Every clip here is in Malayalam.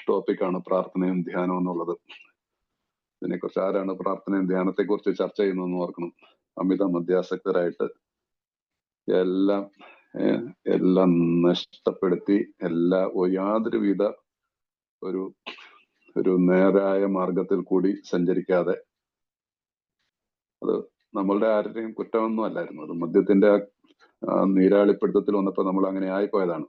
ടോപ്പിക്കാണ് പ്രാർത്ഥനയും ധ്യാനവും എന്നുള്ളത്. ഇതിനെക്കുറിച്ച് ആരാണ് പ്രാർത്ഥനയും ധ്യാനത്തെക്കുറിച്ച് ചർച്ച ചെയ്യുന്നതെന്ന് ഓർക്കണം. അമിത മദ്യാസക്തരായിട്ട് എല്ലാം എല്ലാം നഷ്ടപ്പെടുത്തി യാതൊരുവിധ ഒരു നേരായ മാർഗത്തിൽ കൂടി സഞ്ചരിക്കാതെ, അത് നമ്മളുടെ ആരുടെയും കുറ്റമൊന്നും അല്ലായിരുന്നു. അത് മദ്യത്തിന്റെ നീരാളിപ്പിടുത്തത്തിൽ വന്നപ്പോൾ നമ്മൾ അങ്ങനെ ആയിപ്പോയതാണ്.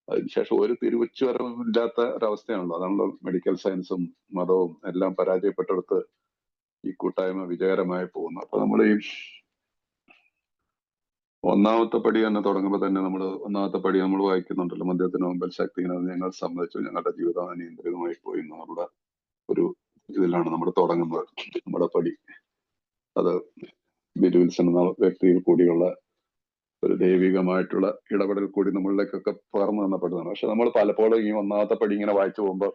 അതിനുശേഷം ഒരു തിരിച്ചുവരവും ഇല്ലാത്ത ഒരവസ്ഥയാണല്ലോ. അതാണല്ലോ മെഡിക്കൽ സയൻസും മതവും എല്ലാം പരാജയപ്പെട്ടെടുത്ത് ഈ കൂട്ടായ്മ വിജയകരമായി പോകുന്നു. അപ്പൊ നമ്മൾ ഈ ഒന്നാമത്തെ പടി തന്നെ തുടങ്ങുമ്പോൾ തന്നെ ഒന്നാമത്തെ പടി നമ്മൾ വായിക്കുന്നുണ്ടല്ലോ, മദ്യത്തിന് മുമ്പിൽ ശക്തിയിനത് ഞങ്ങൾ സമ്മതിച്ചു, ഞങ്ങളുടെ ജീവിതം അനിയന്ത്രിതമായി പോയി എന്നുള്ള ഒരു ഇതിലാണ് നമ്മൾ തുടങ്ങുന്നത്. നമ്മുടെ പടി അത് ബിലി വിൽസൺ എന്ന വ്യക്തിയിൽ കൂടിയുള്ള ഒരു ദൈവികമായിട്ടുള്ള ഇടപെടൽ കൂടി നമ്മളിലേക്കൊക്കെ പകർന്നു തന്നപ്പെട്ടതാണ്. പക്ഷെ നമ്മൾ പലപ്പോഴും ഈ ഒന്നാമത്തെ പടി ഇങ്ങനെ വായിച്ചു പോകുമ്പോൾ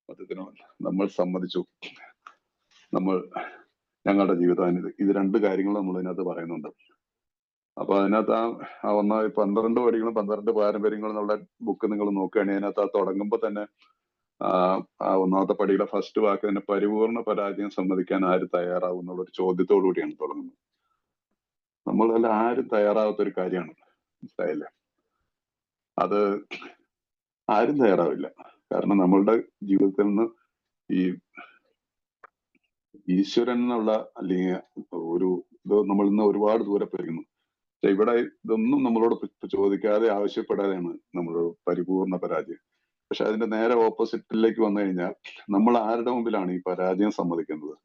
മദ്യത്തിന് നമ്മൾ സമ്മതിച്ചു, ഞങ്ങളുടെ ജീവിതം ഇത് രണ്ട് കാര്യങ്ങൾ നമ്മൾ ഇതിനകത്ത് പറയുന്നുണ്ട്. അപ്പൊ അതിനകത്ത് ആ 12 പടികളും 12 പാരമ്പര്യങ്ങളും എന്നുള്ള ബുക്ക് നിങ്ങൾ നോക്കുകയാണെങ്കിൽ അതിനകത്ത് ആ തുടങ്ങുമ്പോൾ തന്നെ ആ ഒന്നാമത്തെ പടിയുടെ ഫസ്റ്റ് വാക്ക് തന്നെ പരിപൂർണ പരാജയം സമ്മതിക്കാൻ ആര് തയ്യാറാവും എന്നുള്ളൊരു ചോദ്യത്തോടു കൂടിയാണ് തുടങ്ങുന്നത്. നമ്മളെല്ലാം ആരും തയ്യാറാവാത്തൊരു കാര്യമാണ്, മനസ്സിലായില്ലേ? അത് ആരും തയ്യാറാവില്ല. കാരണം നമ്മളുടെ ജീവിതത്തിൽ നിന്ന് ഈ ഈശ്വരൻ എന്നുള്ള അല്ലെങ്കിൽ ഇത് നമ്മളിൽ നിന്ന് ഒരുപാട് ദൂരെ പോയിരിക്കുന്നു. പക്ഷെ ഇവിടെ ഇതൊന്നും നമ്മളോട് ചോദിക്കാതെ ആവശ്യപ്പെടാതെയാണ് നമ്മളൊരു പരിപൂർണ പരാജയം. പക്ഷെ അതിന്റെ നേരെ ഓപ്പോസിറ്റിലേക്ക് വന്നു കഴിഞ്ഞാൽ നമ്മൾ ആരുടെ മുമ്പിലാണ് ഈ പരാജയം സമ്മതിക്കുന്നത്?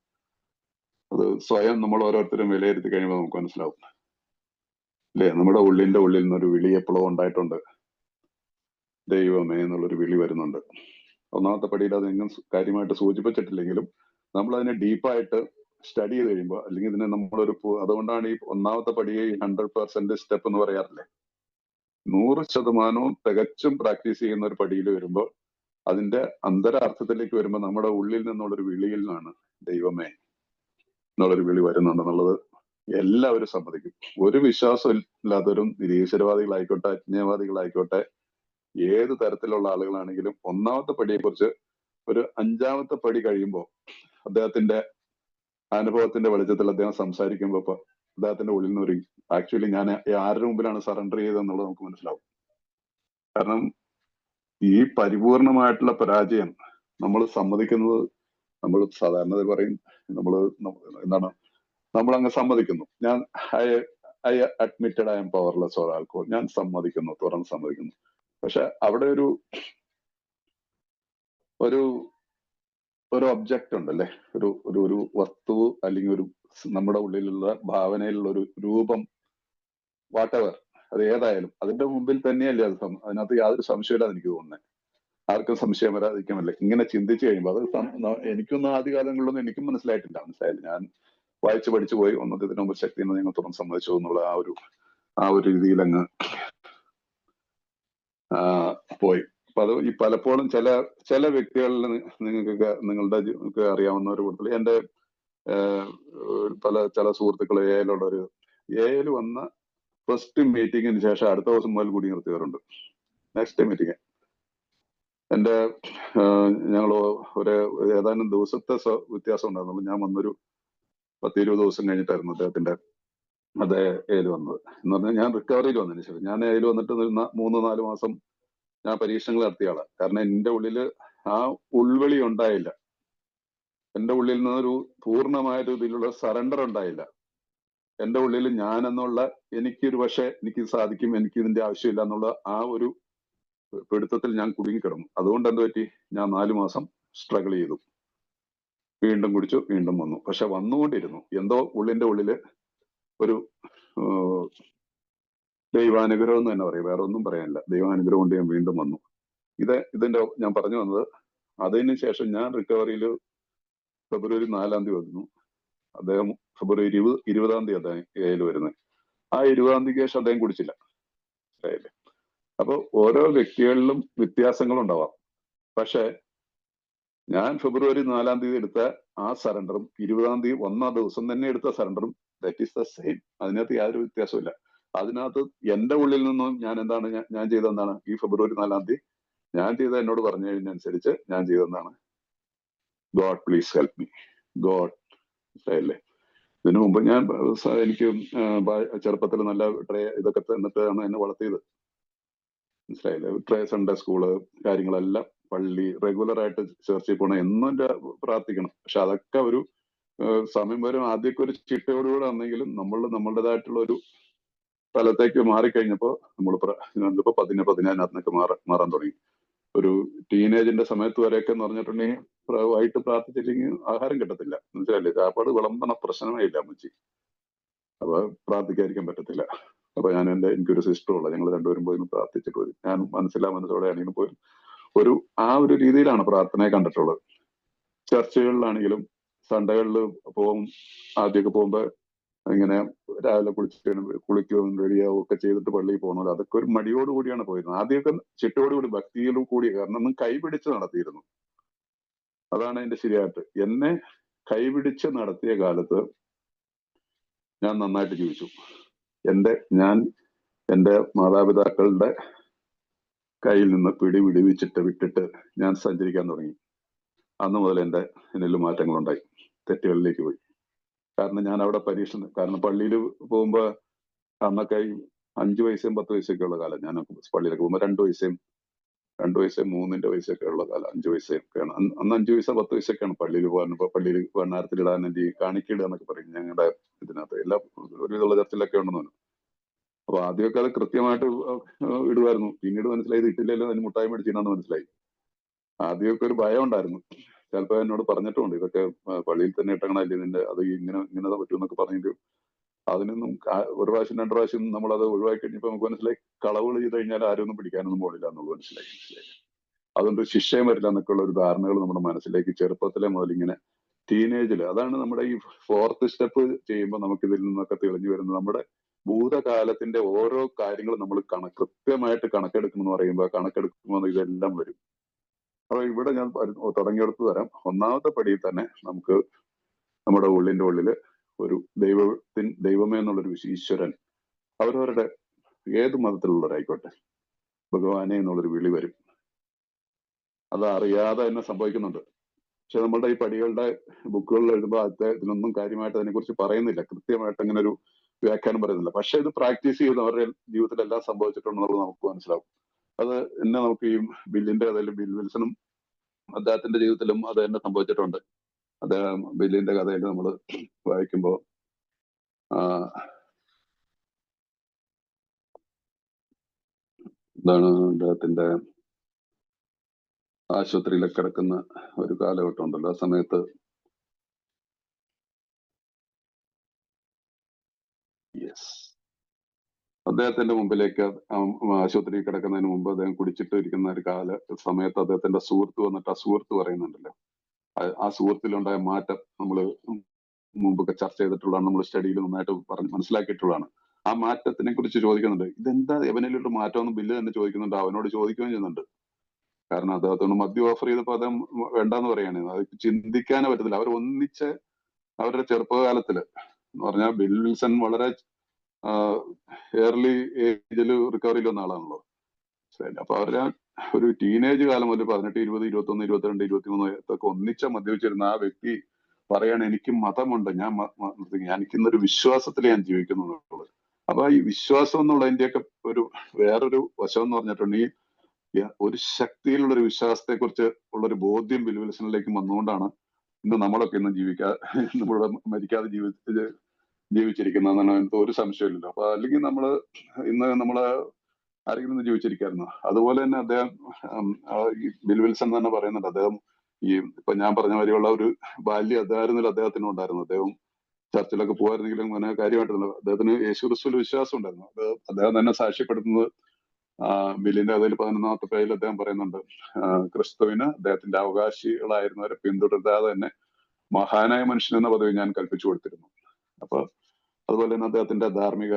അത് സ്വയം നമ്മൾ ഓരോരുത്തരും വിലയിരുത്തി കഴിയുമ്പോൾ നമുക്ക് മനസ്സിലാവും, അല്ലേ? നമ്മുടെ ഉള്ളിൽ നിന്നൊരു വിളി എപ്പോഴും ഉണ്ടായിട്ടുണ്ട്, ദൈവമേ എന്നുള്ളൊരു വിളി വരുന്നുണ്ട്. ഒന്നാമത്തെ പടിയിൽ അതെങ്ങും കാര്യമായിട്ട് സൂചിപ്പിച്ചിട്ടില്ലെങ്കിലും നമ്മൾ അതിനെ ഡീപ്പായിട്ട് സ്റ്റഡി ചെയ്ത് കഴിയുമ്പോൾ, അല്ലെങ്കിൽ ഇതിനെ അതുകൊണ്ടാണ് ഈ ഒന്നാമത്തെ പടിയെ 100% സ്റ്റെപ്പ് എന്ന് പറയാറില്ലേ. 100% തികച്ചും പ്രാക്ടീസ് ചെയ്യുന്ന ഒരു പടിയിൽ വരുമ്പോൾ അതിന്റെ അന്തരാർത്ഥത്തിലേക്ക് വരുമ്പോൾ നമ്മുടെ ഉള്ളിൽ നിന്നുള്ളൊരു വിളിയിൽ നിന്നാണ് ദൈവമേ എന്നുള്ളൊരു വിളി വരുന്നുണ്ടെന്നുള്ളത് എല്ലാവരും സമ്മതിക്കും. ഒരു വിശ്വാസം ഇല്ലാത്തവരും നിരീശ്വരവാദികളായിക്കോട്ടെ, അജ്ഞേയവാദികളായിക്കോട്ടെ, ഏത് തരത്തിലുള്ള ആളുകളാണെങ്കിലും ഒന്നാമത്തെ പടിയെക്കുറിച്ച് ഒരു 5ാമത്തെ പടി കഴിയുമ്പോൾ അദ്ദേഹത്തിന്റെ അനുഭവത്തിന്റെ വെളിച്ചത്തിൽ അദ്ദേഹം സംസാരിക്കുമ്പോൾ അദ്ദേഹത്തിന്റെ ഉള്ളിൽ നിന്ന് ആക്ച്വലി ഞാൻ ആരുടെ മുമ്പിലാണ് സറണ്ടർ ചെയ്തതെന്നുള്ളത് നമുക്ക് മനസ്സിലാവും. കാരണം ഈ പരിപൂർണമായിട്ടുള്ള പരാജയം നമ്മൾ സമ്മതിക്കുന്നത്, നമ്മൾ സാധാരണ പറയും, നമ്മൾ അങ്ങ് സമ്മതിക്കുന്നു. I admitted I M powerless or alcohol, ഞാൻ സമ്മതിക്കുന്നു, തുറന്ന് സമ്മതിക്കുന്നു. പക്ഷെ അവിടെ ഒരു ഒബ്ജക്റ്റ് ഉണ്ടല്ലേ, ഒരു വസ്തു, അല്ലെങ്കിൽ നമ്മുടെ ഉള്ളിലുള്ള ഭാവനയിലുള്ള ഒരു രൂപം, വാട്ടെവർ, അത് ഏതായാലും അതിന്റെ മുമ്പിൽ തന്നെയല്ലേ അതിനകത്ത് യാതൊരു സംശയമില്ലാതെ എനിക്ക് തോന്നുന്നത്. ആർക്കും സംശയം വരാതിരിക്കാമല്ലേ ഇങ്ങനെ ചിന്തിച്ചു കഴിയുമ്പോൾ. അത് എനിക്കൊന്നും ആദ്യകാലങ്ങളിലൊന്നും എനിക്കും മനസ്സിലായിട്ടില്ല. ഞാൻ വായിച്ചു പഠിച്ചു പോയി. ഒന്നതിന് മുമ്പ് ശക്തി നിങ്ങൾ തുറന്ന് സമ്മതിച്ചു എന്നുള്ള ആ ഒരു രീതിയിൽ അങ്ങ് പോയി. അപ്പൊ അത് ഈ പലപ്പോഴും ചില വ്യക്തികളിൽ നിങ്ങൾക്ക് അറിയാവുന്ന ഒരു കൂട്ടത്തിൽ എന്റെ ചില സുഹൃത്തുക്കൾ എയിൽ വന്ന ഫസ്റ്റ് മീറ്റിങ്ങിന് ശേഷം അടുത്ത ദിവസം മുതൽ കൂടി നിർത്തിയവരുണ്ട്. നെക്സ്റ്റ് മീറ്റിംഗ് ഞങ്ങൾ ഏതാനും ദിവസത്തെ വ്യത്യാസം ഉണ്ടായിരുന്നുള്ളൂ. ഞാൻ വന്നൊരു 10-20 ദിവസം കഴിഞ്ഞിട്ടായിരുന്നു അതേ എയിൽ വന്നത്. എന്ന് പറഞ്ഞാൽ ഞാൻ റിക്കവറിയിൽ വന്നതിന് ശേഷം, ഞാൻ എയിൽ വന്നിട്ട് 3-4 മാസം ഞാൻ പരീക്ഷണങ്ങൾ നടത്തിയ ആളാണ്. കാരണം എന്റെ ഉള്ളില് ആ ഉൾവിളി ഉണ്ടായില്ല. എന്റെ ഉള്ളിൽ നിന്നൊരു പൂർണ്ണമായ രീതിയിലുള്ള സറണ്ടർ ഉണ്ടായില്ല. എന്റെ ഉള്ളിൽ എനിക്ക് സാധിക്കും, എനിക്ക് ഇതിന്റെ ആവശ്യമില്ല എന്നുള്ള ആ ഒരു പിടുത്തത്തിൽ ഞാൻ കുടുങ്ങിക്കിടന്നു. അതുകൊണ്ട് എന്ത് പറ്റി, ഞാൻ 4 മാസം സ്ട്രഗിൾ ചെയ്തു. വീണ്ടും കുടിച്ചു, വീണ്ടും വന്നു. പക്ഷെ വന്നുകൊണ്ടിരുന്നു. എന്തോ ഉള്ളില് ഒരു ദൈവാനുഗ്രഹം എന്ന് തന്നെ പറയും, വേറെ ഒന്നും പറയാനില്ല. ദൈവാനുഗ്രഹം കൊണ്ട് ഞാൻ വീണ്ടും വന്നു. ഇതിന്റെ ഞാൻ പറഞ്ഞു വന്നത്, അതിന് ശേഷം ഞാൻ റിക്കവറിയിൽ ഫെബ്രുവരി 4-ാം തീയതി വന്നു. അദ്ദേഹം ഫെബ്രുവരി 20-ാം തീയതി അദ്ദേഹം എയിൽ വരുന്നത്. ആ 20-ാം തീയതിക്ക് ശേഷം അദ്ദേഹം കുടിച്ചില്ല. അപ്പൊ ഓരോ വ്യക്തികളിലും വ്യത്യാസങ്ങളുണ്ടാവാം. പക്ഷെ ഞാൻ ഫെബ്രുവരി 4-ാം തീയതി എടുത്ത ആ സറണ്ടറും 20-ാം തീയതി 1-ാം ദിവസം തന്നെ എടുത്ത സറണ്ടറും ദാറ്റ് ഈസ് ദ സെയിം. അതിനകത്ത് യാതൊരു വ്യത്യാസമില്ല. അതിനകത്ത് എന്റെ ഉള്ളിൽ നിന്നും ഞാൻ ചെയ്തത് എന്താണ്, ഈ ഫെബ്രുവരി 4-ാം തീയതി ഞാൻ ചെയ്ത എന്നോട് പറഞ്ഞു കഴിഞ്ഞനുസരിച്ച് ഞാൻ ചെയ്തെന്നാണ്. God please help me, God. മനസ്സിലായില്ലേ? ഇതിനു മുമ്പ് ഞാൻ എനിക്ക് ചെറുപ്പത്തിൽ നല്ല ഇതൊക്കെ തന്നിട്ടാണ് എന്നെ വളർത്തിയത്. മനസ്സിലായില്ലേ? സൺഡേ സ്കൂള് കാര്യങ്ങളെല്ലാം, പള്ളി, റെഗുലർ ആയിട്ട് ചർച്ചിൽ പോകണം, എന്നും പ്രാർത്ഥിക്കണം. പക്ഷെ അതൊക്കെ ഒരു സമയം വരും. ആദ്യമൊക്കെ ഒരു ചിട്ടയോടുകൂടെ ആണെങ്കിലും നമ്മളുടേതായിട്ടുള്ള ഒരു സ്ഥലത്തേക്ക് മാറിക്കഴിഞ്ഞപ്പോ നമ്മളിപ്പോ 15 മാറാൻ തുടങ്ങി. ഒരു ടീനേജിന്റെ സമയത്ത് വരെയൊക്കെ എന്ന് പറഞ്ഞിട്ടുണ്ടെങ്കിൽ വൈകിട്ട് പ്രാർത്ഥിച്ചില്ലെങ്കിൽ ആഹാരം കിട്ടത്തില്ല. മനസ്സിലായില്ലേ? ചാപ്പാട് വിളമ്പണ പ്രശ്നമേ ഇല്ല അമ്മച്ചി. അപ്പൊ പ്രാർത്ഥിക്കാതിരിക്കാൻ പറ്റത്തില്ല. അപ്പൊ എനിക്കൊരു സിസ്റ്റർ ഉള്ള, ഞങ്ങൾ രണ്ടുപേരും പോയി പ്രാർത്ഥിച്ചിട്ട് വരും. ഞാൻ മനസ്സോടെ ആണെങ്കിലും പോയി ആ ഒരു രീതിയിലാണ് പ്രാർത്ഥനയെ കണ്ടിട്ടുള്ളത്. ചർച്ചകളിലാണെങ്കിലും സൺഡേകളിൽ പോകും. ആദ്യമൊക്കെ പോകുമ്പോ ഇങ്ങനെ രാവിലെ കുളിക്കുകയും റെഡിയാവും ഒക്കെ ചെയ്തിട്ട് പള്ളിയിൽ പോകണമല്ലോ. അതൊക്കെ ഒരു മടിയോട് കൂടിയാണ് പോയിരുന്നത്. ആദ്യമൊക്കെ ചിട്ടയോടുകൂടി ഭക്തിയിലും കൂടി, കാരണം ഒന്നും കൈപിടിച്ച് നടത്തിയിരുന്നു. അതാണ് അതിന്റെ ശരിയായിട്ട്. എന്നെ കൈപിടിച്ച് നടത്തിയ കാലത്ത് ഞാൻ നന്നായിട്ട് ജീവിച്ചു. ഞാൻ എന്റെ മാതാപിതാക്കളുടെ കയ്യിൽ നിന്ന് വിട്ടിട്ട് ഞാൻ സഞ്ചരിക്കാൻ തുടങ്ങി. അന്ന് മുതൽ എന്നിൽ മാറ്റങ്ങളുണ്ടായി. തെറ്റുകളിലേക്ക് പോയി. കാരണം ഞാൻ അവിടെ കാരണം പള്ളിയിൽ പോകുമ്പോ അന്നൊക്കെ 5 വയസ്സും 10 വയസ്സൊക്കെ ഉള്ള കാലം. ഞാൻ പള്ളിയിലൊക്കെ പോകുമ്പോ 2 വയസ്സും 3 വയസ്സൊക്കെ ഉള്ള കാലം. 5 വയസ്സൊക്കെയാണ് അന്ന്. 5 വയസ്സോ 10 വയസ്സൊക്കെയാണ് പള്ളിയിൽ പോകാൻ. പള്ളിയിൽ വണ്ണാരത്തിലിടാൻ കാണിക്കിടുക എന്നൊക്കെ പറയും ഞങ്ങളുടെ ഇതിനകത്ത്. എല്ലാ ഒരുവിധമുള്ള ചർച്ചിലൊക്കെ ഉണ്ടെന്ന്. അപ്പൊ ആദ്യമൊക്കെ അത് കൃത്യമായിട്ട് ഇടുമായിരുന്നു. പിന്നീട് മനസ്സിലായി ഇട്ടില്ലല്ലോ, അതിന് മുട്ടായി മേടിച്ചിട്ടാന്ന് മനസ്സിലായി. ആദ്യമൊക്കെ ഒരു ഭയം ഉണ്ടായിരുന്നു. ചിലപ്പോ എന്നോട് പറഞ്ഞിട്ടുണ്ട്, ഇതൊക്കെ പള്ളിയിൽ തന്നെ ഇട്ടണല്ലേ നിന്റെ, അത് ഇങ്ങനെ പറ്റുമെന്നൊക്കെ പറഞ്ഞിട്ട്. അതിനൊന്നും ഒരു പ്രാവശ്യം 2 പ്രാവശ്യം നമ്മളത് ഒഴിവാക്കി കഴിഞ്ഞപ്പോ നമുക്ക് മനസ്സിലായി കളവുകൾ ചെയ്ത് കഴിഞ്ഞാൽ ആരൊന്നും പിടിക്കാനൊന്നും പോകില്ല എന്നുള്ളത് മനസ്സിലായി. അതുകൊണ്ട് ശിക്ഷയും വരില്ല എന്നൊക്കെയുള്ള ഒരു ധാരണകൾ നമ്മുടെ മനസ്സിലേക്ക് ചെറുപ്പത്തിലെ മുതൽ ഇങ്ങനെ ടീനേജിൽ, അതാണ് നമ്മുടെ ഈ 4th സ്റ്റെപ്പ് ചെയ്യുമ്പോൾ നമുക്ക് ഇതിൽ നിന്നൊക്കെ തെളിഞ്ഞു വരുന്നത്. നമ്മുടെ ഭൂതകാലത്തിന്റെ ഓരോ കാര്യങ്ങളും നമ്മൾ കൃത്യമായിട്ട് കണക്കെടുക്കണം എന്ന് പറയുമ്പോൾ കണക്കെടുക്കുമ്പോൾ ഇതെല്ലാം വരും. അപ്പൊ ഇവിടെ ഞാൻ തുടങ്ങിയെടുത്ത് തരാം. ഒന്നാമത്തെ പടിയിൽ തന്നെ നമുക്ക് നമ്മുടെ ഉള്ളിന്റെ ഉള്ളില് ഒരു ദൈവമേ എന്നുള്ളൊരു ഈശ്വരൻ, അവരവരുടെ ഏത് മതത്തിലുള്ളവരായിക്കോട്ടെ, ഭഗവാനെ എന്നുള്ളൊരു വിളി വരും. അത് അറിയാതെ തന്നെ സംഭവിക്കുന്നുണ്ട്. പക്ഷെ നമ്മളുടെ ഈ പടികളുടെ ബുക്കുകളിൽ എഴുതുമ്പോൾ ഇതിനൊന്നും കാര്യമായിട്ട് അതിനെക്കുറിച്ച് പറയുന്നില്ല, കൃത്യമായിട്ട് അങ്ങനെ ഒരു വ്യാഖ്യാനം പറയുന്നില്ല. പക്ഷെ ഇത് പ്രാക്ടീസ് ചെയ്ത് അവരുടെ ജീവിതത്തിൽ എല്ലാം സംഭവിച്ചിട്ടുണ്ടെന്നുള്ളത് നമുക്ക് മനസ്സിലാവും. അത് എന്നെ നമുക്ക് ഈ ബില്ലിന്റെ കഥയിലും, ബിൽ വിൽസണും അദ്ദേഹത്തിന്റെ ജീവിതത്തിലും അത് തന്നെ സംഭവിച്ചിട്ടുണ്ട്. അദ്ദേഹം ബില്ലിന്റെ കഥയിൽ നമ്മൾ വായിക്കുമ്പോ എന്താണ് അദ്ദേഹത്തിന്റെ ആശുപത്രിയിലൊക്കെ കിടക്കുന്ന ഒരു കാലഘട്ടം ഉണ്ടല്ലോ. ആ സമയത്ത് അദ്ദേഹത്തിന്റെ മുമ്പിലേക്ക് ആശുപത്രിയിൽ കിടക്കുന്നതിന് മുമ്പ് അദ്ദേഹം കുടിച്ചിട്ട് ഇരിക്കുന്ന ഒരു സമയത്ത് അദ്ദേഹത്തിന്റെ സുഹൃത്ത് വന്നിട്ട് ആ സുഹൃത്ത് പറയുന്നുണ്ടല്ലോ, ആ സുഹൃത്തിലുണ്ടായ മാറ്റം നമ്മൾ മുമ്പൊക്കെ ചർച്ച ചെയ്തിട്ടുള്ളതാണ്, നമ്മൾ സ്റ്റഡിയിൽ നന്നായിട്ട് മനസ്സിലാക്കിയിട്ടുള്ളതാണ്. ആ മാറ്റത്തിനെ കുറിച്ച് ചോദിക്കുന്നുണ്ട്. ഇതെന്താ എവനിലുള്ള മാറ്റമെന്ന് ബില്ല് തന്നെ ചോദിക്കുന്നുണ്ട്, അവനോട് ചോദിക്കുകയും ചെയ്യുന്നുണ്ട്. കാരണം അദ്ദേഹത്തോട് മദ്യം ഓഫർ ചെയ്തപ്പോ അദ്ദേഹം വേണ്ടാന്ന് പറയാണ്. അത് ചിന്തിക്കാനേ പറ്റത്തില്ല. അവർ ഒന്നിച്ച് അവരുടെ ചെറുപ്പകാലത്തില് എന്ന് പറഞ്ഞാൽ ബിൽ വിൽസൺ വളരെ ഏർലി ഏജിൽ റിക്കവറിയിൽ വന്ന ആളാണല്ലോ. അപ്പൊ അവരുടെ ഒരു ടീനേജ് കാലം മുതൽ 18, 20, 21, 22, 23 വയസ്സൊക്കെ ഒന്നിച്ച മദ്യപിച്ചിരുന്ന ആ വ്യക്തി പറയാണ്, എനിക്ക് മതമുണ്ട്, എനിക്കിന്നൊരു വിശ്വാസത്തിൽ ഞാൻ ജീവിക്കുന്നു എന്നുള്ളത്. അപ്പൊ ഈ വിശ്വാസം എന്നുള്ളതിന്റെയൊക്കെ വേറൊരു വശം എന്ന് പറഞ്ഞിട്ടുണ്ടെങ്കിൽ ഒരു ശക്തിയിലുള്ള ഒരു വിശ്വാസത്തെ കുറിച്ച് ഉള്ളൊരു ബോധ്യം ബിൽ വിൽസണിലേക്ക് വന്നുകൊണ്ടാണ് ഇന്ന് നമ്മളൊക്കെ നമ്മളുടെ മരിക്കാതെ ജീവിച്ചിരിക്കുന്നതെന്നാണ് എനിക്ക് ഒരു സംശയമില്ലല്ലോ. അപ്പൊ അല്ലെങ്കിൽ നമ്മള് ആരെങ്കിലും ഒന്ന് ജീവിച്ചിരിക്കായിരുന്നു. അതുപോലെ തന്നെ അദ്ദേഹം ബിൽ വിൽസൺ തന്നെ പറയുന്നുണ്ട്, അദ്ദേഹം ഇപ്പൊ ഞാൻ പറഞ്ഞ മാതിരിയുള്ള ഒരു ബാല്യം അദ്ദേഹത്തിനും ഉണ്ടായിരുന്നു. അദ്ദേഹം ചർച്ചിലൊക്കെ പോകായിരുന്നെങ്കിലും അങ്ങനെ കാര്യമായിട്ടില്ല. അദ്ദേഹത്തിന് യേശുക്രിസ്തുവിൽ വിശ്വാസം ഉണ്ടായിരുന്നു. അദ്ദേഹം തന്നെ സാക്ഷ്യപ്പെടുത്തുന്നത് ബില്ലിന്റെ കഥയിൽ 11ാമത്തെ പേജിൽ അദ്ദേഹം പറയുന്നുണ്ട്, ക്രിസ്തുവിന് അദ്ദേഹത്തിന്റെ അവകാശികളായിരുന്നവരെ പിന്തുടരാതെ തന്നെ മഹാനായ മനുഷ്യൻ എന്ന പദവി ഞാൻ കൽപ്പിച്ചു കൊടുത്തിരുന്നു. അപ്പൊ അതുപോലെ തന്നെ അദ്ദേഹത്തിന്റെ ധാർമ്മിക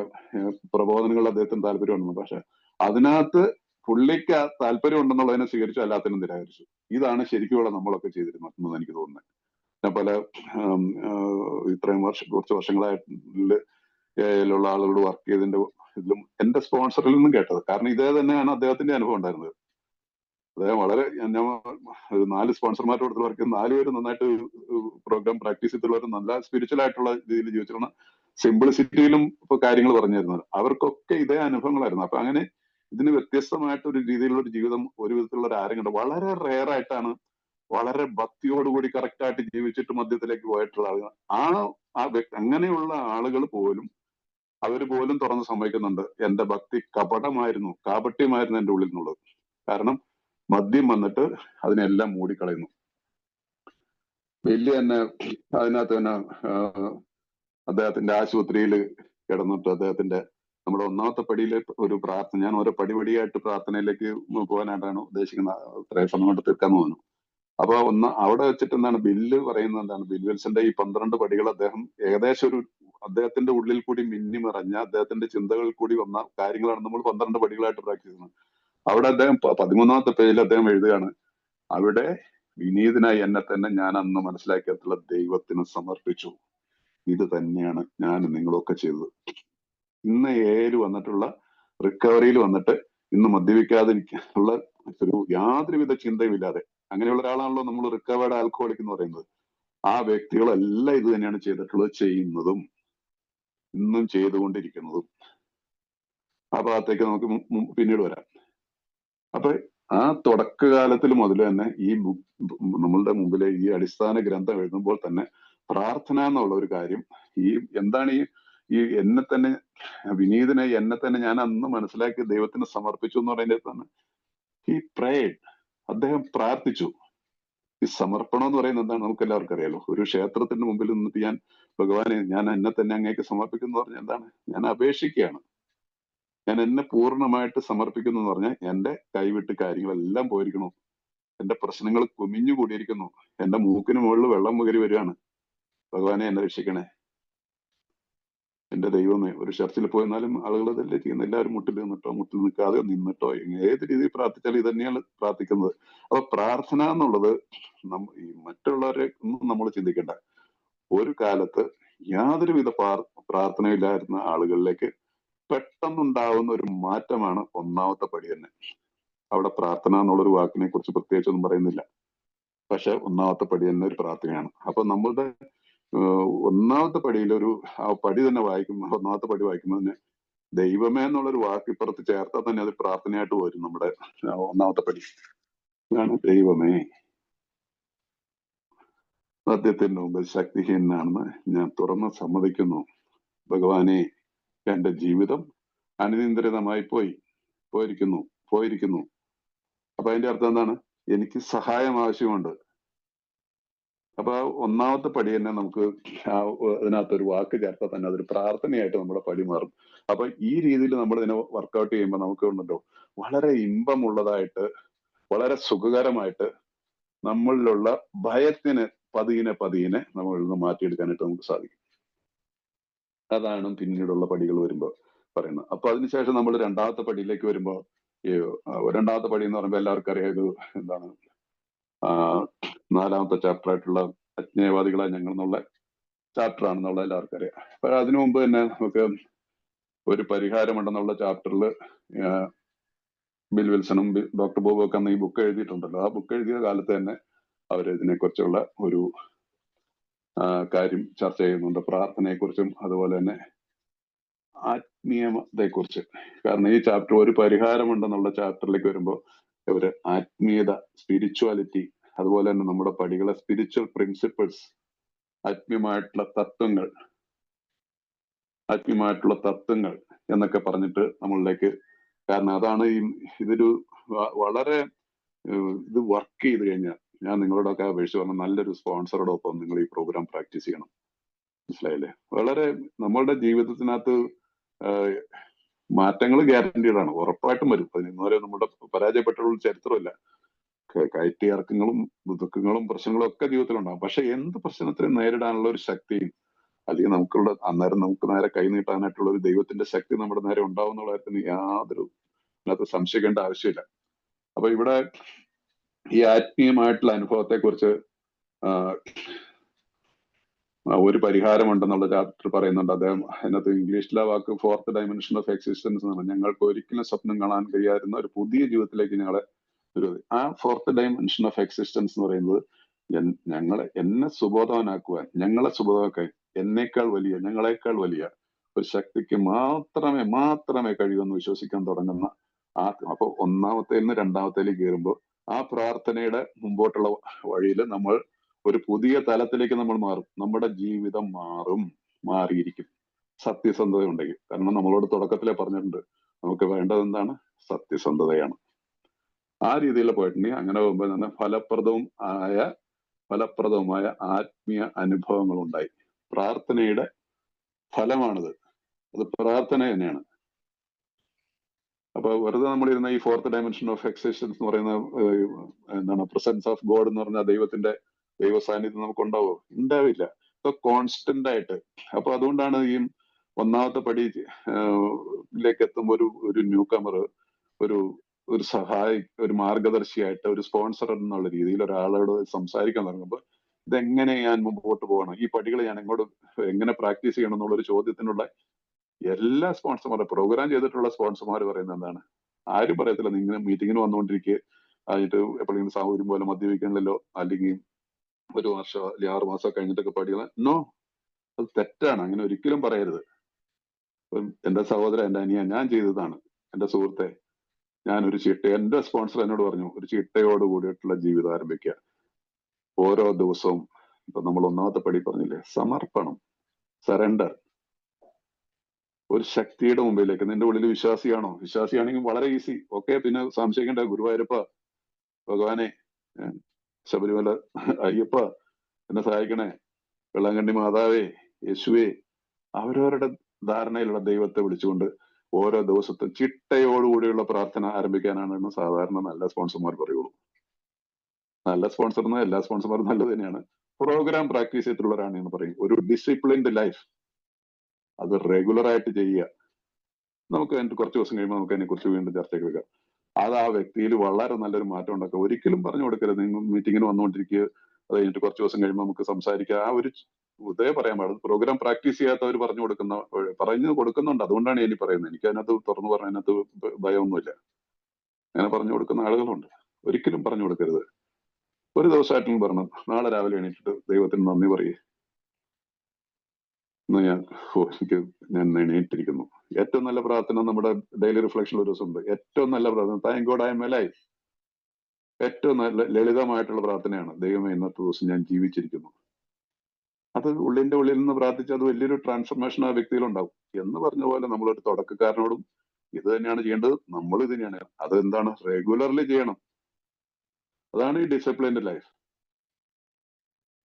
പ്രബോധനങ്ങൾ അദ്ദേഹത്തിന് താല്പര്യമുണ്ടെന്ന്. പക്ഷെ അതിനകത്ത് പുള്ളിക്ക് താല്പര്യം ഉണ്ടെന്നുള്ളതിനെ സ്വീകരിച്ചു, എല്ലാത്തിനും നിരാകരിച്ചു. ഇതാണ് ശരിക്കുള്ള നമ്മളൊക്കെ ചെയ്തിരുന്നത് എനിക്ക് തോന്നുന്നത്. ഞാൻ പല കുറച്ച് വർഷങ്ങളായിട്ടുള്ള ആളുകളോട് വർക്ക് ചെയ്തതിന്റെ ഇതിലും എന്റെ സ്പോൺസറിൽ നിന്നും കേട്ടത്. കാരണം ഇതേ തന്നെയാണ് അദ്ദേഹത്തിന്റെ അനുഭവം ഉണ്ടായിരുന്നത്. അദ്ദേഹം വളരെ ഞാൻ 4 സ്പോൺസർമാരുടെ അടുത്ത് വർക്ക് ചെയ്യുന്ന 4 പേര് നന്നായിട്ട് പ്രോഗ്രാം പ്രാക്ടീസ് ചെയ്തിട്ടുള്ളവർ നല്ല സ്പിരിച്വൽ ആയിട്ടുള്ള രീതിയിൽ ജീവിച്ചിരുന്ന സിംപ്ലിസിറ്റിയിലും ഇപ്പൊ കാര്യങ്ങൾ പറഞ്ഞു തരുന്നത്. അവർക്കൊക്കെ ഇതേ അനുഭവങ്ങളായിരുന്നു. അപ്പൊ അങ്ങനെ ഇതിന് വ്യത്യസ്തമായിട്ട് ഒരു രീതിയിലുള്ള ഒരു ജീവിതം ഒരു വിധത്തിലുള്ള ഒരു ആരും കണ്ട് വളരെ റെയർ ആയിട്ടാണ് വളരെ ഭക്തിയോടുകൂടി കറക്റ്റ് ആയിട്ട് ജീവിച്ചിട്ട് മദ്യത്തിലേക്ക് പോയിട്ടുള്ള ആളുകൾ. അങ്ങനെയുള്ള ആളുകൾ പോലും അവര് പോലും തുറന്ന് സമ്മതിക്കുന്നുണ്ട്, എന്റെ ഭക്തി കപടമായിരുന്നു, കാപട്യമായിരുന്നു എന്റെ ഉള്ളിൽ നിന്നുള്ളത്. കാരണം മദ്യം വന്നിട്ട് അതിനെല്ലാം മൂടിക്കളയുന്നു. വലിയ തന്നെ അതിനകത്ത് തന്നെ അദ്ദേഹത്തിന്റെ ആശുപത്രിയിൽ കിടന്നിട്ട് അദ്ദേഹത്തിന്റെ നമ്മുടെ ഒന്നാമത്തെ പടിയിലെ ഒരു പ്രാർത്ഥന, ഞാൻ ഓരോ പടിപടിയായിട്ട് പ്രാർത്ഥനയിലേക്ക് പോകാനായിട്ടാണ് ഉദ്ദേശിക്കുന്നത്, ഇത്രയും സമയം കൊണ്ട് തീർക്കാന്ന് തോന്നുന്നു. അപ്പൊ അവിടെ വെച്ചിട്ട് എന്താണ് ബില്ല് പറയുന്നത്, എന്താണ് ബിൽ വിൽസന്റെ ഈ 12 പടികൾ അദ്ദേഹം ഏകദേശം ഒരു അദ്ദേഹത്തിന്റെ ഉള്ളിൽ കൂടി മിന്നി മറഞ്ഞ അദ്ദേഹത്തിന്റെ ചിന്തകളിൽ കൂടി വന്ന കാര്യങ്ങളാണ് നമ്മൾ 12 പടികളായിട്ട് പ്രാക്ടീസ് ചെയ്യുന്നത്. അവിടെ അദ്ദേഹം 13ാമത്തെ പേജിൽ അദ്ദേഹം എഴുതുകയാണ്, അവിടെ വിനീതനായി എന്നെ തന്നെ ഞാൻ അന്ന് മനസ്സിലാക്കിയിട്ടുള്ള ദൈവത്തിന് സമർപ്പിച്ചു. ഇത് തന്നെയാണ് ഞാൻ നിങ്ങളൊക്കെ ചെയ്തത്. ഇന്ന് ഏഴ് വന്നിട്ടുള്ള റിക്കവറിയിൽ വന്നിട്ട് ഇന്ന് മദ്യപിക്കാതിരിക്കാനുള്ള ഒരു യാതൊരുവിധ ചിന്തയുമില്ലാതെ അങ്ങനെയുള്ള ഒരാളാണല്ലോ നമ്മൾ റിക്കവേർഡ് ആൽക്കഹോളിക് എന്ന് പറയുന്നത്. ആ വ്യക്തികളെല്ലാം ഇത് തന്നെയാണ് ചെയ്തിട്ടുള്ളത്, ചെയ്യുന്നതും ഇന്നും ചെയ്തുകൊണ്ടിരിക്കുന്നതും. ആ ഭാഗത്തേക്ക് നമുക്ക് പിന്നീട് വരാം. അപ്പൊ ആ തുടക്കകാലത്തിൽ മുതൽ തന്നെ ഈ നമ്മളുടെ മുമ്പിലെ ഈ അടിസ്ഥാന ഗ്രന്ഥം എഴുതുമ്പോൾ തന്നെ പ്രാർത്ഥന എന്നുള്ള ഒരു കാര്യം, ഈ എന്താണ് ഈ എന്നെ തന്നെ വിനീതനെ എന്നെ തന്നെ ഞാൻ അന്ന് മനസ്സിലാക്കി ദൈവത്തിന് സമർപ്പിച്ചു എന്ന് പറയുന്നത് തന്നെ ഈ പ്രേഡ്, അദ്ദേഹം പ്രാർത്ഥിച്ചു. ഈ സമർപ്പണം എന്ന് പറയുന്നത് എന്താണ് നമുക്ക് എല്ലാവർക്കും അറിയാലോ. ഒരു ക്ഷേത്രത്തിന്റെ മുമ്പിൽ നിന്നിട്ട് ഞാൻ ഭഗവാനെ ഞാൻ എന്നെ തന്നെ അങ്ങേക്ക് സമർപ്പിക്കുന്നു പറഞ്ഞാൽ എന്താണ്, ഞാൻ അപേക്ഷിക്കുകയാണ്, ഞാൻ എന്നെ പൂർണ്ണമായിട്ട് സമർപ്പിക്കുന്നു എന്ന് പറഞ്ഞാൽ എന്റെ കൈവിട്ട് കാര്യങ്ങളെല്ലാം പോയിരിക്കണു, എന്റെ പ്രശ്നങ്ങൾ കുമിഞ്ഞു കൂടിയിരിക്കുന്നു, എന്റെ മൂക്കിന് മുകളിൽ വെള്ളം മുകരി വരികയാണ്, ഭഗവാനെ എന്നെ രക്ഷിക്കണേ, എന്റെ ദൈവമേ. ഒരു ചർച്ചിൽ പോയെന്നാലും ആളുകൾ ഇതല്ലേ ചെയ്യുന്നത്, എല്ലാവരും മുട്ടിൽ നിന്നിട്ടോ മുട്ടിൽ നിൽക്കാതെ നിന്നിട്ടോ ഏത് രീതിയിൽ പ്രാർത്ഥിച്ചാലും ഇത് തന്നെയാണ് പ്രാർത്ഥിക്കുന്നത്. അപ്പൊ പ്രാർത്ഥന എന്നുള്ളത് ഈ മറ്റുള്ളവരെ ഒന്നും നമ്മൾ ചിന്തിക്കേണ്ട. ഒരു കാലത്ത് യാതൊരുവിധ പ്രാർത്ഥനയില്ലായിരുന്ന ആളുകളിലേക്ക് പെട്ടെന്നുണ്ടാവുന്ന ഒരു മാറ്റമാണ് ഒന്നാമത്തെ പടി തന്നെ. അവിടെ പ്രാർത്ഥന എന്നുള്ളൊരു വാക്കിനെ കുറിച്ച് പ്രത്യേകിച്ചൊന്നും പറയുന്നില്ല, പക്ഷെ ഒന്നാമത്തെ പടി തന്നെ ഒരു പ്രാർത്ഥനയാണ്. അപ്പൊ നമ്മളുടെ ഒന്നാമത്തെ പടിയിൽ ആ പടി തന്നെ വായിക്കുമ്പോൾ, ഒന്നാമത്തെ പടി വായിക്കുമ്പോൾ തന്നെ ദൈവമേ എന്നുള്ളൊരു വാക്ക് ഇപ്പുറത്ത് ചേർത്താൽ തന്നെ അത് പ്രാർത്ഥനയായിട്ട് വരും. നമ്മുടെ ഒന്നാമത്തെ പടി ആണ് ദൈവമേ, സത്യത്തിന്റെ മുമ്പിൽ ശക്തിഹീനാണെന്ന് ഞാൻ തുറന്ന് സമ്മതിക്കുന്നു. ഭഗവാനെ, എന്റെ ജീവിതം അനിയന്ത്രിതമായി പോയിരിക്കുന്നു. അപ്പൊ അതിന്റെ അർത്ഥം എന്താണ്? എനിക്ക് സഹായം ആവശ്യമുണ്ട്. അപ്പൊ ഒന്നാമത്തെ പടി തന്നെ നമുക്ക് അതിനകത്തൊരു വാക്ക് ചേർത്താൽ തന്നെ അതൊരു പ്രാർത്ഥനയായിട്ട് നമ്മുടെ പടി മാറും. അപ്പൊ ഈ രീതിയിൽ നമ്മൾ ഇതിനെ വർക്കൗട്ട് ചെയ്യുമ്പോൾ നമുക്ക് ഉണ്ടല്ലോ വളരെ ഇമ്പമുള്ളതായിട്ട്, വളരെ സുഖകരമായിട്ട് നമ്മളിലുള്ള ഭയത്തിന് പതിയെ നമ്മളിൽ നിന്ന് മാറ്റിയെടുക്കാനായിട്ട് നമുക്ക് സാധിക്കും. അതാണ് പിന്നീടുള്ള പടികൾ വരുമ്പോൾ പറയുന്നത്. അപ്പൊ അതിനുശേഷം നമ്മൾ രണ്ടാമത്തെ പടിയിലേക്ക് വരുമ്പോൾ, രണ്ടാമത്തെ പടി എന്ന് പറയുമ്പോൾ എല്ലാവർക്കും അറിയാം, ഇത് എന്താണ്, 4ാമത്തെ ചാപ്റ്റർ ആയിട്ടുള്ള അജ്ഞേയവാദികളെ ഞങ്ങൾ എന്നുള്ള ചാപ്റ്റർ ആണെന്നുള്ള എല്ലാവർക്കും അറിയാം. അപ്പൊ അതിനു മുമ്പ് തന്നെ നമുക്ക് ഒരു പരിഹാരമുണ്ടെന്നുള്ള ചാപ്റ്ററിൽ ബിൽ വിൽസണും ഡോക്ടർ ബോബും ഒക്കെ അന്ന് ഈ ബുക്ക് എഴുതിയിട്ടുണ്ടല്ലോ. ആ ബുക്ക് എഴുതിയ കാലത്ത് തന്നെ അവർ ഇതിനെക്കുറിച്ചുള്ള ഒരു കാര്യം ചർച്ച ചെയ്യുന്നുണ്ട്, പ്രാർത്ഥനയെക്കുറിച്ചും അതുപോലെ തന്നെ ആത്മീയതയെക്കുറിച്ച്. കാരണം ഈ ചാപ്റ്റർ ഒരു പരിഹാരമുണ്ടെന്നുള്ള ചാപ്റ്ററിലേക്ക് വരുമ്പോൾ ഇവര് ആത്മീയത, സ്പിരിച്വാലിറ്റി, അതുപോലെ തന്നെ നമ്മുടെ പടികളെ സ്പിരിച്വൽ പ്രിൻസിപ്പിൾസ്, ആത്മീയമായിട്ടുള്ള തത്വങ്ങൾ എന്നൊക്കെ പറഞ്ഞിട്ട് നമ്മളിലേക്ക്, കാരണം അതാണ് ഇതൊരു വളരെ ഇത് വർക്ക് ചെയ്ത് കഴിഞ്ഞാൽ, ഞാൻ നിങ്ങളോടൊക്കെ അപേക്ഷിച്ച് പറഞ്ഞ നല്ലൊരു സ്പോൺസറോടൊപ്പം നിങ്ങൾ ഈ പ്രോഗ്രാം പ്രാക്ടീസ് ചെയ്യണം. മനസ്സിലായില്ലേ? വളരെ നമ്മളുടെ ജീവിതത്തിനകത്ത് മാറ്റങ്ങൾ ഗ്യാരണ്ടീഡ് ആണ്, ഉറപ്പായിട്ടും വരും. അതിന് നമ്മുടെ പരാജയപ്പെട്ടുള്ള ചരിത്രമില്ല. കയറ്റി ഇറക്കങ്ങളും ദുഃഖങ്ങളും പ്രശ്നങ്ങളും ഒക്കെ ജീവിതത്തിലുണ്ടാകും. പക്ഷെ എന്ത് പ്രശ്നത്തിനും നേരിടാനുള്ള ഒരു ശക്തിയും, അല്ലെങ്കിൽ അന്നേരം നമുക്ക് നേരെ കൈ നീട്ടാനായിട്ടുള്ള ഒരു ദൈവത്തിന്റെ ശക്തി നമ്മുടെ നേരെ ഉണ്ടാവും എന്നുള്ള കാര്യത്തിന് യാതൊരു അതിനകത്ത് സംശയിക്കേണ്ട ആവശ്യമില്ല. അപ്പൊ ഇവിടെ ഈ ആത്മീയമായിട്ടുള്ള അനുഭവത്തെ കുറിച്ച് ഒരു പരിഹാരമുണ്ടെന്നുള്ള ചാപ്റ്റർ പറയുന്നുണ്ട്. അദ്ദേഹം അതിനകത്ത് ഇംഗ്ലീഷിലെ വാക്ക് 4th dimension of existence എന്നാണ്. ഞങ്ങൾക്ക് ഒരിക്കലും സ്വപ്നം കാണാൻ കഴിയാവുന്ന ഒരു പുതിയ ജീവിതത്തിലേക്ക് ഞങ്ങളെ ഒരു ആ ഫോർത്ത് ഡയമെൻഷൻ ഓഫ് എക്സിസ്റ്റൻസ് എന്ന് പറയുന്നത് എന്നെ സുബോധവാനാക്കുവാൻ, ഞങ്ങളെ സുബോധമാക്കാൻ എന്നേക്കാൾ വലിയ, ഞങ്ങളെക്കാൾ വലിയ ഒരു ശക്തിക്ക് മാത്രമേ കഴിയുമെന്ന് വിശ്വസിക്കാൻ തുടങ്ങുന്ന അപ്പൊ ഒന്നാമത്തേൽ നിന്ന് രണ്ടാമത്തേലേക്ക് കയറുമ്പോൾ ആ പ്രാർത്ഥനയുടെ മുമ്പോട്ടുള്ള വഴിയിൽ നമ്മൾ ഒരു പുതിയ തലത്തിലേക്ക് നമ്മൾ മാറും. നമ്മുടെ ജീവിതം മാറിയിരിക്കും സത്യസന്ധത ഉണ്ടെങ്കിൽ. കാരണം നമ്മളോട് തുടക്കത്തിലേ പറഞ്ഞിട്ടുണ്ട്, നമുക്ക് വേണ്ടത് എന്താണ്? സത്യസന്ധതയാണ്. ആ രീതിയിൽ പോയിട്ടുണ്ടെങ്കിൽ അങ്ങനെ പോകുമ്പോൾ തന്നെ ഫലപ്രദവുമായ ആത്മീയ അനുഭവങ്ങൾ ഉണ്ടായി. പ്രാർത്ഥനയുടെ ഫലമാണിത്. അത് പ്രാർത്ഥന തന്നെയാണ്. അപ്പൊ വെറുതെ നമ്മളിരുന്ന ഈ ഫോർത്ത് ഡയമെൻഷൻ ഓഫ് എക്സിസ്റ്റൻസ് എന്ന് പറയുന്ന എന്താണ് പ്രസൻസ് ഓഫ് ഗോഡ് എന്ന് പറഞ്ഞ ദൈവ സാന്നിധ്യം നമുക്ക് ഉണ്ടാവോ? ഉണ്ടാവില്ല. ഇപ്പൊ കോൺസ്റ്റന്റ് ആയിട്ട്. അപ്പൊ അതുകൊണ്ടാണ് ഈ ഒന്നാമത്തെ പടിയിലേക്ക് എത്തുമ്പോൾ ഒരു ന്യൂ കമർ ഒരു ഒരു മാർഗദർശിയായിട്ട്, ഒരു സ്പോൺസർ എന്നുള്ള രീതിയിൽ ഒരാളോട് സംസാരിക്കാൻ തുടങ്ങുമ്പോൾ ഇതെങ്ങനെ ഞാൻ മുമ്പോട്ട് പോകണം, ഈ പടികൾ ഞാൻ എങ്ങനെ പ്രാക്ടീസ് ചെയ്യണം എന്നുള്ള ഒരു ചോദ്യത്തിനുള്ള എല്ലാ സ്പോൺസർമാരും, പ്രോഗ്രാം ചെയ്തിട്ടുള്ള സ്പോൺസർമാർ പറയുന്നത് എന്താണ്? ആരും പറയത്തില്ല നിങ്ങൾ മീറ്റിങ്ങിന് വന്നുകൊണ്ടിരിക്കുക അതിട്ട് എപ്പോഴെങ്കിലും സൗകര്യം പോലെ മദ്യപിക്കണമല്ലോ, അല്ലെങ്കിൽ ഒരു വർഷം അല്ലെങ്കിൽ 6 മാസം കഴിഞ്ഞിട്ടൊക്കെ പഠിക്കണം. നോ, അത് തെറ്റാണ്. അങ്ങനെ ഒരിക്കലും പറയരുത്. എന്റെ സഹോദരൻ, എന്റെ അനിയ, ഞാൻ ചെയ്തതാണ്. എന്റെ സുഹൃത്തെ, എന്റെ സ്പോൺസർ എന്നോട് പറഞ്ഞു, ഒരു ചിട്ടയോട് കൂടിയിട്ടുള്ള ജീവിതം ആരംഭിക്കുക. ഓരോ ദിവസവും ഇപ്പൊ നമ്മൾ ഒന്നാമത്തെ പടി പറഞ്ഞില്ലേ, സമർപ്പണം, സറണ്ടർ. ഒരു ശക്തിയുടെ മുമ്പിലേക്ക്. നിന്റെ ഉള്ളിൽ വിശ്വാസിയാണോ? വിശ്വാസിയാണെങ്കിൽ വളരെ ഈസി. ഓക്കെ, പിന്നെ സംശയിക്കേണ്ട, ഗുരുവായൂരപ്പ, ഭഗവാനെ, ശബരിമല അയ്യപ്പ എന്നെ സഹായിക്കണേ, വെള്ളാങ്കണ്ണി മാതാവേ, യേശുവേ, അവരവരുടെ ധാരണയിലുള്ള ദൈവത്തെ വിളിച്ചുകൊണ്ട് ഓരോ ദിവസത്തും ചിട്ടയോടുകൂടിയുള്ള പ്രാർത്ഥന ആരംഭിക്കാനാണ് സാധാരണ നല്ല സ്പോൺസർമാർ പറയുള്ളൂ. നല്ല സ്പോൺസർ എന്ന് എല്ലാ സ്പോൺസർമാരും നല്ലത് തന്നെയാണ്. പ്രോഗ്രാം പ്രാക്ടീസ് ചെയ്തിട്ടുള്ളവരാണ് എന്ന് പറയും. ഒരു ഡിസിപ്ലിൻഡ് ലൈഫ് അത് റെഗുലർ ആയിട്ട് ചെയ്യുക. നമുക്ക് അതിന് കുറച്ച് ദിവസം കഴിയുമ്പോൾ നമുക്ക് അതിനെ കുറിച്ച് വീണ്ടും ചർച്ചയ്ക്ക് വെക്കാം. അത് ആ വ്യക്തിയിൽ വളരെ നല്ലൊരു മാറ്റം ഉണ്ടാക്കുക. ഒരിക്കലും പറഞ്ഞു കൊടുക്കരുത്, നിങ്ങൾ മീറ്റിങ്ങിന് വന്നുകൊണ്ടിരിക്കുക, അത് കഴിഞ്ഞിട്ട് കുറച്ച് ദിവസം കഴിയുമ്പോൾ നമുക്ക് സംസാരിക്കുക. ആ ഒരു ഇതേ പറയാൻ പാടുള്ളൂ. പ്രോഗ്രാം പ്രാക്ടീസ് ചെയ്യാത്തവർ പറഞ്ഞു കൊടുക്കുന്നുണ്ട്. അതുകൊണ്ടാണ് ഇനി പറയുന്നത്. എനിക്ക് അതിനകത്ത് തുറന്നു പറഞ്ഞ അതിനകത്ത് ഭയമൊന്നുമില്ല. അങ്ങനെ പറഞ്ഞു കൊടുക്കുന്ന ആളുകളുണ്ട്. ഒരിക്കലും പറഞ്ഞു കൊടുക്കരുത്. ഒരു ദിവസമായിട്ടും പറഞ്ഞു, നാളെ രാവിലെ എണീറ്റിട്ട് ദൈവത്തിന് നന്ദി പറയേ, ഇന്ന് ഞാൻ എണീറ്റിരിക്കുന്നു. ഏറ്റവും നല്ല പ്രാർത്ഥന നമ്മുടെ ഡെയിലി റിഫ്ലക്ഷൻ ഒരു ദിവസം ഉണ്ട്. ഏറ്റവും നല്ല പ്രാർത്ഥന thank God I am alive. ഏറ്റവും നല്ല ലളിതമായിട്ടുള്ള പ്രാർത്ഥനയാണ്, ദൈവമേ ഇന്നത്തെ ദിവസം ഞാൻ ജീവിച്ചിരിക്കുന്നു. അത് ഉള്ളിൽ നിന്ന് പ്രാർത്ഥിച്ച് അത് വലിയൊരു ട്രാൻസ്ഫർമേഷൻ ആ വ്യക്തിയിൽ ഉണ്ടാവും. എന്ന് പറഞ്ഞ പോലെ നമ്മളൊരു തുടക്കക്കാരനോടും ഇത് തന്നെയാണ് ചെയ്യേണ്ടത്. നമ്മൾ ഇത് തന്നെയാണ്. അതെന്താണ്? റെഗുലർലി ചെയ്യണം. അതാണ് ഈ ഡിസിപ്ലിൻഡ് ലൈഫ്.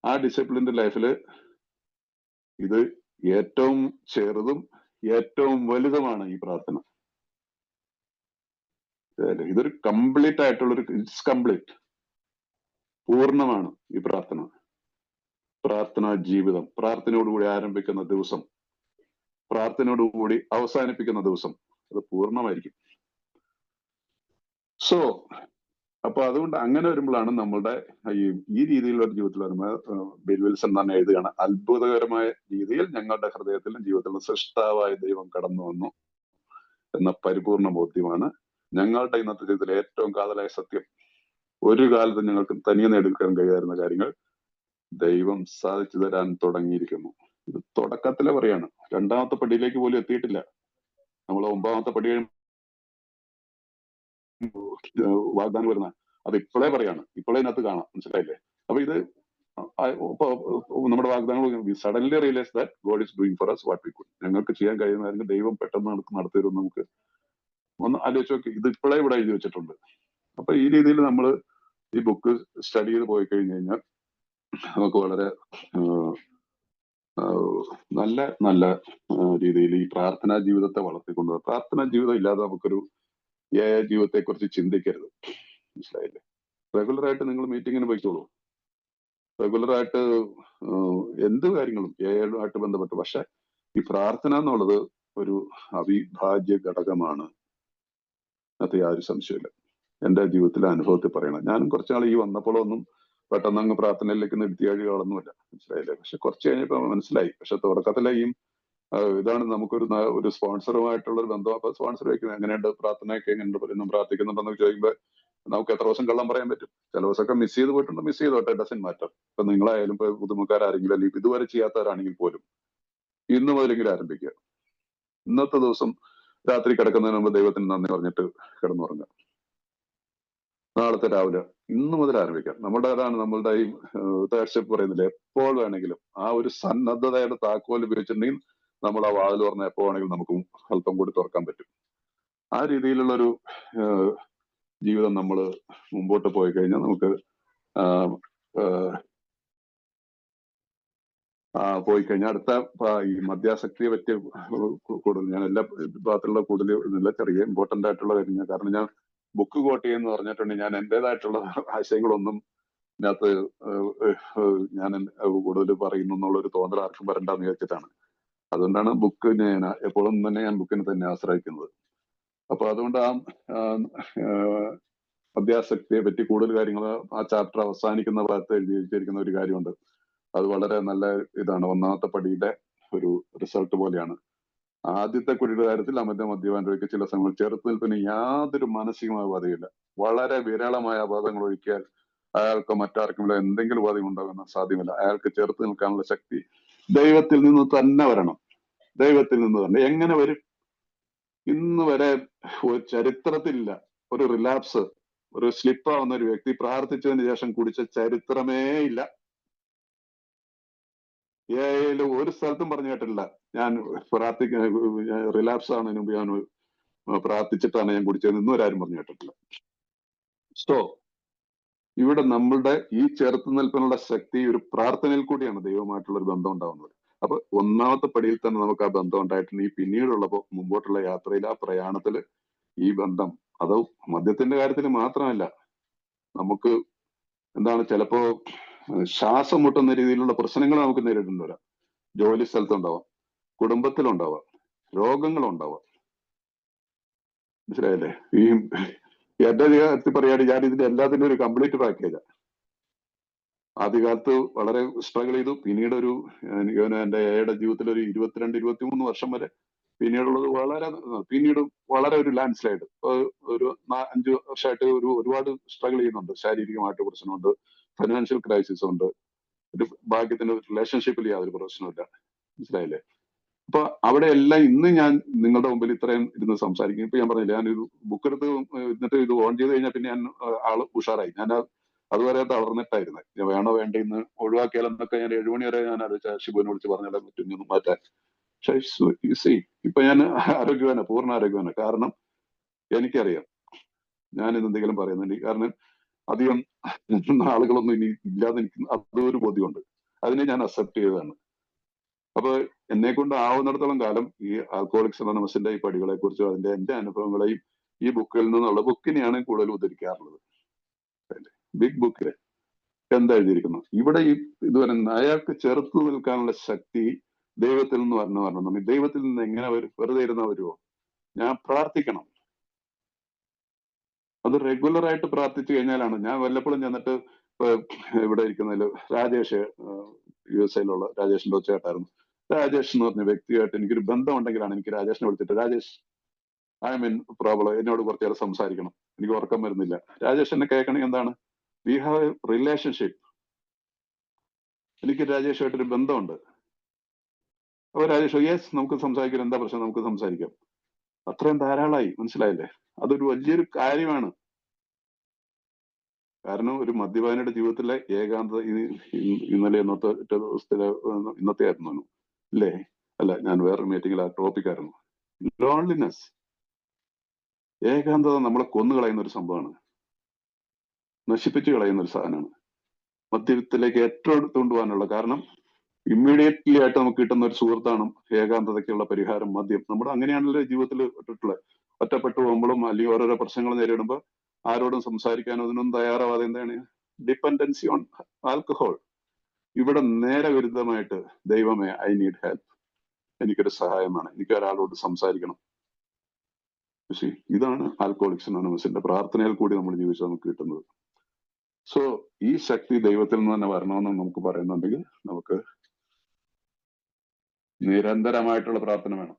ആ ഡിസിപ്ലിൻഡ് ലൈഫില് ഇത് ഏറ്റവും ചെറുതും ഏറ്റവും വലുതുമാണ് ഈ പ്രാർത്ഥന. ഇതൊരു കംപ്ലീറ്റ് ആയിട്ടുള്ളൊരു, ഇറ്റ്സ് കംപ്ലീറ്റ്, പൂർണ്ണമാണ് ഈ പ്രാർത്ഥന. പ്രാർത്ഥനാ ജീവിതം, പ്രാർത്ഥനയോടുകൂടി ആരംഭിക്കുന്ന ദിവസം, പ്രാർത്ഥനയോടുകൂടി അവസാനിപ്പിക്കുന്ന ദിവസം, അത് പൂർണ്ണമായിരിക്കും. സോ അപ്പൊ അതുകൊണ്ട് അങ്ങനെ വരുമ്പോഴാണ് നമ്മളുടെ ഈ രീതിയിലുള്ള ജീവിതത്തിൽ വരുമ്പോൾ ബിൽ വിൽസൺ തന്നെ എഴുതുകയാണ്, അത്ഭുതകരമായ രീതിയിൽ ഞങ്ങളുടെ ഹൃദയത്തിലും ജീവിതത്തിലും സൃഷ്ടാവായ ദൈവം കടന്നു വന്നു എന്ന പരിപൂർണ ബോധ്യമാണ് ഞങ്ങളുടെ ഇന്നത്തെ ജീവിതത്തിലെ ഏറ്റവും കാതലായ സത്യം. ഒരു കാലത്ത് ഞങ്ങൾക്ക് തനിയെ നേടിയെടുക്കാൻ കഴിയായിരുന്ന കാര്യങ്ങൾ ദൈവം സാധിച്ചു തരാൻ തുടങ്ങിയിരിക്കുന്നു. ഇത് തുടക്കത്തിലെ പറയാണ്. രണ്ടാമത്തെ പടിയിലേക്ക് പോലും എത്തിയിട്ടില്ല. നമ്മൾ 9ാമത്തെ പടി വാഗ്ദാനം വരുന്ന അത് ഇപ്പോഴേ പറയാണ്. ഇപ്പോഴേ ഇതിനകത്ത് കാണാം. മനസ്സിലായില്ലേ? അപ്പൊ ഇത് നമ്മുടെ വാഗ്ദാനങ്ങൾ suddenly realise that God is doing four us what we could. ഞങ്ങൾക്ക് ചെയ്യാൻ കഴിയുന്ന ദൈവം പെട്ടെന്ന് നടത്തിവരും. നമുക്ക് ഒന്ന് ആലോചിച്ച് നോക്കി. ഇത് ഇപ്പോഴേ ഇവിടെ എഴുതി വെച്ചിട്ടുണ്ട്. അപ്പൊ ഈ രീതിയിൽ നമ്മൾ ഈ ബുക്ക് സ്റ്റഡി ചെയ്ത് പോയി കഴിഞ്ഞു കഴിഞ്ഞാൽ നമുക്ക് വളരെ നല്ല രീതിയിൽ ഈ പ്രാർത്ഥനാ ജീവിതത്തെ വളർത്തിക്കൊണ്ടുപോകുക. പ്രാർത്ഥനാ ജീവിതം ഇല്ലാതെ നമുക്കൊരു ജീവിതത്തെ കുറിച്ച് ചിന്തിക്കരുത്. മനസ്സിലായില്ലേ? റെഗുലറായിട്ട് നിങ്ങൾ മീറ്റിങ്ങിന് പോയിക്കോളൂ. റെഗുലറായിട്ട് എന്ത് കാര്യങ്ങളും ആയിട്ട് ബന്ധപ്പെട്ട്. പക്ഷെ ഈ പ്രാർത്ഥന എന്നുള്ളത് ഒരു അവിഭാജ്യ ഘടകമാണ്. അത് യാതൊരു സംശയമില്ല. എന്റെ ജീവിതത്തിലെ അനുഭവത്തിൽ പറയണം. ഞാനും കുറച്ചാൾ ഈ വന്നപ്പോഴൊന്നും പെട്ടെന്ന് അങ്ങ് പ്രാർത്ഥനയിലേക്ക് നിർത്തിയാഴികളൊന്നുമില്ല. മനസ്സിലായില്ലേ? പക്ഷെ കുറച്ച് കഴിഞ്ഞപ്പോ മനസ്സിലായി. പക്ഷെ തുടക്കത്തിലെയും ഇതാണ് നമുക്കൊരു സ്പോൺസറുമായിട്ടുള്ള ഒരു ബന്ധം. അപ്പൊ സ്പോൺസർ വയ്ക്കുന്നത് എങ്ങനെയുണ്ട്, പ്രാർത്ഥനയൊക്കെ എങ്ങനെയുണ്ട്, പറയുന്നു, പ്രാർത്ഥിക്കുന്നുണ്ടെന്ന് ചോദിക്കുമ്പോൾ നമുക്ക് എത്ര ദിവസം കള്ളം പറയാൻ പറ്റും? ചില ദിവസമൊക്കെ മിസ് ചെയ്ത് പോയിട്ടുണ്ട്, മിസ് ചെയ്തോട്ടെ, ഡസൻ മാറ്റർ. ഇപ്പൊ നിങ്ങളായാലും ഇപ്പൊ പുതുമുക്കാരാരെങ്കിലും അല്ലെങ്കിൽ ഇതുവരെ ചെയ്യാത്തവരാണെങ്കിൽ പോലും ഇന്ന് മുതലെങ്കിലും ആരംഭിക്കുക. ഇന്നത്തെ ദിവസം രാത്രി കിടക്കുന്നതിന് മുമ്പ് ദൈവത്തിന് നന്ദി പറഞ്ഞിട്ട് കിടന്നുറങ്ങുക. നാളത്തെ രാവിലെ ഇന്ന് മുതൽ ആരംഭിക്കാം. നമ്മുടേതാണ് നമ്മളുടെ ഈ ഉദാഹരണ പറയുന്നില്ല, എപ്പോൾ വേണമെങ്കിലും ആ ഒരു സന്നദ്ധതയുടെ താക്കോൽ ഉപയോഗിച്ചിട്ടുണ്ടെങ്കിൽ നമ്മൾ ആ വാതിൽ തുറന്ന് എപ്പോ വേണമെങ്കിലും നമുക്ക് അല്പം കൂടി തുറക്കാൻ പറ്റും. ആ രീതിയിലുള്ളൊരു ജീവിതം നമ്മൾ മുമ്പോട്ട് പോയി കഴിഞ്ഞാൽ നമുക്ക് പോയി കഴിഞ്ഞാൽ അടുത്ത ഈ മദ്യാസക്തിയെ പറ്റിയ കൂടുതൽ ഞാൻ എല്ലാ ഭാഗത്തുള്ള കൂടുതൽ ചെറിയ ഇമ്പോർട്ടന്റ് ആയിട്ടുള്ള കാര്യം, കാരണം ഞാൻ ബുക്ക് കോട്ട് ചെയ്യുന്ന പറഞ്ഞിട്ടുണ്ടെങ്കിൽ ഞാൻ എന്റേതായിട്ടുള്ള ആശയങ്ങളൊന്നും ഇതിനകത്ത് ഞാൻ കൂടുതൽ പറയുന്നു എന്നുള്ളൊരു തോന്നൽ ആർക്കും വരണ്ടെന്ന് വിചാരിച്ചിട്ടാണ്. അതുകൊണ്ടാണ് ബുക്ക് ഞാൻ എപ്പോഴും തന്നെ ഞാൻ ബുക്കിനെ തന്നെ ആശ്രയിക്കുന്നത്. അപ്പൊ അതുകൊണ്ട് മദ്യാസക്തിയെ പറ്റി കൂടുതൽ കാര്യങ്ങൾ ആ ചാപ്റ്റർ അവസാനിക്കുന്ന ഭാഗത്ത് എഴുതി വെച്ചിരിക്കുന്ന ഒരു കാര്യമുണ്ട്. അത് വളരെ നല്ല ഇതാണ്. ഒന്നാമത്തെ പടിയുടെ ഒരു റിസൾട്ട് പോലെയാണ്. ആദ്യത്തെ കുടിയുടെ കാര്യത്തിൽ അമിത മദ്യപാനത്തിലേക്ക് ചില സമയങ്ങൾ ചെറുത്ത് നിൽപ്പിന് യാതൊരു മാനസികമായ ബാധയില്ല. വളരെ വിരളമായ അപകടങ്ങൾ ഒഴിക്കാൻ അയാൾക്ക് മറ്റാർക്കും എന്തെങ്കിലും ഉപാധി ഉണ്ടാകുന്ന സാധ്യമല്ല. അയാൾക്ക് ചെറുത്ത് നിൽക്കാനുള്ള ശക്തി ദൈവത്തിൽ നിന്ന് തന്നെ വരണം. ദൈവത്തിൽ നിന്ന് തന്നെ. എങ്ങനെ വരും? ഇന്ന് വരെ ചരിത്രത്തിലില്ല ഒരു റിലാപ്സ്, ഒരു സ്ലിപ്പ് ആവുന്ന ഒരു വ്യക്തി പ്രാർത്ഥിച്ചതിന് ശേഷം കുടിച്ച ചരിത്രമേ ഇല്ല. ഒരു സ്ഥലത്തും പറഞ്ഞു കേട്ടിട്ടില്ല ഞാൻ റിലാപ്സ് ആവുന്നതിന് മുമ്പ് ഞാൻ പ്രാർത്ഥിച്ചിട്ടാണ് ഞാൻ കുടിച്ചത്, ഇന്നും ഒരാരും പറഞ്ഞു കേട്ടിട്ടില്ല. സോ ഇവിടെ നമ്മളുടെ ഈ ചെറുത്തു നിൽപ്പിനുള്ള ശക്തി ഒരു പ്രാർത്ഥനയിൽ കൂടിയാണ് ദൈവമായിട്ടുള്ള ഒരു ബന്ധം ഉണ്ടാവുന്നത്. അപ്പൊ ഒന്നാമത്തെ പടിയിൽ തന്നെ നമുക്ക് ആ ബന്ധം ഉണ്ടായിട്ടുണ്ട്. ഈ പിന്നീടുള്ളപ്പോ മുമ്പോട്ടുള്ള യാത്രയിൽ ആ പ്രയാണത്തില് ഈ ബന്ധം, അത് മദ്യത്തിന്റെ കാര്യത്തിൽ മാത്രമല്ല, നമുക്ക് എന്താണ് ചിലപ്പോ ശ്വാസം മുട്ടുന്ന രീതിയിലുള്ള പ്രശ്നങ്ങൾ നമുക്ക് നേരിടേണ്ടി വരാം. ജോലി സ്ഥലത്തുണ്ടാവാം, കുടുംബത്തിലുണ്ടാവാം, രോഗങ്ങളുണ്ടാവാം. മനസ്സിലായല്ലേ? ഈ എന്റെ കാര്യത്തിൽ പറയുകയാണെങ്കിൽ ഞാൻ ഇതിന്റെ എല്ലാത്തിനും ഒരു കംപ്ലീറ്റ് പാക്കേജാണ്. ആദ്യകാലത്ത് വളരെ സ്ട്രഗിൾ ചെയ്തു. പിന്നീട് ഒരു എനിക്ക് എന്റെ ഏയുടെ ജീവിതത്തിൽ ഒരു 22-23 വർഷം വരെ പിന്നീടുള്ളത് പിന്നീട് വളരെ ഒരു ലാൻഡ് സ്ലൈഡ്. ഒരു 5 വർഷമായിട്ട് ഒരുപാട് സ്ട്രഗിൾ ചെയ്യുന്നുണ്ട്. ശാരീരികമായിട്ട് പ്രശ്നമുണ്ട്, ഫൈനാൻഷ്യൽ ക്രൈസിസ് ഉണ്ട്, ഒരു ഭാഗ്യത്തിന് റിലേഷൻഷിപ്പിൽ യാതൊരു പ്രശ്നമില്ല. മനസ്സിലായില്ലേ? അപ്പൊ അവിടെ എല്ലാം ഇന്ന് ഞാൻ നിങ്ങളുടെ മുമ്പിൽ ഇത്രയും ഇരുന്ന് സംസാരിക്കും. ഇപ്പൊ ഞാൻ പറഞ്ഞില്ല, ഞാനൊരു ബുക്ക് എടുത്ത് എന്നിട്ട് ഇത് ഓൺ ചെയ്ത് കഴിഞ്ഞാൽ പിന്നെ ഞാൻ ആള് ഉഷാറായി. ഞാൻ അതുവരെ തളർന്നിട്ടായിരുന്നു. ഞാൻ വേണോ വേണ്ട ഇന്ന് ഒഴിവാക്കിയാലെന്നൊക്കെ ഞാൻ 7 മണി വരെ ഞാൻ ആലോചിച്ച ഷിബുവിനെ വിളിച്ച് പറഞ്ഞാലും പറ്റും മാറ്റാൻ. പക്ഷേ ഇപ്പൊ ഞാൻ ആരോഗ്യവാന, പൂർണ്ണ ആരോഗ്യവാന. കാരണം എനിക്കറിയാം ഞാൻ എന്തെങ്കിലും പറയുന്നുണ്ട്. കാരണം അധികം ആളുകളൊന്നും ഇനി ഇല്ലാതെ എനിക്ക് അതൊരു ബോധ്യമുണ്ട്. അതിനെ ഞാൻ അക്സെപ്റ്റ് ചെയ്തതാണ്. അപ്പൊ എന്നെ കൊണ്ട് ആവുന്നിടത്തോളം കാലം ഈ ആൽക്കഹോളിക്സ് അനോണിമസിന്റെ ഈ പടികളെ കുറിച്ചും അതിന്റെ എന്റെ അനുഭവങ്ങളെയും ഈ ബുക്കിൽ നിന്നുള്ള ബുക്കിനെയാണ് കൂടുതൽ ഉദ്ധരിക്കാറുള്ളത്. ബിഗ് ബുക്കില് എന്താ എഴുതിയിരിക്കുന്നു? ഇവിടെ ഈ ഇതുവരെ അയാൾക്ക് ചെറുത്തു നിൽക്കാനുള്ള ശക്തി ദൈവത്തിൽ നിന്ന് വരണം. ദൈവത്തിൽ നിന്ന് എങ്ങനെ വെറുതെ ഇരുന്നാ വരുമോ? ഞാൻ പ്രാർത്ഥിക്കണം. അത് റെഗുലർ ആയിട്ട് പ്രാർത്ഥിച്ചു കഴിഞ്ഞാലാണ്. ഞാൻ വല്ലപ്പോഴും ചെന്നിട്ട് ഇവിടെ ഇരിക്കുന്നതിൽ രാജേഷ്, USA രാജേഷിന്റെ ഒച്ചയായിട്ടായിരുന്നു. രാജേഷ് എന്ന് പറഞ്ഞ വ്യക്തിയായിട്ട് എനിക്കൊരു ബന്ധം ഉണ്ടെങ്കിലാണ് എനിക്ക് രാജേഷിനെ വിളിച്ചിട്ട്, രാജേഷ് ഐ മീൻ പ്രോബ്ലം, എന്നോട് കുറച്ചു നേരം സംസാരിക്കണം, എനിക്ക് ഉറക്കം വരുന്നില്ല. രാജേഷ് എന്നെ കേൾക്കണമെങ്കിൽ എന്താണ്? We have A relationship. എനിക്ക് രാജേഷുമായിട്ടൊരു ബന്ധമുണ്ട്. അപ്പൊ രാജേഷ് യെസ് നമുക്ക് സംസാരിക്കാം, എന്താ പ്രശ്നം, നമുക്ക് സംസാരിക്കാം. അത്രയും ധാരാളമായി. മനസ്സിലായില്ലേ? അതൊരു വലിയൊരു കാര്യമാണ്. കാരണം ഒരു മദ്യപാനിയുടെ ജീവിതത്തിലെ ഏകാന്തത ഇന്നലെ ഇന്നത്തെ ആയിരുന്നു അല്ലേ? അല്ല, ഞാൻ വേറൊരു മീറ്റിംഗിൽ ആ ടോപ്പിക്കായിരുന്നു. ലോൺലിനെസ്, ഏകാന്തത നമ്മളെ കൊന്നു കളയുന്ന ഒരു സംഭവമാണ്, നശിപ്പിച്ചു കളയുന്ന ഒരു സാധനമാണ്. മദ്യത്തിലേക്ക് ഏറ്റവും എടുത്തുകൊണ്ടുപോകാനുള്ള കാരണം ഇമ്മീഡിയറ്റ്ലി ആയിട്ട് നമുക്ക് കിട്ടുന്ന ഒരു സുഹൃത്താണ് ഏകാന്തതയ്ക്കുള്ള പരിഹാരം മദ്യം. നമ്മുടെ അങ്ങനെയാണല്ലോ ജീവിതത്തിൽ ഇട്ടിട്ടുള്ളത്. ഒറ്റപ്പെട്ടു പോകുമ്പോഴും അല്ലെങ്കിൽ ഓരോരോ പ്രശ്നങ്ങൾ നേരിടുമ്പോൾ ആരോടും സംസാരിക്കാനോ അതിനൊന്നും തയ്യാറാവാതെ എന്താണ് ഡിപ്പെൻഡൻസി ഓൺ ആൽക്കഹോൾ. ഇവിടെ നേരെ വിരുദ്ധമായിട്ട് ദൈവമേ ഐ നീഡ് ഹെൽപ്പ്, എനിക്കൊരു സഹായമാണ്, എനിക്ക് ഒരാളോട് സംസാരിക്കണം. ഇതാണ് ആൽക്കഹോളിക്സ് അനോണിമസിന്റെ പ്രാർത്ഥനയിൽ കൂടി നമ്മൾ ജീവിച്ചാൽ നമുക്ക് കിട്ടുന്നത്. സോ ഈ ശക്തി ദൈവത്തിൽ നിന്ന് തന്നെ വരണമെന്ന് നമുക്ക് പറയുന്നുണ്ടെങ്കിൽ നമുക്ക് നിരന്തരമായിട്ടുള്ള പ്രാർത്ഥന വേണം,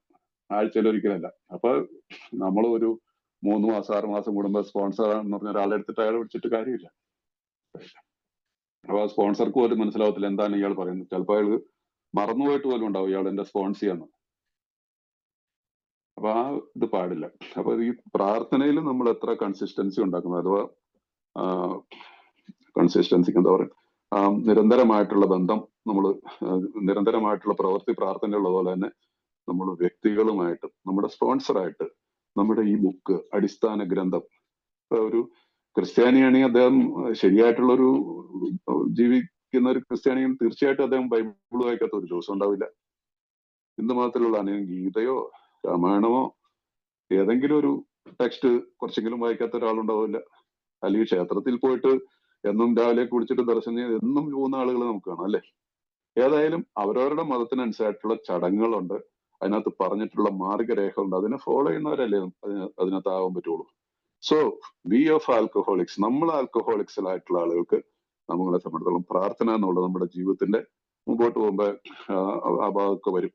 ആഴ്ചയിൽ ഒരിക്കലല്ല. അപ്പൊ നമ്മൾ ഒരു 3 മാസം 6 മാസം കൂടുമ്പോൾ സ്പോൺസർ എന്ന് പറഞ്ഞ ഒരാളെ എടുത്തിട്ട് അയാളെ വിളിച്ചിട്ട് കാര്യമില്ല. അപ്പൊ ആ സ്പോൺസർക്ക് പോലും മനസ്സിലാവത്തില്ല എന്താണ് ഇയാൾ പറയുന്നത്. ചിലപ്പോൾ അയാൾ മറന്നുപോയിട്ട് പോലും ഉണ്ടാവും ഇയാൾ എന്റെ സ്പോൺസർ ചെയ്യാന്ന്. അപ്പൊ ആ ഇത് പാടില്ല. അപ്പൊ ഈ പ്രാർത്ഥനയിൽ നമ്മൾ എത്ര കൺസിസ്റ്റൻസി ഉണ്ടാക്കുന്നത്, അഥവാ കൺസിസ്റ്റൻസിക്ക് എന്താ പറയുക, നിരന്തരമായിട്ടുള്ള ബന്ധം, നമ്മൾ നിരന്തരമായിട്ടുള്ള പ്രവൃത്തി പ്രാർത്ഥനയുള്ള പോലെ തന്നെ നമ്മൾ വ്യക്തികളുമായിട്ട്, നമ്മുടെ സ്പോൺസറായിട്ട് നമ്മുടെ ഈ ബുക്ക് അടിസ്ഥാന ഗ്രന്ഥം, ഒരു ക്രിസ്ത്യാനിയാണെങ്കിൽ അദ്ദേഹം ശരിയായിട്ടുള്ള ഒരു ജീവിക്കുന്ന ഒരു ക്രിസ്ത്യാനിയും തീർച്ചയായിട്ടും അദ്ദേഹം ബൈബിൾ വായിക്കാത്ത ഒരു ദിവസം ഉണ്ടാവില്ല. ഹിന്ദു മതത്തിലുള്ള ഗീതയോ രാമായണമോ ഏതെങ്കിലും ഒരു ടെക്സ്റ്റ് കുറച്ചെങ്കിലും വായിക്കാത്ത ഒരാളുണ്ടാവില്ല. അല്ലെങ്കിൽ ക്ഷേത്രത്തിൽ പോയിട്ട് എന്നും രാവിലെ കുടിച്ചിട്ട് ദർശനം എന്നും പോകുന്ന ആളുകൾ നമുക്ക് കാണാം അല്ലെ. ഏതായാലും അവരവരുടെ മതത്തിനനുസരിച്ചുള്ള ചടങ്ങുകളുണ്ട്, അതിനകത്ത് പറഞ്ഞിട്ടുള്ള മാർഗരേഖകളുണ്ട്, അതിനെ ഫോളോ ചെയ്യുന്നവരല്ലേ അതിനകത്ത് ആവാൻ പറ്റുള്ളൂ. സോ വി ഓഫ് ആൽക്കഹോളിക്സ്, നമ്മൾ ആൽക്കഹോളിക്സിലായിട്ടുള്ള ആളുകൾക്ക് നമ്മളെ സംബന്ധിച്ചിടത്തോളം പ്രാർത്ഥന എന്നുള്ളത് നമ്മുടെ ജീവിതത്തിന്റെ മുമ്പോട്ട് പോകുമ്പോൾ ആ ഭാഗമൊക്കെ വരും.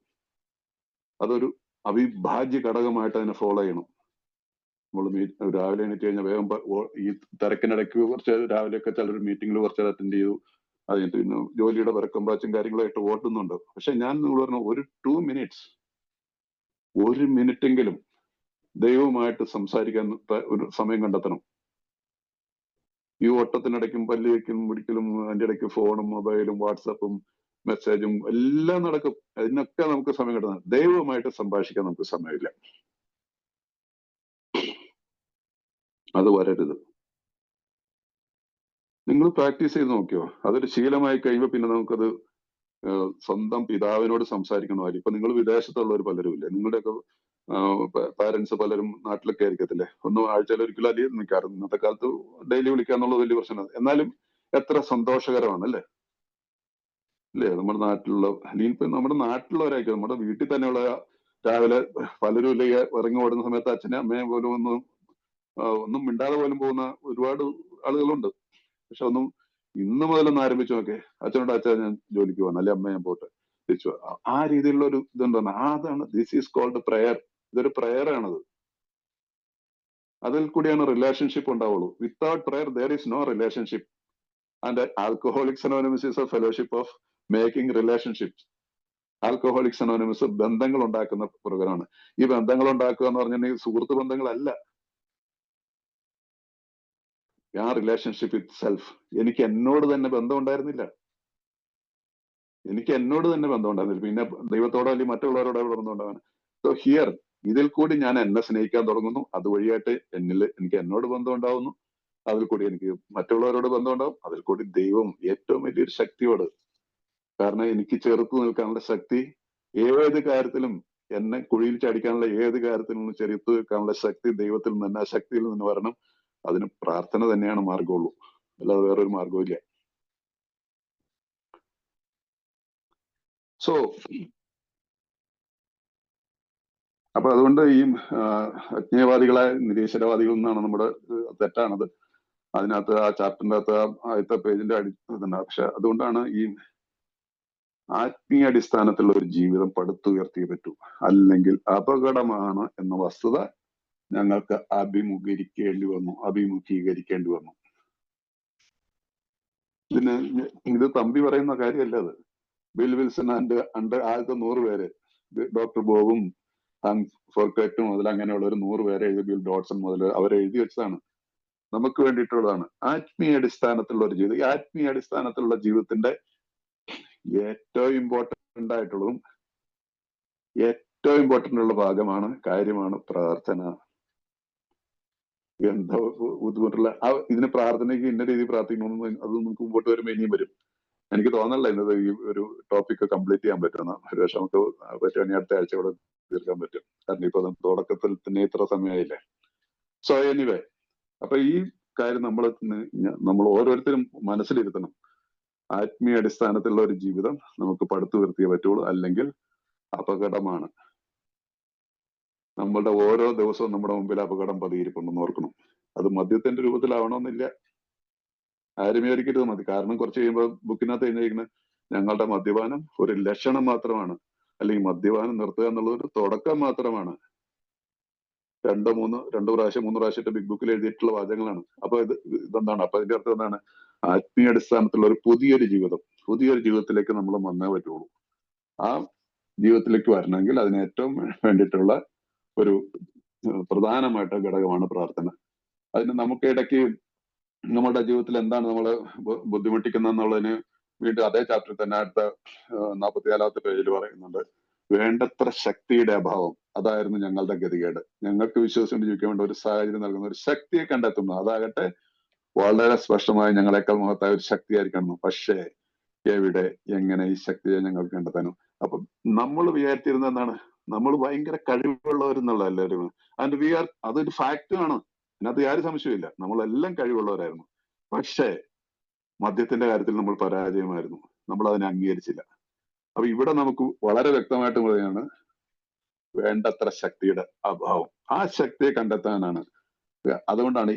അതൊരു അവിഭാജ്യ ഘടകമായിട്ട് അതിനെ ഫോളോ ചെയ്യണം. നമ്മൾ രാവിലെ എണീറ്റ് കഴിഞ്ഞാൽ വേഗം ഈ തിരക്കിനിടയ്ക്ക് കുറച്ച് രാവിലെയൊക്കെ ചിലർ മീറ്റിംഗിൽ കുറച്ച് അറ്റൻഡ് ചെയ്തു, അതിന് പിന്നെ ജോലിയുടെ പിറക്കമ്പാച്ചും കാര്യങ്ങളായിട്ട് ഓട്ടുന്നുണ്ട്. പക്ഷെ ഞാൻ നിങ്ങൾ പറഞ്ഞ ഒരു 2 minutes, 1 മിനിറ്റെങ്കിലും ദൈവവുമായിട്ട് സംസാരിക്കാൻ ഒരു സമയം കണ്ടെത്തണം. ഈ ഓട്ടത്തിനിടയ്ക്കും പല്ല് വയ്ക്കും പിടിക്കലും അതിന്റെ ഇടയ്ക്ക് ഫോണും മൊബൈലും വാട്സപ്പും മെസ്സേജും എല്ലാം നടക്കും. അതിനൊക്കെ നമുക്ക് സമയം കിട്ടുന്നത്. ദൈവവുമായിട്ട് സംഭാഷിക്കാൻ നമുക്ക് സമയമില്ല. അത് വരരുത്. നിങ്ങൾ പ്രാക്ടീസ് ചെയ്ത് നോക്കിയോ? അതൊരു ശീലമായി കഴിയുമ്പോൾ പിന്നെ നമുക്കത് സ്വന്തം പിതാവിനോട് സംസാരിക്കണമായിരിക്കും. ഇപ്പൊ നിങ്ങൾ വിദേശത്തുള്ളവർ പലരും ഇല്ലേ, നിങ്ങളുടെയൊക്കെ പാരന്റ്സ് പലരും നാട്ടിലൊക്കെ ആയിരിക്കത്തില്ലേ, ഒന്നും ആഴ്ചയിൽ ഒരിക്കലും അധികം നിൽക്കാറുണ്ട്. ഇന്നത്തെ കാലത്ത് ഡെയിലി വിളിക്കാന്നുള്ളത് വലിയ പ്രശ്നമാണ്. എന്നാലും എത്ര സന്തോഷകരമാണ് അല്ലേ? അല്ലേ നമ്മുടെ നാട്ടിലുള്ള, അല്ലെങ്കിൽ ഇപ്പൊ നമ്മുടെ നാട്ടിലുള്ളവരായിരിക്കും, നമ്മുടെ വീട്ടിൽ തന്നെയുള്ള രാവിലെ പലരും ഇല്ലെങ്കിൽ ഇറങ്ങി ഓടുന്ന സമയത്ത് അച്ഛനെ അമ്മയെ പോലും ഒന്നും മിണ്ടാതെ പോലും പോകുന്ന ഒരുപാട് ആളുകളുണ്ട്. പക്ഷെ ഒന്നും ഇന്ന് മുതലൊന്ന് ആരംഭിച്ചു നോക്കേ, അച്ഛനോട് അച്ഛൻ ഞാൻ ജോലിക്ക് പോകണം, അല്ലെ അമ്മ ഞാൻ പോട്ടെ തിരിച്ചു. ആ രീതിയിലുള്ള ഒരു ഇതുണ്ടോ? അതാണ് ദിസ് ഈസ് കോൾഡ് പ്രയർ. ഇതൊരു പ്രയർ ആണത്. അതിൽ കൂടിയാണ് റിലേഷൻഷിപ്പ് ഉണ്ടാവുള്ളൂ. Without prayer there is no relationship. And alcoholics anonymous is a fellowship of making relationship. Alcoholics anonymous ബന്ധങ്ങൾ ഉണ്ടാക്കുന്ന പ്രോഗ്രാമാണ്. ഈ ബന്ധങ്ങൾ ഉണ്ടാക്കുക എന്ന് പറഞ്ഞിട്ടുണ്ടെങ്കിൽ സുഹൃത്ത് ബന്ധങ്ങളല്ല. ആ റിലേഷൻഷിപ്പ് ഇറ്റ് സെൽഫ്. എനിക്ക് എന്നോട് തന്നെ ബന്ധം ഉണ്ടായിരുന്നില്ല. പിന്നെ ദൈവത്തോടോ അല്ലെങ്കിൽ മറ്റുള്ളവരോടോ ബന്ധം ഉണ്ടാവാൻ. സോ ഹിയർ ഇതിൽ കൂടി ഞാൻ എന്നെ സ്നേഹിക്കാൻ തുടങ്ങുന്നു. അതുവഴിയായിട്ട് എനിക്ക് എന്നോട് ബന്ധം ഉണ്ടാവുന്നു. അതിൽ കൂടി എനിക്ക് മറ്റുള്ളവരോട് ബന്ധം ഉണ്ടാവും. അതിൽ കൂടി ദൈവം ഏറ്റവും വലിയൊരു ശക്തിയോട്, കാരണം എനിക്ക് ചെറുത്തു നിൽക്കാനുള്ള ശക്തി, ഏത് കാര്യത്തിലും എന്നെ കുഴിയിൽ ചടിക്കാനുള്ള ഏത് കാര്യത്തിലും ചെറുത്തു നിൽക്കാനുള്ള ശക്തി ദൈവത്തിൽ നിന്ന്, ആ ശക്തിയിൽ നിന്ന് വരണം. അതിന് പ്രാർത്ഥന തന്നെയാണ് മാർഗമുള്ളൂ, അല്ലാതെ വേറൊരു മാർഗവും ഇല്ല. സോ അപ്പൊ അതുകൊണ്ട് ഈ അജ്ഞേയവാദികളെ നിരീശ്വരവാദികൾ എന്നാണ് നമ്മുടെ തെറ്റാണത്. അതിനകത്ത് ആ ചാപ്റ്ററിന്റെ അകത്ത് ആദ്യത്തെ പേജിന്റെ ഇതുണ്ട്. പക്ഷെ അതുകൊണ്ടാണ് ഈ ആത്മീയ അടിസ്ഥാനത്തിലുള്ള ഒരു ജീവിതം പടുത്തുയർത്തിയേ പറ്റൂ, അല്ലെങ്കിൽ അപകടമാണ് എന്ന വസ്തുത ഞങ്ങൾക്ക് അഭിമുഖീകരിക്കേണ്ടി വന്നു. ഇത് തമ്പി പറയുന്ന കാര്യമല്ല. അത് ബിൽ വിൽസൺ ആദ്യത്തെ 100 പേര്, ഡോക്ടർ ബോബും ഫോർക്കറ്റും മുതൽ അങ്ങനെയുള്ള ഒരു 100 പേരെ എഴുതി, ബിൽ ഡോട്ട്സൺ മുതൽ അവരെഴുതി വെച്ചതാണ്, നമുക്ക് വേണ്ടിയിട്ടുള്ളതാണ്. ആത്മീയ അടിസ്ഥാനത്തിലുള്ള ഒരു ജീവിതം. ഈ ആത്മീയ അടിസ്ഥാനത്തിലുള്ള ജീവിതത്തിന്റെ ഏറ്റവും ഇമ്പോർട്ടന്റ് ആയിട്ടുള്ളതും ഏറ്റവും ഇമ്പോർട്ടന്റ് ഉള്ള കാര്യമാണ് പ്രാർത്ഥന. എന്താ ബുദ്ധിമുട്ടുള്ള ഇതിന് പ്രാർത്ഥനയ്ക്ക് ഇന്ന രീതി പ്രാർത്ഥിക്കണമെന്ന് അത് നമുക്ക് മുമ്പോട്ട് വരുമ്പോൾ ഇനിയും വരും. എനിക്ക് തോന്നല്ല ഇന്നത് ഈ ഒരു ടോപ്പിക് കംപ്ലീറ്റ് ചെയ്യാൻ പറ്റുന്ന. ഒരു പക്ഷെ നമുക്ക് പറ്റുവാണെങ്കിൽ അടുത്ത ആഴ്ച കൂടെ തീർക്കാൻ പറ്റും. കാരണം ഇപ്പൊ തുടക്കത്തിൽ തന്നെ ഇത്ര സമയമായില്ലേ. സോ എനിവേ, അപ്പൊ ഈ കാര്യം നമ്മൾ ഓരോരുത്തരും മനസ്സിലിരുത്തണം. ആത്മീയ അടിസ്ഥാനത്തിലുള്ള ഒരു ജീവിതം നമുക്ക് പടുത്തുയർത്തിയേ പറ്റുള്ളൂ, അല്ലെങ്കിൽ അപകടമാണ്. നമ്മളുടെ ഓരോ ദിവസവും നമ്മുടെ മുമ്പിൽ അപകടം പതിയിരിപ്പുണ്ടെന്ന് ഓർക്കണം. അത് മദ്യത്തിന്റെ രൂപത്തിലാവണമെന്നില്ല. ആരും വിചാരിക്കരുത് മതി. കാരണം കുറച്ച് കഴിയുമ്പോൾ ബുക്കിനകത്ത് എഴുതിയിരിക്കുന്നത് ഞങ്ങളുടെ മദ്യപാനം ഒരു ലക്ഷണം മാത്രമാണ്, അല്ലെങ്കിൽ മദ്യപാനം നിർത്തുക എന്നുള്ളത് ഒരു തുടക്കം മാത്രമാണ്. രണ്ടു പ്രാവശ്യം മൂന്ന് പ്രാവശ്യമായിട്ട് ബിഗ് ബുക്കിൽ എഴുതിയിട്ടുള്ള വാചകങ്ങളാണ്. അപ്പൊ ഇതെന്താണ്? അപ്പൊ അതിന്റെ അർത്ഥം എന്താണ്? ആത്മീയ അടിസ്ഥാനത്തിലുള്ള ഒരു പുതിയൊരു ജീവിതത്തിലേക്ക് നമ്മൾ വന്നേ പറ്റുള്ളൂ. ആ ജീവിതത്തിലേക്ക് വരണമെങ്കിൽ അതിന് ഏറ്റവും വേണ്ടിയിട്ടുള്ള ഒരു പ്രധാനമായിട്ട് ഘടകമാണ് പ്രാർത്ഥന. അതിന് നമുക്ക് ഇടയ്ക്ക് നമ്മുടെ ജീവിതത്തിൽ എന്താണ് നമ്മളെ ബുദ്ധിമുട്ടിക്കുന്നത് എന്നുള്ളതിന് വീണ്ടും അതേ ചാപ്റ്ററിൽ തന്നെ അടുത്ത 44-ാമത്തെ പേജിൽ പറയുന്നുണ്ട്. വേണ്ടത്ര ശക്തിയുടെ അഭാവം, അതായിരുന്നു ഞങ്ങളുടെ ഗതികേട്. ഞങ്ങൾക്ക് വിശ്വസിച്ചുകൊണ്ട് ജീവിക്കാൻ വേണ്ട ഒരു സാഹചര്യം നൽകുന്ന ഒരു ശക്തിയെ കണ്ടെത്തുന്നു. അതാകട്ടെ വളരെ സ്പഷ്ടമായി ഞങ്ങളെക്കാൾ മഹത്തായ ഒരു ശക്തിയായിരിക്കണം. പക്ഷേ എവിടെ, എങ്ങനെ ഈ ശക്തിയെ ഞങ്ങൾക്ക് കണ്ടെത്താനും? അപ്പൊ നമ്മൾ വിചാരിച്ചിരുന്ന എന്താണ്? നമ്മൾ ഭയങ്കര കഴിവുള്ളവരെന്നുള്ള എല്ലാവരും. ആൻഡ് അതൊരു ഫാക്റ്റാണ്, അതിനകത്ത് യാതൊരു സംശയമില്ല. നമ്മളെല്ലാം കഴിവുള്ളവരായിരുന്നു. പക്ഷേ മദ്യത്തിന്റെ കാര്യത്തിൽ നമ്മൾ പരാജയമായിരുന്നു. നമ്മൾ അതിനെ അംഗീകരിച്ചില്ല. അപ്പൊ ഇവിടെ നമുക്ക് വളരെ വ്യക്തമായിട്ട് പറയുകയാണ് വേണ്ടത്ര ശക്തിയുടെ അഭാവം. ആ ശക്തിയെ കണ്ടെത്താനാണ്. അതുകൊണ്ടാണ്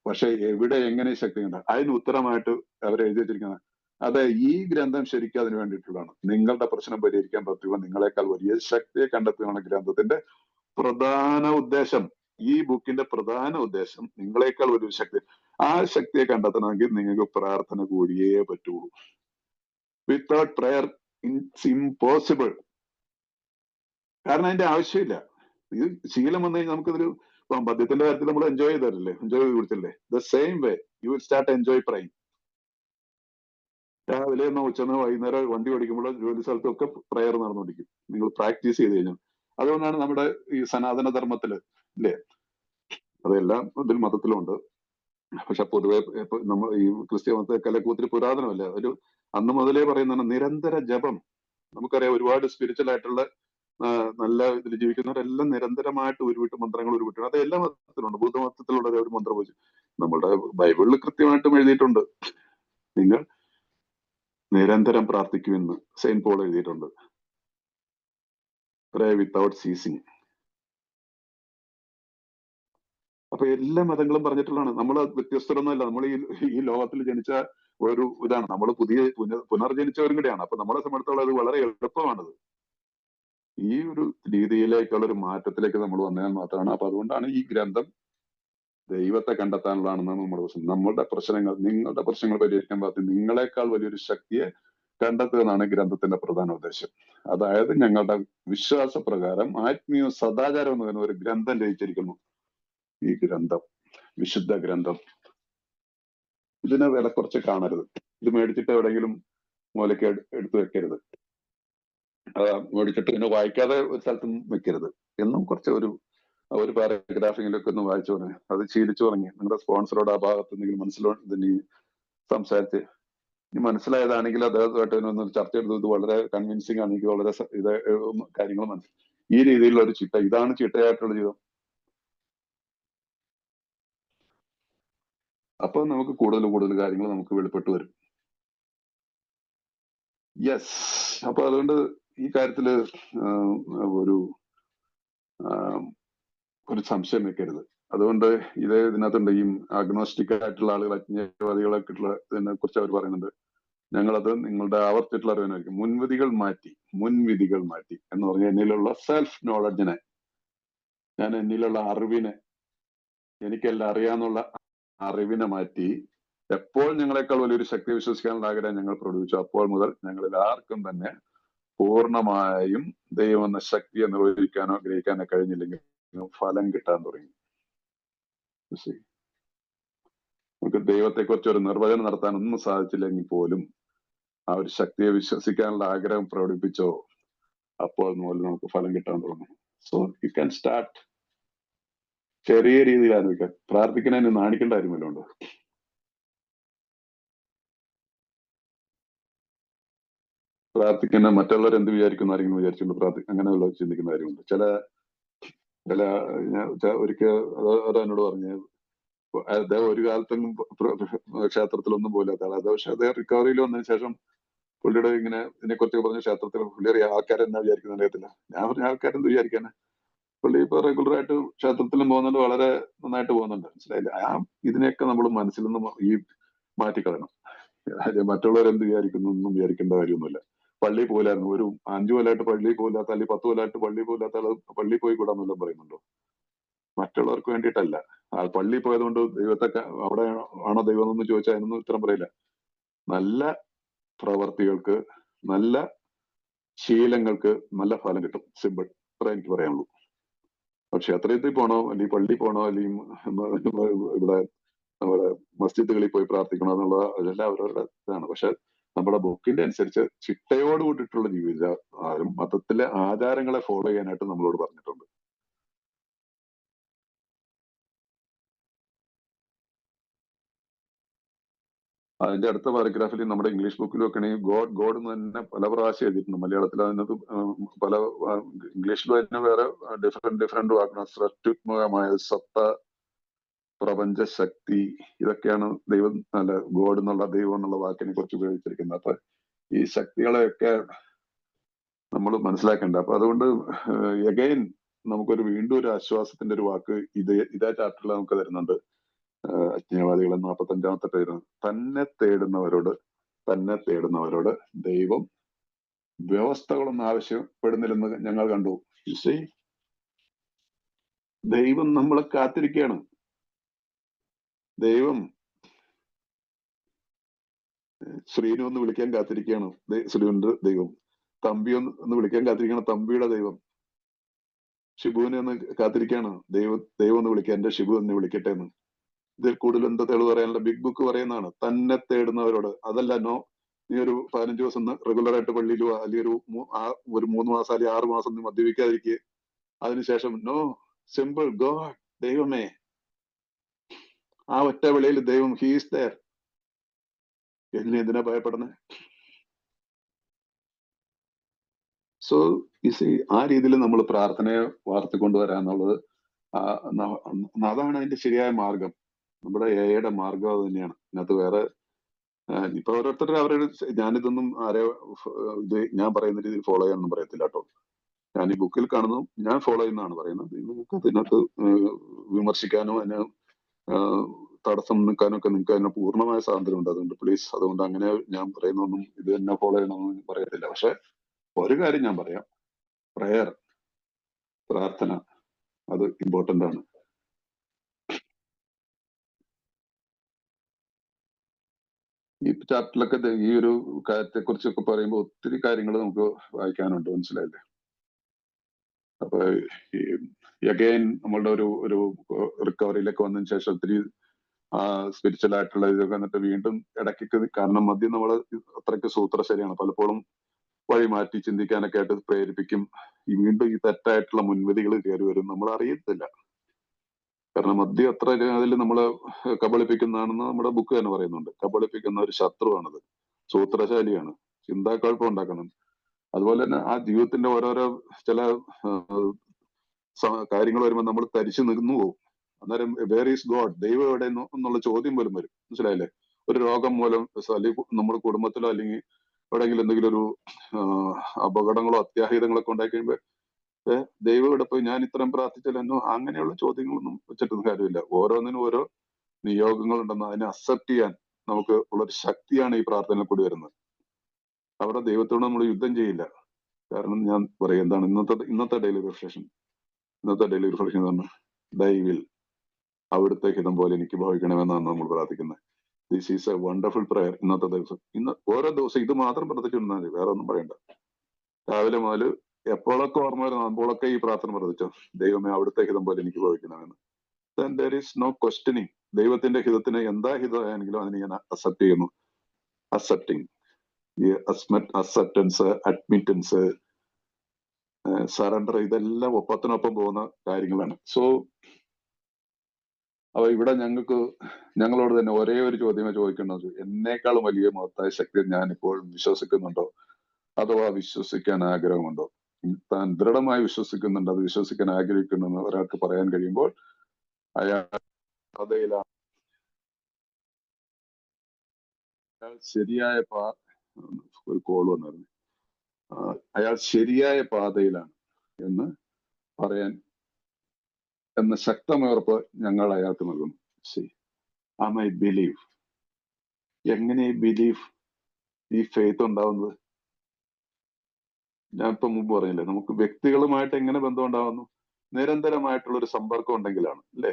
പക്ഷെ എവിടെ, എങ്ങനെ ശക്തി കണ്ട അതിന് ഉത്തരമായിട്ട് അവർ എഴുതി വെച്ചിരിക്കുന്നത്. അതെ, ഈ ഗ്രന്ഥം ശരിക്കും അതിന് വേണ്ടിയിട്ടുള്ളതാണ്. നിങ്ങളുടെ പ്രശ്നം പരിഹരിക്കാൻ പറ്റുക നിങ്ങളെക്കാൾ വലിയ ശക്തിയെ കണ്ടെത്തുകയാണ് ഗ്രന്ഥത്തിന്റെ പ്രധാന ഉദ്ദേശം. ഈ ബുക്കിന്റെ പ്രധാന ഉദ്ദേശം നിങ്ങളെക്കാൾ വലിയ ശക്തി. ആ ശക്തിയെ കണ്ടെത്തണമെങ്കിൽ നിങ്ങൾക്ക് പ്രാർത്ഥന കൂടിയേ പറ്റുള്ളൂ. Without prayer it's impossible. കാരണം അതിന്റെ ആവശ്യമില്ല. ഇത് ശീലം വന്നു കഴിഞ്ഞാൽ നമുക്കിതൊരു മദ്യത്തിന്റെ കാര്യത്തിൽ നമ്മൾ എൻജോയ് ചെയ്തല്ലേ, എൻജോയ് ചെയ്ത് കുടിച്ചല്ലേ. The same way you will start enjoy prime. രാവിലെ എന്നോ ഉച്ചന്നോ വൈകുന്നേരം വണ്ടി ഓടിക്കുമ്പോൾ ജോലി സ്ഥലത്തൊക്കെ പ്രയർ നടന്നുകൊണ്ടിരിക്കും, നിങ്ങൾ പ്രാക്ടീസ് ചെയ്ത് കഴിഞ്ഞാൽ. അതുകൊണ്ടാണ് നമ്മുടെ ഈ സനാതന ധർമ്മത്തില് ഇല്ലേ, അതെല്ലാം ഇതിൽ മതത്തിലുണ്ട്. പക്ഷെ പൊതുവെ നമ്മൾ ഈ ക്രിസ്ത്യ മതത്തെക്കാളൊക്കെ ഒത്തിരി പുരാതനമല്ല. ഒരു അന്ന് മുതലേ പറയുന്നതാണ് നിരന്തര ജപം. നമുക്കറിയാം ഒരുപാട് സ്പിരിച്വൽ ആയിട്ടുള്ള നല്ല ഇതിൽ ജീവിക്കുന്നവരെല്ലാം നിരന്തരമായിട്ട് ഉരുവിട്ട് മന്ത്രങ്ങൾ ഉരുവിട്ട്. അത് എല്ലാ മതത്തിലുണ്ട്. ബുദ്ധമതത്തിലുള്ള ഒരു മന്ത്രം വെച്ച് നമ്മളുടെ ബൈബിളിൽ കൃത്യമായിട്ടും എഴുതിയിട്ടുണ്ട്, നിങ്ങൾ നിരന്തരം പ്രാർത്ഥിക്കുമെന്ന് സെയിന്റ് പോൾ എഴുതിയിട്ടുണ്ട്. പ്രേ വിത്തൗട്ട് സീസിങ്. അപ്പൊ എല്ലാ മതങ്ങളും പറഞ്ഞിട്ടുള്ളതാണ്. നമ്മൾ വ്യത്യസ്തരൊന്നുമല്ല. നമ്മൾ ഈ ലോകത്തിൽ ജനിച്ച ഒരു ഇതാണ്. നമ്മൾ പുനർജനിച്ചവരും കൂടെയാണ്. അപ്പൊ നമ്മളെ സംബന്ധിച്ചോളം അത് വളരെ എളുപ്പമാണത്. ഈ ഒരു രീതിയിലേക്കുള്ള ഒരു മാറ്റത്തിലേക്ക് നമ്മൾ വന്നാൽ മാത്രമാണ്. അപ്പൊ അതുകൊണ്ടാണ് ഈ ഗ്രന്ഥം ദൈവത്തെ കണ്ടെത്താനുള്ളതാണെന്നാണ് നമ്മുടെ പ്രശ്നം. നിങ്ങളുടെ പ്രശ്നങ്ങൾ പരിഹരിക്കാൻ പറ്റും നിങ്ങളെക്കാൾ വലിയൊരു ശക്തിയെ കണ്ടെത്തുക എന്നാണ് ഗ്രന്ഥത്തിന്റെ പ്രധാന ഉദ്ദേശം. അതായത് ഞങ്ങളുടെ വിശ്വാസപ്രകാരം ആത്മീയ സദാചാരം എന്ന് പറയുന്ന ഒരു ഗ്രന്ഥം രചിച്ചിരിക്കുന്നു. ഈ ഗ്രന്ഥം, വിശുദ്ധ ഗ്രന്ഥം, ഇതിനെ വില കുറച്ച് കാണരുത്. ഇത് മേടിച്ചിട്ട് എവിടെയെങ്കിലും മൂലയ്ക്ക് എടുത്തു വെക്കരുത്. മേടിച്ചിട്ട് പിന്നെ വായിക്കാതെ ഒരു സ്ഥലത്തും വെക്കരുത് എന്നും കുറച്ച് ഒരു പാരഗ്രാഫിങ്ങിലൊക്കെ ഒന്ന് വായിച്ചു തുടങ്ങി, അത് ശീലിച്ചു തുടങ്ങി. നിങ്ങളുടെ സ്പോൺസറോട് ആ ഭാഗത്ത് എന്തെങ്കിലും സംസാരിച്ച് ഇനി മനസ്സിലായതാണെങ്കിൽ അദ്ദേഹമായിട്ട് ഒന്ന് ചർച്ച ചെയ്തത് ഇത് വളരെ കൺവിൻസിങ് ആണ്, എനിക്ക് വളരെ ഇത് കാര്യങ്ങൾ മനസ്സിലായി. ഈ രീതിയിലുള്ള ഒരു ചിട്ട, ഇതാണ് ചിട്ടയായിട്ടുള്ള ജീവിതം. അപ്പൊ നമുക്ക് കൂടുതൽ കാര്യങ്ങൾ നമുക്ക് വെളിപ്പെട്ട് വരും. യെസ്. അപ്പൊ അതുകൊണ്ട് ഈ കാര്യത്തില് ഒരു സംശയം വെക്കരുത്. അതുകൊണ്ട് ഇതിനകത്തുണ്ട് ഈ അഗ്നോസ്റ്റിക് ആയിട്ടുള്ള ആളുകൾ, അജ്ഞേയവാദികളൊക്കെ ഉള്ള ഇതിനെ കുറിച്ച് അവർ പറയുന്നുണ്ട്. ഞങ്ങളത് നിങ്ങളുടെ ആവർത്തിച്ചിട്ടുള്ള അറിവിനായിരിക്കും. മുൻവിധികൾ മാറ്റി എന്ന് പറഞ്ഞാൽ എന്നിലുള്ള സെൽഫ് നോളജിനെ, ഞാൻ എന്നിലുള്ള അറിവിനെ, എനിക്കെല്ലാം അറിയാന്നുള്ള അറിവിനെ മാറ്റി എപ്പോൾ ഞങ്ങളെക്കാൾ വലിയൊരു ശക്തി വിശ്വസിക്കാനുള്ള ആഗ്രഹം ഞങ്ങൾ പ്രകടിപ്പിച്ചു, അപ്പോൾ മുതൽ ഞങ്ങളിൽ ആർക്കും തന്നെ പൂർണ്ണമായും ദൈവം എന്ന ശക്തിയെ നിർവഹിക്കാനോ ഗ്രഹിക്കാനോ കഴിഞ്ഞില്ലെങ്കിൽ ഫലം കിട്ടാൻ തുടങ്ങി. നമുക്ക് ദൈവത്തെക്കുറിച്ച് ഒരു നിർവചനം നടത്താൻ ഒന്നും സാധിച്ചില്ലെങ്കിൽ പോലും ആ ഒരു ശക്തിയെ വിശ്വസിക്കാനുള്ള ആഗ്രഹം പ്രകടിപ്പിച്ചോ അപ്പോൾ മുതൽ നമുക്ക് ഫലം കിട്ടാൻ തുടങ്ങും. സോ യു ക്യാൻ സ്റ്റാർട്ട് ചെറിയ രീതിയിൽ ആരംഭിക്കാം. പ്രാർത്ഥിക്കുന്നതിന് നാണിക്കേണ്ട കാര്യമല്ലുണ്ട്. പ്രാർത്ഥിക്കുന്ന മറ്റുള്ളവർ എന്ത് വിചാരിക്കുന്ന ആരെങ്കിലും വിചാരിച്ചുകൊണ്ട് അങ്ങനെയുള്ള ചിന്തിക്കുന്ന കാര്യമുണ്ട്. ഒരിക്കൽ എന്നോട് പറഞ്ഞ് അദ്ദേഹം ഒരു കാലത്തൊന്നും ക്ഷേത്രത്തിലൊന്നും പോലാത്ത ആളാണ്. പക്ഷെ അദ്ദേഹം റിക്കവറിയിൽ വന്നതിന് ശേഷം പുള്ളിയുടെ ഇങ്ങനെ ഇതിനെക്കുറിച്ച് പറഞ്ഞ ക്ഷേത്രത്തിൽ പുള്ളി ആൾക്കാരെന്നാ വിചാരിക്കുന്ന അറിയത്തില്ല. ഞാൻ പറഞ്ഞ ആൾക്കാരെന്ത് വിചാരിക്കാന്, പുള്ളി ഇപ്പൊ റെഗുലറായിട്ട് ക്ഷേത്രത്തിലും പോകുന്നുണ്ട്, വളരെ നന്നായിട്ട് പോകുന്നുണ്ട്. മനസ്സിലായില്ല? ഇതിനെയൊക്കെ നമ്മൾ മനസ്സിൽ നിന്ന് മാറ്റിക്കളയണം. മറ്റുള്ളവരെന്ത് വിചാരിക്കുന്നു ഒന്നും വിചാരിക്കേണ്ട കാര്യമൊന്നുമില്ല. പള്ളിയിൽ പോലായിരുന്നു, ഒരു 5 കൊല്ലമായിട്ട് പള്ളിയിൽ പോലാത്ത, അല്ലെങ്കിൽ 10 കൊല്ലമായിട്ട് പള്ളിയിൽ പോലാത്ത ആള് പള്ളിയിൽ പോയി കൂടാന്നെല്ലാം പറയുന്നുണ്ടോ? മറ്റുള്ളവർക്ക് വേണ്ടിയിട്ടല്ല. ആ പള്ളിയിൽ പോയതുകൊണ്ട് ദൈവത്തെ അവിടെ ആണോ ദൈവം എന്ന് ചോദിച്ചാൽ അതിനൊന്നും ഉത്തരം പറയില്ല. നല്ല പ്രവർത്തികൾക്ക്, നല്ല ശീലങ്ങൾക്ക് നല്ല ഫലം കിട്ടും. സിമ്പിൾ. അത്ര എനിക്ക് പറയാനുള്ളൂ. ക്ഷേത്രത്തിൽ പോണോ, അല്ലെങ്കിൽ പള്ളിയിൽ പോണോ, അല്ലെങ്കിൽ ഇവിടെ നമ്മുടെ മസ്ജിദുകളിൽ പോയി പ്രാർത്ഥിക്കണോ എന്നുള്ള അതെല്ലാം അവരവരുടെ ഇതാണ്. പക്ഷെ നമ്മുടെ ബുക്കിന്റെ അനുസരിച്ച് ചിട്ടയോട് കൂടിയിട്ടുള്ള ജീവിത മതത്തിലെ ആചാരങ്ങളെ ഫോളോ ചെയ്യാനായിട്ട് നമ്മളോട് പറഞ്ഞിട്ടുണ്ട്. അതിന്റെ അടുത്ത പാരഗ്രാഫിൽ നമ്മുടെ ഇംഗ്ലീഷ് ബുക്കിൽ വെക്കണെങ്കിൽ ഗോഡ് ഗോഡ് എന്ന് തന്നെ പല പ്രാവശ്യം എഴുതിയിട്ടുണ്ട്. മലയാളത്തിൽ അതിനകത്ത് പല ഇംഗ്ലീഷിലും അതിന് വേറെ ഡിഫറെന്റ് വാക്കണം. സത്യുത്മകമായ സത്ത, പ്രപഞ്ച ശക്തി, ഇതൊക്കെയാണ് ദൈവം അല്ല ഗോഡ് എന്നുള്ള ദൈവം എന്നുള്ള വാക്കിനെ കുറിച്ച് ഉപയോഗിച്ചിരിക്കുന്നത്. അപ്പൊ ഈ ശക്തികളെയൊക്കെ നമ്മൾ മനസ്സിലാക്കേണ്ട. അപ്പൊ അതുകൊണ്ട് എഗൈൻ നമുക്കൊരു വീണ്ടും ഒരു ആശ്വാസത്തിന്റെ ഒരു വാക്ക് ഇതേ ചാപ്റ്ററിൽ നമുക്ക് തരുന്നുണ്ട്. അജ്ഞാവാദികൾ 45-ാമത്തെ പേര്. തന്നെ തേടുന്നവരോട് ദൈവം വ്യവസ്ഥകളൊന്നും ആവശ്യപ്പെടുന്നില്ലെന്ന് ഞങ്ങൾ കണ്ടു. ദൈവം നമ്മളെ കാത്തിരിക്കുകയാണ്. ദൈവം ശ്രീനു ഒന്ന് വിളിക്കാൻ കാത്തിരിക്കുകയാണ് ശ്രീനുന്റെ ദൈവം. തമ്പി ഒന്ന് വിളിക്കാൻ കാത്തിരിക്കുകയാണ് തമ്പിയുടെ ദൈവം. ഷിബുവിനെ ഒന്ന് കാത്തിരിക്കുകയാണ് ദൈവം ഒന്ന് വിളിക്കാൻ, എന്റെ ഷിബു ഒന്ന് വിളിക്കട്ടെ എന്ന്. ഇതിൽ കൂടുതൽ എന്താ തെളിവ് പറയാനുള്ള? ബിഗ് ബുക്ക് പറയുന്നതാണ് തന്നെ തേടുന്നവരോട്. അതല്ല നീ ഒരു 15 ദിവസം റെഗുലർ ആയിട്ട് പള്ളിയിലോ, അല്ലെങ്കിൽ ഒരു 3 മാസം അല്ലെങ്കിൽ 6 മാസം നീ മദ്യപിക്കാതിരിക്കുക. അതിനുശേഷം നോ, സിമ്പിൾ, ഗോഡ്, ദൈവമേ, ആ ഒറ്റ വിളിയിൽ ദൈവം ഹീസ് ദയർ. എന്തിനാ ഭയപ്പെടുന്നത്? സോ ആ രീതിയിൽ നമ്മൾ പ്രാർത്ഥനയെ വളർത്തിക്കൊണ്ടുവരാന്നുള്ളത് അതാണ് അതിന്റെ ശരിയായ മാർഗം. നമ്മുടെ എയുടെ മാർഗം അത് തന്നെയാണ്. ഇതിനകത്ത് വേറെ ഇപ്പൊ ഓരോരുത്തരും അവരുടെ ഞാനിതൊന്നും ഇത് ഞാൻ പറയുന്ന രീതിയിൽ ഫോളോ ചെയ്യാനൊന്നും പറയത്തില്ല കേട്ടോ. ഞാൻ ഈ ബുക്കിൽ കാണുന്നു, ഞാൻ ഫോളോ ചെയ്യുന്നതാണ് പറയുന്നത്. നിങ്ങൾക്ക് ഇതിനകത്ത് വിമർശിക്കാനോ അതിനെ തടസ്സം നിൽക്കാനോ ഒക്കെ നിങ്ങൾക്ക് അതിന് പൂർണ്ണമായ സ്വാതന്ത്ര്യമുണ്ട്. അതുകൊണ്ട് പ്ലീസ്, അതുകൊണ്ട് അങ്ങനെ ഞാൻ പറയുന്നൊന്നും ഇത് തന്നെ ഫോളോ ചെയ്യണമെന്ന് പറയത്തില്ല. പക്ഷെ ഒരു കാര്യം ഞാൻ പറയാം, പ്രാർത്ഥന അത് ഇമ്പോർട്ടന്റ് ആണ്. ഈ ചാപ്റ്ററിലൊക്കെ ഈ ഒരു കാര്യത്തെ കുറിച്ചൊക്കെ പറയുമ്പോൾ ഒത്തിരി കാര്യങ്ങൾ നമുക്ക് വായിക്കാനുണ്ട്, മനസ്സിലായില്ലേ? അപ്പൊ അഗൈൻ നമ്മളുടെ ഒരു റിക്കവറിയിലേക്ക് വന്നതിന് ശേഷം ഒത്തിരി സ്പിരിച്വൽ ആയിട്ടുള്ള ഇതൊക്കെ എന്നിട്ട് വീണ്ടും ഇടയ്ക്ക്, കാരണം മദ്യം നമ്മള് അത്രയ്ക്ക് സൂത്രശരിയാണ്, പലപ്പോഴും വഴി മാറ്റി ചിന്തിക്കാനൊക്കെ ആയിട്ട് പ്രേരിപ്പിക്കും. വീണ്ടും ഈ തെറ്റായിട്ടുള്ള മുൻവിധികൾ കയറി വരും, നമ്മൾ അറിയത്തില്ല. കാരണം മദ്യം അത്ര അതിൽ നമ്മളെ കബളിപ്പിക്കുന്നതാണെന്ന് നമ്മുടെ ബുക്ക് തന്നെ പറയുന്നുണ്ട്. കബളിപ്പിക്കുന്ന ഒരു ശത്രുവാണത്, സൂത്രശാലിയാണ്, ചിന്താക്കുഴപ്പം ഉണ്ടാക്കണം. അതുപോലെ തന്നെ ആ ജീവിതത്തിന്റെ ഓരോരോ ചില കാര്യങ്ങൾ വരുമ്പോൾ നമ്മൾ തരിച്ചു നിന്നു പോകും. അന്നേരം വേർ ഈസ് ഗോഡ്, ദൈവം എവിടെ എന്നുള്ള ചോദ്യം പോലും വരും, മനസ്സിലായില്ലേ? ഒരു രോഗം മൂലം അല്ലെങ്കിൽ നമ്മുടെ കുടുംബത്തിലോ അല്ലെങ്കിൽ എവിടെയെങ്കിലും എന്തെങ്കിലും ഒരു അപകടങ്ങളോ അത്യാഹിതങ്ങളൊക്കെ ഉണ്ടായി കഴിയുമ്പോൾ ദൈവം ഇവിടെ പോയി ഞാൻ ഇത്രയും പ്രാർത്ഥിച്ചാലെന്നോ, അങ്ങനെയുള്ള ചോദ്യങ്ങളൊന്നും വെച്ചിട്ടൊന്നും കാര്യമില്ല. ഓരോന്നിനും ഓരോ നിയോഗങ്ങൾ ഉണ്ടെന്ന് അതിനെ അക്സെപ്റ്റ് ചെയ്യാൻ നമുക്ക് ഉള്ളൊരു ശക്തിയാണ് ഈ പ്രാർത്ഥനയിൽ കൂടി വരുന്നത്. അവിടെ ദൈവത്തോട് നമ്മൾ യുദ്ധം ചെയ്യില്ല. കാരണം ഞാൻ പറയും എന്താണ് ഇന്നത്തെ ഡെയിലി റിഫ്ലക്ഷൻ എന്ന് ദൈവിൽ അവിടുത്തെ ഹിതം പോലെ എനിക്ക് ഭവിക്കണമെന്നാണ് നമ്മൾ പ്രാർത്ഥിക്കുന്നത്. This is a wonderful prayer. ഇന്നത്തെ ദിവസം ഓരോ ദിവസം ഇത് മാത്രം പ്രാർത്ഥിച്ചിരുന്നാൽ മതി, വേറെ ഒന്നും പറയണ്ട. രാവിലെ മുതൽ എപ്പോഴൊക്കെ ഓർമ്മ വരുന്ന അപ്പോഴൊക്കെ ഈ പ്രാർത്ഥന പ്രാർത്ഥിച്ചോ, ദൈവമേ അവിടുത്തെ ഹിതം പോലെ എനിക്ക് ഭവിക്കണമെന്ന്. then there is no questioning. ദൈവത്തിന്റെ ഹിതത്തിന് എന്താ ഹിതമാണെങ്കിലും അതിനെ ഞാൻ അക്സെപ്റ്റ് ചെയ്യുന്നു. അക്സെപ്റ്റൻസ്, അഡ്മിറ്റൻസ്, സറണ്ടർ, ഇതെല്ലാം ഒപ്പത്തിനൊപ്പം പോകുന്ന കാര്യങ്ങളാണ്. സോ അപ്പൊ ഇവിടെ ഞങ്ങളോട് തന്നെ ഒരേ ഒരു ചോദ്യമേ ചോദിക്കേണ്ടത്, എന്നേക്കാളും വലിയ മഹത്തായ ശക്തി ഞാൻ ഇപ്പോൾ വിശ്വസിക്കുന്നുണ്ടോ, അഥവാ വിശ്വസിക്കാൻ ആഗ്രഹമുണ്ടോ? താൻ ദൃഢമായി വിശ്വസിക്കുന്നുണ്ട്, അത് വിശ്വസിക്കാൻ ആഗ്രഹിക്കുന്നെന്ന് ഒരാൾക്ക് പറയാൻ കഴിയുമ്പോൾ അയാൾ പാതയിലാണ്. ശരിയായ ഒരു കോൾ വന്നായിരുന്നു. അയാൾ ശരിയായ പാതയിലാണ് എന്ന് പറയാൻ എന്ന ശക്തമായ ഉറപ്പ് ഞങ്ങൾ അയാൾക്ക് നൽകുന്നു. I believe. എങ്ങനെ ഈ ഫെയ്ത്ത് ഉണ്ടാവുന്നത്? ഞാൻ ഇപ്പൊ മുമ്പ് പറഞ്ഞില്ലേ, നമുക്ക് വ്യക്തികളുമായിട്ട് എങ്ങനെ ബന്ധം ഉണ്ടാവുന്നു? നിരന്തരമായിട്ടുള്ള ഒരു സമ്പർക്കം ഉണ്ടെങ്കിലാണ്, അല്ലെ?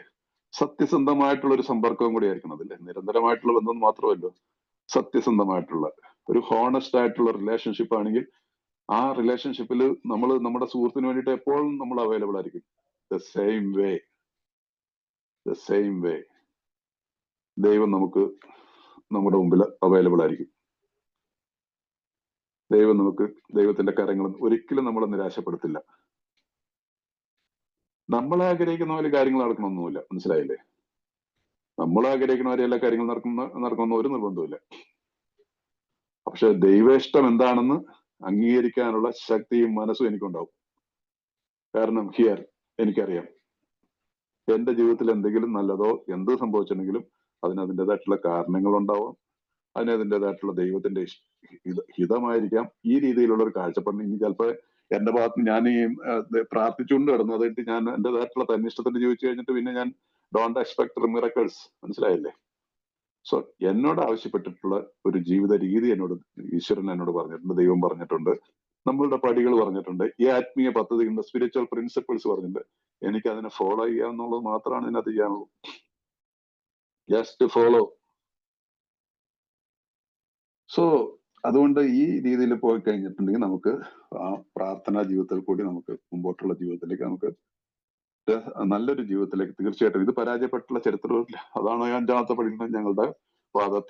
സത്യസന്ധമായിട്ടുള്ള ഒരു സമ്പർക്കവും കൂടി ആയിരിക്കണം അതല്ലേ. നിരന്തരമായിട്ടുള്ള ബന്ധം മാത്രമല്ലോ, സത്യസന്ധമായിട്ടുള്ള ഒരു ഹോണസ്റ്റ് ആയിട്ടുള്ള റിലേഷൻഷിപ്പ് ആണെങ്കിൽ ആ റിലേഷൻഷിപ്പിൽ നമ്മൾ നമ്മുടെ സുഹൃത്തിന് വേണ്ടിയിട്ട് എപ്പോഴും നമ്മൾ അവൈലബിൾ ആയിരിക്കും. ദ സെയിം വേ ദൈവം നമുക്ക് നമ്മുടെ മുമ്പിൽ അവൈലബിൾ ആയിരിക്കും. ദൈവം നമുക്ക്, ദൈവത്തിന്റെ കരങ്ങളും ഒരിക്കലും നമ്മളെ നിരാശപ്പെടുത്തില്ല. നമ്മൾ ആഗ്രഹിക്കുന്ന പോലെ കാര്യങ്ങൾ നടക്കണമെന്നൊന്നുമില്ല, മനസ്സിലായില്ലേ? നമ്മൾ ആഗ്രഹിക്കുന്ന പോലെ എല്ലാ കാര്യങ്ങളും നടക്കുന്ന ഒരു നിർബന്ധമില്ല. പക്ഷെ ദൈവേഷ്ടം എന്താണെന്ന് അംഗീകരിക്കാനുള്ള ശക്തിയും മനസ്സും എനിക്കുണ്ടാവും. കാരണം ഹിയർ എനിക്കറിയാം എന്റെ ജീവിതത്തിൽ എന്തെങ്കിലും നല്ലതോ എന്ത് സംഭവിച്ചിട്ടുണ്ടെങ്കിലും അതിനതിൻ്റെതായിട്ടുള്ള കാരണങ്ങൾ ഉണ്ടാവാം. അതിനതിൻ്റെതായിട്ടുള്ള ദൈവത്തിന്റെ ഹിതമായിരിക്കാം. ഈ രീതിയിലുള്ള ഒരു കാഴ്ചപ്പാടിന് ഇനി ചിലപ്പോൾ എന്റെ ഭാഗത്ത് ഞാൻ ഈ പ്രാർത്ഥിച്ചുകൊണ്ട് കിടന്നു, അതായിട്ട് ഞാൻ എന്റേതായിട്ടുള്ള തന്നിഷ്ടത്തിന് ജീവിച്ചു കഴിഞ്ഞിട്ട് പിന്നെ ഞാൻ ഡോണ്ട് എക്സ്പെക്ട് മിറക്കിൾസ്, മനസ്സിലായില്ലേ? സോ എന്നോട് ആവശ്യപ്പെട്ടിട്ടുള്ള ഒരു ജീവിത രീതി എന്നോട് ഈശ്വരൻ എന്നോട് പറഞ്ഞിട്ടുണ്ട്, ദൈവം പറഞ്ഞിട്ടുണ്ട്, നമ്മളുടെ പടികൾ പറഞ്ഞിട്ടുണ്ട്, ഈ ആത്മീയ പദ്ധതികളുടെ സ്പിരിച്വൽ പ്രിൻസിപ്പിൾസ് പറഞ്ഞിട്ടുണ്ട്. എനിക്ക് അതിനെ ഫോളോ ചെയ്യാന്നുള്ളത് മാത്രമാണ് ഇതിനകത്ത് ചെയ്യാനുള്ളൂ. Just follow. സോ അതുകൊണ്ട് ഈ രീതിയിൽ പോയി കഴിഞ്ഞിട്ടുണ്ടെങ്കിൽ നമുക്ക് ആ പ്രാർത്ഥനാ ജീവിതത്തിൽ കൂടി നമുക്ക് മുമ്പോട്ടുള്ള ജീവിതത്തിലേക്ക് നമുക്ക് നല്ലൊരു ജീവിതത്തിലേക്ക് തീർച്ചയായിട്ടും, ഇത് പരാജയപ്പെട്ടുള്ള ചരിത്രമില്ല. അതാണ് 5-ാമത്തെ പടിയിൽ ഞങ്ങളുടെ പാത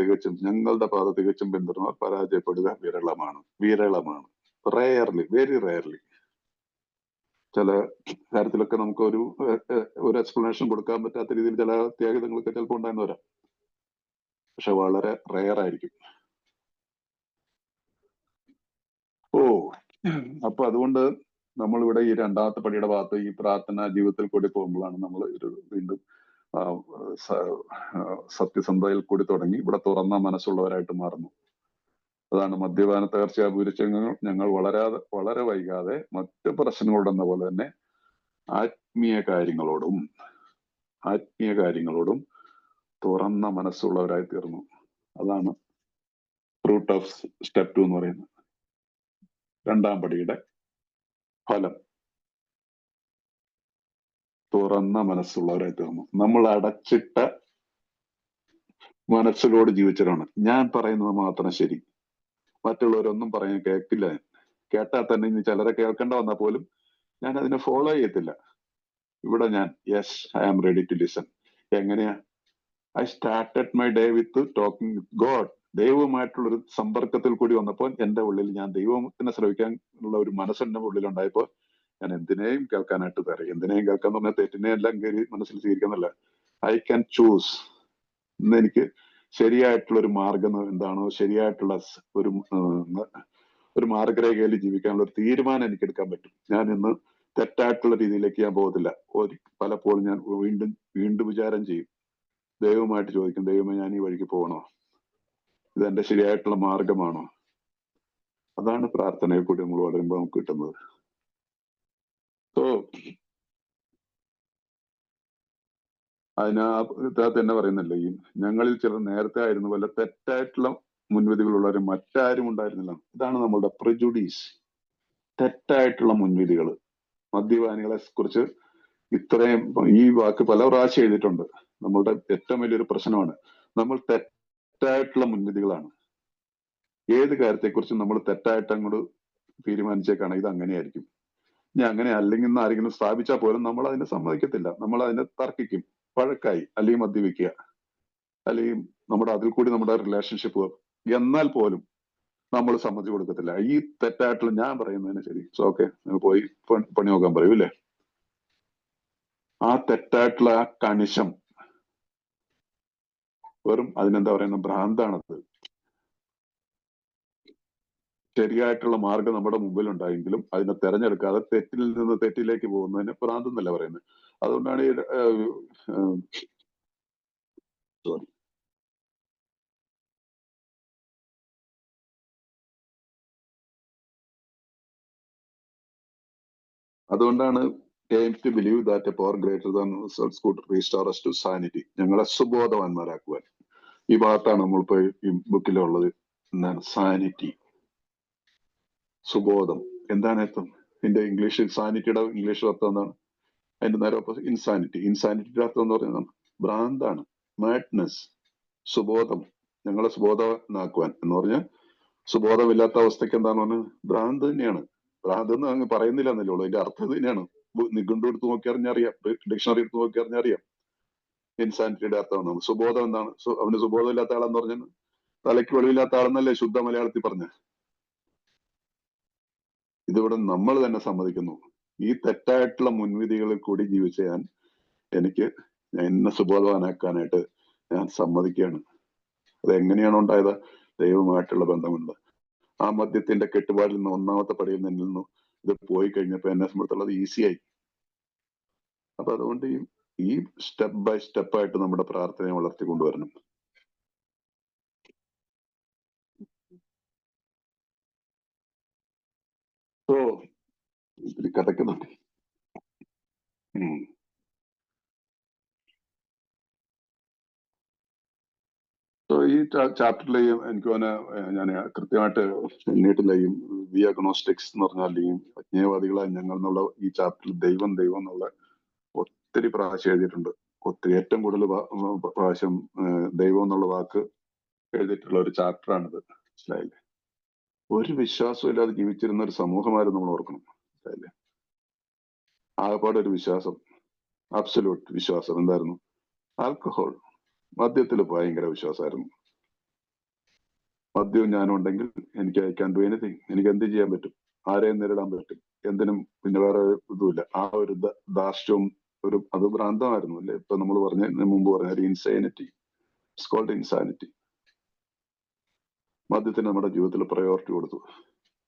തികച്ചും പിന്തുടർന്നാൽ പരാജയപ്പെടുക വിരളമാണ്. Very rarely. ചില കാര്യത്തിലൊക്കെ നമുക്ക് ഒരു എക്സ്പ്ലനേഷൻ കൊടുക്കാൻ പറ്റാത്ത രീതിയിൽ ചില ത്യാഗങ്ങളൊക്കെ ചിലപ്പോൾ ഉണ്ടായെന്ന് വരാം, പക്ഷെ വളരെ റയർ ആയിരിക്കും. അപ്പൊ അതുകൊണ്ട് നമ്മളിവിടെ ഈ 2-ാമത്തെ പടിയുടെ ഭാഗത്ത് ഈ പ്രാർത്ഥന ജീവിതത്തിൽ കൂടി പോകുമ്പോഴാണ് നമ്മൾ വീണ്ടും സത്യസന്ധതയിൽ കൂടി തുടങ്ങി ഇവിടെ തുറന്ന മനസ്സുള്ളവരായിട്ട് മാറുന്നു. അതാണ് മദ്യപാന തകർച്ച അഭിരുചികൾ ഞങ്ങൾ വളരെ വൈകാതെ മറ്റ് പ്രശ്നങ്ങളോടെന്ന പോലെ തന്നെ ആത്മീയ കാര്യങ്ങളോടും തുറന്ന മനസ്സുള്ളവരായി തീർന്നു. അതാണ് റൂട്ട് ഓഫ് സ്റ്റെപ്പ് 2 എന്ന് പറയുന്നത്, 2-ാം പടിയുടെ ഫലം. തുറന്ന മനസ്സുള്ളവരായി തീർന്നു. നമ്മൾ അടച്ചിട്ട മനസ്സിലോട് ജീവിച്ചവരാണ്. ഞാൻ പറയുന്നത് മാത്രം ശരി, മറ്റുള്ളവരൊന്നും പറയാൻ കേൾക്കില്ല. കേട്ടാൽ തന്നെ ഇനി ചിലരെ കേൾക്കേണ്ട വന്നാൽ പോലും ഞാൻ അതിനെ ഫോളോ ചെയ്യത്തില്ല. ഇവിടെ ഞാൻ yes I am ready to listen. എങ്ങനെയാ? I started my day with talking with God. ദൈവവുമായിട്ടുള്ളൊരു സമ്പർക്കത്തിൽ കൂടി വന്നപ്പോൾ എന്റെ ഉള്ളിൽ ഞാൻ ദൈവത്തിനെ ശ്രവിക്കാനുള്ള ഒരു മനസ്സെന്റെ ഉള്ളിൽ ഉണ്ടായപ്പോൾ ഞാൻ എന്തിനേയും കേൾക്കാനായിട്ട് തരാം. എന്തിനേയും കേൾക്കാന്ന് പറഞ്ഞാൽ തെറ്റിനെ എല്ലാം കയറി മനസ്സിൽ സ്വീകരിക്കുന്നല്ല. I can choose. ഇന്ന് എനിക്ക് ശരിയായിട്ടുള്ള ഒരു മാർഗം എന്താണോ, ശരിയായിട്ടുള്ള ഒരു മാർഗരേഖയിൽ ജീവിക്കാനുള്ള ഒരു തീരുമാനം എനിക്ക് എടുക്കാൻ പറ്റും. ഞാൻ ഇന്ന് തെറ്റായിട്ടുള്ള രീതിയിലേക്ക് ഞാൻ പോകത്തില്ല. പലപ്പോഴും ഞാൻ വീണ്ടും വിചാരം ചെയ്യും, ദൈവമായിട്ട് ചോദിക്കും, ദൈവമേ ഞാൻ ഈ വഴിക്ക് പോകണോ? ഇതെന്റെ ശരിയായിട്ടുള്ള മാർഗമാണോ? അതാണ് പ്രാർത്ഥനയെ കൂടി നമ്മൾ വളരുമ്പോൾ നമുക്ക് കിട്ടുന്നത്. സോ അതിനകത്ത് തന്നെ പറയുന്നില്ല, ഈ ഞങ്ങളിൽ ചിലർ നേരത്തെ ആയിരുന്നു പോലെ തെറ്റായിട്ടുള്ള മുൻവിധികളുള്ളവർ മറ്റാരും ഉണ്ടായിരുന്നില്ല. ഇതാണ് നമ്മളുടെ പ്രെജുഡീസ്, തെറ്റായിട്ടുള്ള മുൻവിധികൾ. മദ്യപാനികളെ കുറിച്ച് ഇത്രയും ഈ വാക്ക് പല പ്രാവശ്യം എഴുതിയിട്ടുണ്ട്. നമ്മളുടെ ഏറ്റവും വലിയൊരു പ്രശ്നമാണ് നമ്മൾ തെറ്റായിട്ടുള്ള മുൻവിധികളാണ്. ഏത് കാര്യത്തെക്കുറിച്ചും നമ്മൾ തെറ്റായിട്ട് അങ്ങോട്ട് തീരുമാനിച്ചേക്കാണ് ഇത് അങ്ങനെയായിരിക്കും, ഇനി അങ്ങനെ അല്ലെങ്കിൽ ആരെങ്കിലും സ്ഥാപിച്ചാൽ പോലും നമ്മൾ അതിനെ സമ്മതിക്കത്തില്ല. നമ്മൾ അതിനെ തർക്കിക്കും, വഴക്കായി, അല്ലെങ്കിൽ മദ്യപിക്കുക, അല്ലെങ്കിൽ അതിൽ കൂടി നമ്മുടെ റിലേഷൻഷിപ്പ്. എന്നാൽ പോലും നമ്മൾ സമ്മതിച്ചു കൊടുക്കത്തില്ല. ഈ തെറ്റായിട്ടുള്ള ഞാൻ പറയുന്നതിന് ശരി, ഓക്കെ പോയി പണി നോക്കാൻ പറയൂ അല്ലേ? ആ തെറ്റായിട്ടുള്ള ആ കണിശം വെറും അതിനെന്താ പറയുന്ന ഭ്രാന്താണത്. ശരിയായിട്ടുള്ള മാർഗം നമ്മുടെ മുമ്പിൽ ഉണ്ടായെങ്കിലും അതിനെ തെരഞ്ഞെടുക്കാതെ തെറ്റിൽ നിന്ന് തെറ്റിലേക്ക് പോകുന്നതിന് ഭ്രാന്ത് എന്നല്ല പറയുന്നത്. അതുകൊണ്ടാണ് സോറി, അതുകൊണ്ടാണ് aim to believe that a power greater than ourselves could restore us to sanity. ഞങ്ങളെ സുബോധവാന്മാരാക്കുവാൻ. ഈ ഭാഗത്താണ് നമ്മളിപ്പോ ഈ ബുക്കിലുള്ളത്. എന്താണ് സാനിറ്റി? സുബോധം എന്താണ് അർത്ഥം? ഇതിന്റെ സാനിറ്റിയുടെ ഇംഗ്ലീഷ് അർത്ഥം എന്താണ്? അതിന്റെ നേരെ ഓപ്പോസിറ്റ് ഇൻസാനിറ്റി. ഇൻസാനിറ്റിയുടെ അർത്ഥം എന്ന് പറയുന്നത് ഭ്രാന്താണ്, മാഡ്നെസ്, സുബോധം. ഞങ്ങളെ സുബോധനാക്കുവാൻ എന്ന് പറഞ്ഞാൽ സുബോധമില്ലാത്ത അവസ്ഥയ്ക്ക് എന്താന്ന് പറഞ്ഞാൽ ഭ്രാന്ത് തന്നെയാണ്. ഭ്രാന്ത് എന്ന് അങ്ങ് പറയുന്നില്ല എന്നല്ലേ ഉള്ളൂ, അതിന്റെ അർത്ഥം ഇത് തന്നെയാണ്. നിഘണ്ടു എടുത്ത് നോക്കി അറിഞ്ഞറിയാം, ഡിക്ഷണറി എടുത്ത് നോക്കി അറിഞ്ഞറിയാം ഇൻസാനിറ്റിയുടെ അർത്ഥം. സുബോധം എന്താണ്? അവന് സുബോധമില്ലാത്ത ആളെന്ന് പറഞ്ഞാൽ തലയ്ക്ക് വെളിവില്ലാത്ത ആളെന്നല്ലേ ശുദ്ധ മലയാളത്തിൽ പറഞ്ഞ. ഇതിവിടെ നമ്മൾ തന്നെ സമ്മതിക്കുന്നു. ഈ തെറ്റായിട്ടുള്ള മുൻവിധികളിൽ കൂടി ജീവിച്ച എനിക്ക് എന്നെ സുബോധവാനാക്കാനായിട്ട് ഞാൻ സമ്മതിക്കുകയാണ്. അത് എങ്ങനെയാണ് ഉണ്ടായത്? ദൈവമായിട്ടുള്ള ബന്ധമുണ്ട്. ആ മദ്യത്തിന്റെ കെട്ടുപാടിൽ നിന്ന് ഒന്നാമത്തെ പടിയിൽ നിന്നു ഇത് പോയി കഴിഞ്ഞപ്പോ എന്നെ സംബന്ധിച്ചുള്ളത് ഈസിയായി. അപ്പൊ അതുകൊണ്ട് ഈ സ്റ്റെപ്പ് ബൈ സ്റ്റെപ്പായിട്ട് നമ്മുടെ പ്രാർത്ഥനയെ വളർത്തിക്കൊണ്ടുവരണം. ഓ ഇതിൽ കഥക്കുന്നുണ്ട്. ഈ ചാപ്റ്ററിലെയും എനിക്ക് ഞാൻ കൃത്യമായിട്ട് എണ്ണീട്ടിലെയും വി അഗ്നോസ്റ്റിക്സ് എന്ന് പറഞ്ഞാൽ അല്ലെങ്കിൽ അജ്ഞേയവാദികളായ ഞങ്ങൾ എന്നുള്ള ഈ ചാപ്റ്ററിൽ ദൈവം എന്നുള്ള ഒത്തിരി പ്രാവശ്യം എഴുതിയിട്ടുണ്ട്. ഏറ്റവും കൂടുതൽ പ്രാവശ്യം ദൈവം എന്നുള്ള വാക്ക് എഴുതിയിട്ടുള്ള ഒരു ചാപ്റ്ററാണിത്. മനസ്സിലായില്ലേ? ഒരു വിശ്വാസവും ഇല്ലാതെ ജീവിച്ചിരുന്ന ഒരു സമൂഹമായിരുന്നു നമ്മൾ ഓർക്കണം. മനസ്സിലായില്ലേ? ആകപ്പാടെ ഒരു വിശ്വാസം, അബ്സല്യൂട്ട് വിശ്വാസം എന്തായിരുന്നു? ആൽക്കഹോൾ, മദ്യത്തിൽ ഭയങ്കര വിശ്വാസമായിരുന്നു. മദ്യവും ഞാനും ഉണ്ടെങ്കിൽ എനിക്ക് ഐ ക്യാൻ ഡു എനിത്തിങ്, എനിക്ക് എന്ത് ചെയ്യാൻ പറ്റും, ആരെയും നേരിടാൻ പറ്റും, എന്തിനും പിന്നെ വേറെ ഇതുമില്ല. ആ ഒരു ധാർഷ്ട്യവും അത് ഭ്രാന്തമായിരുന്നു അല്ലേ? ഇപ്പൊ നമ്മൾ മുമ്പ് പറഞ്ഞ ഒരു ഇൻസാനിറ്റി, ഇറ്റ്സ് കോൾഡ് ഇൻസാനിറ്റി. മദ്യത്തിന് നമ്മുടെ ജീവിതത്തിൽ പ്രയോറിറ്റി കൊടുത്തു.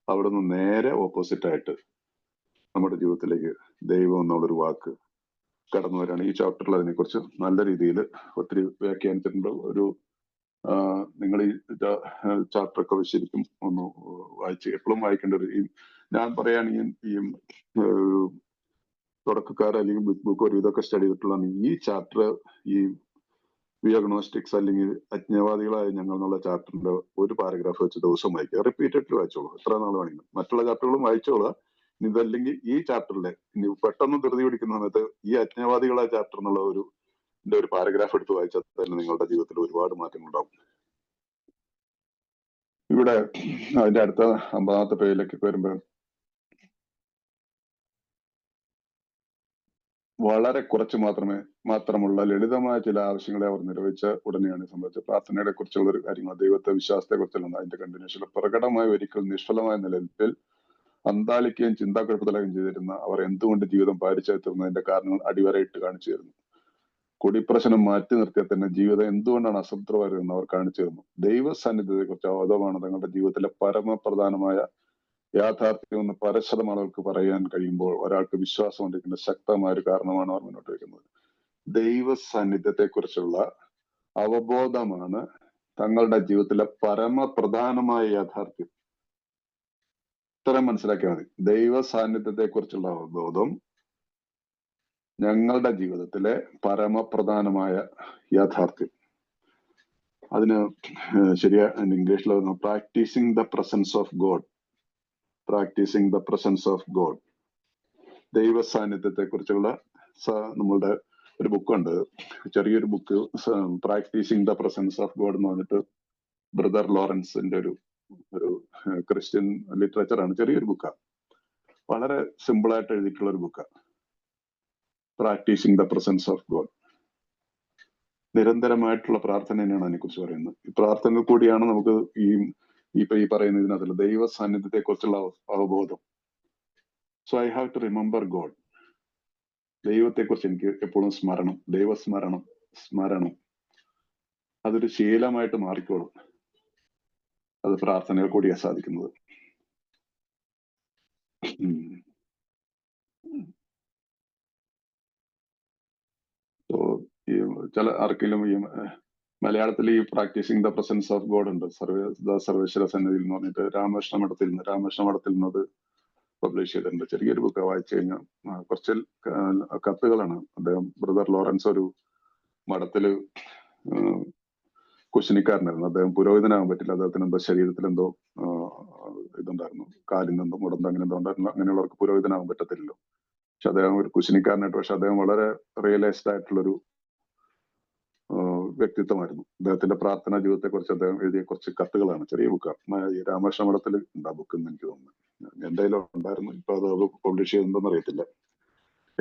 അവിടെ നിന്ന് നേരെ ഓപ്പോസിറ്റ് ആയിട്ട് നമ്മുടെ ജീവിതത്തിലേക്ക് ദൈവം എന്നുള്ളൊരു വാക്ക് കടന്നു വരികയാണ്. ഈ ചാപ്റ്ററിൽ അതിനെക്കുറിച്ച് നല്ല രീതിയിൽ ഒത്തിരി വ്യാഖ്യാനിച്ചിട്ടുണ്ട്. നിങ്ങൾ ഈ ചാപ്റ്റർ ഒക്കെ ശരിക്കും ഒന്ന് വായിച്ച് എപ്പോഴും വായിക്കേണ്ട ഞാൻ പറയുകയാണെങ്കിൽ ഈ തുടക്കക്കാർ അല്ലെങ്കിൽ ബുക്ക് ഒരു ഇതൊക്കെ സ്റ്റഡി ചെയ്തിട്ടുള്ള ഈ ചാപ്റ്റർ, ഈ വി അഗ്നോസ്റ്റിക്സ് അല്ലെങ്കിൽ അജ്ഞവാദികളായ ഞങ്ങൾ എന്നുള്ള ചാപ്റ്ററിന്റെ ഒരു പാരഗ്രാഫ് വെച്ച് ദിവസം വായിക്കുക. റിപ്പീറ്റഡ്ലി വായിച്ചോളൂ, എത്ര നാൾ വേണമെങ്കിലും. മറ്റുള്ള ചാപ്റ്ററുകളും വായിച്ചോളുക. ഇതല്ലെങ്കിൽ ഈ ചാപ്റ്ററിലെ ഇനി പെട്ടെന്ന് ധൃതി പിടിക്കുന്ന സമയത്ത് ഈ അജ്ഞവാദികളായ ചാപ്റ്റർ എന്നുള്ള ഒരു പാരഗ്രാഫ് എടുത്ത് വായിച്ചാൽ തന്നെ നിങ്ങളുടെ ജീവിതത്തിൽ ഒരുപാട് മാറ്റങ്ങൾ ഉണ്ടാവും. ഇവിടെ അതിന്റെ അടുത്ത 50ാമത്തെ പേജിലേക്ക് വരുമ്പോൾ വളരെ കുറച്ച് മാത്രമുള്ള ലളിതമായ ചില ആവശ്യങ്ങളെ അവർ നിർവഹിച്ച ഉടനെയാണ് സംഭവിച്ചത്. പ്രാർത്ഥനയെ കുറിച്ചുള്ള ഒരു കാര്യങ്ങൾ, ദൈവത്തെ വിശ്വാസത്തെ കുറിച്ചുള്ള അതിന്റെ കണ്ടിന്യൂഷൻ പ്രകടമായ ഒരിക്കൽ നിഷ്ഫലമായ നിലനിൽപ്പിൽ അന്താളിക്കുകയും ചിന്താക്കുഴപ്പത്തിലാകുകയും ചെയ്തിരുന്ന അവർ എന്തുകൊണ്ട് ജീവിതം പാരിച്ചെത്തുന്നതിന്റെ കാരണങ്ങൾ അടിവരയിട്ട് കാണിച്ചു തരുന്നു. കുടിപ്രശ്നം മാറ്റി നിർത്തിയാൽ തന്നെ ജീവിതം എന്തുകൊണ്ടാണ് അസംതൃപ്തമായതെന്ന് അവർ കാണിച്ചു തരുന്നു. ദൈവ സാന്നിധ്യത്തെ കുറിച്ച് അവബോധമാണ് തങ്ങളുടെ ജീവിതത്തിലെ പരമപ്രധാനമായ യാഥാർത്ഥ്യം എന്ന് പരശതം ആളുകൾക്ക് പറയാൻ കഴിയുമ്പോൾ ഒരാൾക്ക് വിശ്വാസം കൊണ്ടിരിക്കുന്ന ശക്തമായ ഒരു കാരണമാണ് അവർ മുന്നോട്ട് വയ്ക്കുന്നത്. ദൈവ സാന്നിധ്യത്തെ കുറിച്ചുള്ള അവബോധമാണ് തങ്ങളുടെ ജീവിതത്തിലെ പരമപ്രധാനമായ യാഥാർത്ഥ്യം. ഇത്രയും മനസ്സിലാക്കിയാൽ മതി. ദൈവ സാന്നിധ്യത്തെ കുറിച്ചുള്ള അവബോധം ഞങ്ങളുടെ ജീവിതത്തിലെ പരമപ്രധാനമായ യാഥാർത്ഥ്യം. അതിന് ശരിയാ ഇംഗ്ലീഷിൽ practicing the presence of God. Practicing the presence of God. ദൈവ സാന്നിധ്യത്തെ കുറിച്ചുള്ള നമ്മളുടെ ഒരു ബുക്കുണ്ട്, ചെറിയൊരു book, practicing the presence of God എന്ന് പറഞ്ഞിട്ട് ബ്രദർ ലോറൻസിന്റെ ഒരു ക്രിസ്ത്യൻ ലിറ്ററേച്ചറാണ്. ചെറിയൊരു ബുക്കാണ്, വളരെ സിമ്പിളായിട്ട് എഴുതിയിട്ടുള്ള ഒരു ബുക്കാണ്. Practicing the presence of God. നിരന്തരമായിട്ടുള്ള പ്രാർത്ഥന തന്നെയാണ് അതിനെക്കുറിച്ച് പറയുന്നത്. ഈ പ്രാർത്ഥന കൂടിയാണ് നമുക്ക് ഈ പറയുന്ന ഇതിനകത്തുള്ള ദൈവ സാന്നിധ്യത്തെ കുറിച്ചുള്ള അവബോധം. So I have to remember God. ദൈവത്തെക്കുറിച്ച് എനിക്ക് എപ്പോഴും സ്മരണം, സ്മരണം അതൊരു ശീലമായിട്ട് മാറിക്കോളും. അത് പ്രാർത്ഥനകൾ കൂടിയാണ് സാധിക്കുന്നത്. ചില ആർക്കെങ്കിലും ഈ മലയാളത്തിൽ ഈ practicing the presence of God ഉണ്ട്, സർവേശ്വര സന്നിധിയിൽ എന്ന് പറഞ്ഞിട്ട് രാമകൃഷ്ണ മഠത്തിൽ നിന്നത് പബ്ലിഷ് ചെയ്തിട്ടുണ്ട്. ചെറിയൊരു ബുക്ക് വായിച്ചു കഴിഞ്ഞാൽ കുറച്ച് കത്തുകളാണ്. അദ്ദേഹം ബ്രദർ ലോറൻസ് ഒരു മഠത്തില് കുശിനിക്കാരനായിരുന്നു. അദ്ദേഹം പുരോഹിതനാകാൻ പറ്റില്ല. അദ്ദേഹത്തിന് എന്തോ ശരീരത്തിൽ എന്തോ ഇതുണ്ടായിരുന്നു, കാലിൽ നിന്നും മുടന്തോ അങ്ങനെ എന്തോ ഉണ്ടായിരുന്നു. അങ്ങനെയുള്ളവർക്ക് പുരോഹിതനാകാൻ പറ്റത്തില്ലല്ലോ. പക്ഷെ അദ്ദേഹം ഒരു കുശിനിക്കാരനായിട്ട്, പക്ഷെ അദ്ദേഹം വളരെ റിയലൈസ്ഡ് ആയിട്ടുള്ളൊരു വ്യക്തിത്വമായിരുന്നു. അദ്ദേഹത്തിന്റെ പ്രാർത്ഥനാ ജീവിതത്തെ കുറിച്ച് അദ്ദേഹം എഴുതിയ കുറച്ച് കത്തുകളാണ്, ചെറിയ ബുക്കാണ്. ഈ രാമകൃഷ്ണ മഠത്തിൽ ഉണ്ട് ആ ബുക്ക് എന്ന് എനിക്ക് തോന്നുന്നു. എന്റെ കയ്യിലും ഉണ്ടായിരുന്നു, ഇപ്പൊ അത് പബ്ലിഷ് ചെയ്തെന്ന് അറിയത്തില്ല.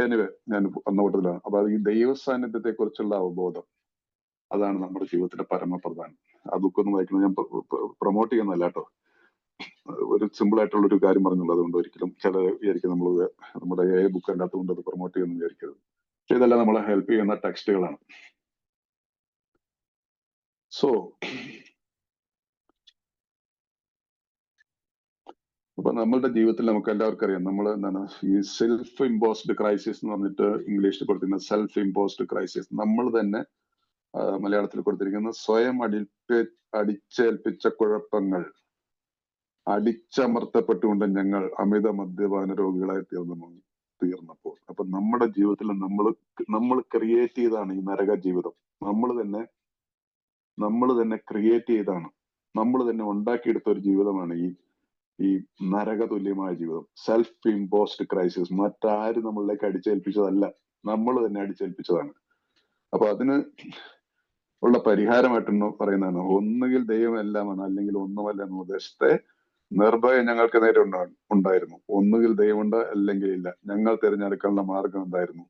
എനിവേ ഞാൻ അന്ന കൂട്ടത്തിലാണ്. അപ്പൊ അത് ഈ ദൈവ സാന്നിധ്യത്തെ കുറിച്ചുള്ള അവബോധം, അതാണ് നമ്മുടെ ജീവിതത്തിന്റെ പരമപ്രധാനം. ആ ബുക്കൊന്നും വായിക്കുന്നത് ഞാൻ പ്രൊമോട്ട് ചെയ്യുന്നതല്ല കേട്ടോ, ഒരു സിമ്പിൾ ആയിട്ടുള്ള ഒരു കാര്യം പറഞ്ഞുള്ളൂ. അതുകൊണ്ട് ഒരിക്കലും ചില വിചാരിക്കും നമ്മൾ നമ്മുടെ ബുക്ക് അതിനകത്ത് കൊണ്ട് അത് പ്രൊമോട്ട് ചെയ്യുമെന്ന് വിചാരിക്കരുത്. പക്ഷെ ഇതെല്ലാം നമ്മളെ ഹെൽപ്പ് ചെയ്യുന്ന ടെക്സ്റ്റുകളാണ്. സോ അപ്പൊ നമ്മളുടെ ജീവിതത്തിൽ നമുക്ക് എല്ലാവർക്കും അറിയാം, നമ്മൾ എന്താണ് ഈ സെൽഫ് ഇമ്പോസ്ഡ് ക്രൈസിസ് എന്ന് പറഞ്ഞിട്ട് ഇംഗ്ലീഷിൽ കൊടുത്തിരുന്ന സെൽഫ് ഇമ്പോസ്ഡ് ക്രൈസിസ്, നമ്മൾ തന്നെ മലയാളത്തിൽ കൊടുത്തിരിക്കുന്ന സ്വയം അടിച്ചേൽപ്പിച്ച കുഴപ്പങ്ങൾ, അടിച്ചമർത്തപ്പെട്ടുകൊണ്ട് ഞങ്ങൾ അമിത മദ്യപാന രോഗികളായി തീർന്നപ്പോൾ. അപ്പൊ നമ്മുടെ ജീവിതത്തിൽ നമ്മൾ ക്രിയേറ്റ് ചെയ്താണ് ഈ നരക ജീവിതം. നമ്മൾ തന്നെ ക്രിയേറ്റ് ചെയ്താണ്, നമ്മൾ തന്നെ ഉണ്ടാക്കിയെടുത്ത ഒരു ജീവിതമാണ് ഈ നരക തുല്യമായ ജീവിതം. സെൽഫ് ഇമ്പോസ്ഡ് ക്രൈസിസ് മറ്റാരും നമ്മളിലേക്ക് അടിച്ചേൽപ്പിച്ചതല്ല, നമ്മൾ തന്നെ അടിച്ചേൽപ്പിച്ചതാണ്. അപ്പൊ അതിന് ഉള്ള പരിഹാരമായിട്ടെന്ന് പറയുന്നതാണ്, ഒന്നുകിൽ ദൈവം എല്ലാമാണ് അല്ലെങ്കിൽ ഒന്നുമല്ല എന്ന ഉദ്ദേശത്തെ നിർഭയം ഞങ്ങൾക്ക് നേരെ ഉണ്ടായിരുന്നു. ഒന്നുകിൽ ദൈവമുണ്ട് അല്ലെങ്കിൽ ഇല്ല. ഞങ്ങൾ തിരഞ്ഞെടുക്കാനുള്ള മാർഗം എന്തായിരുന്നു?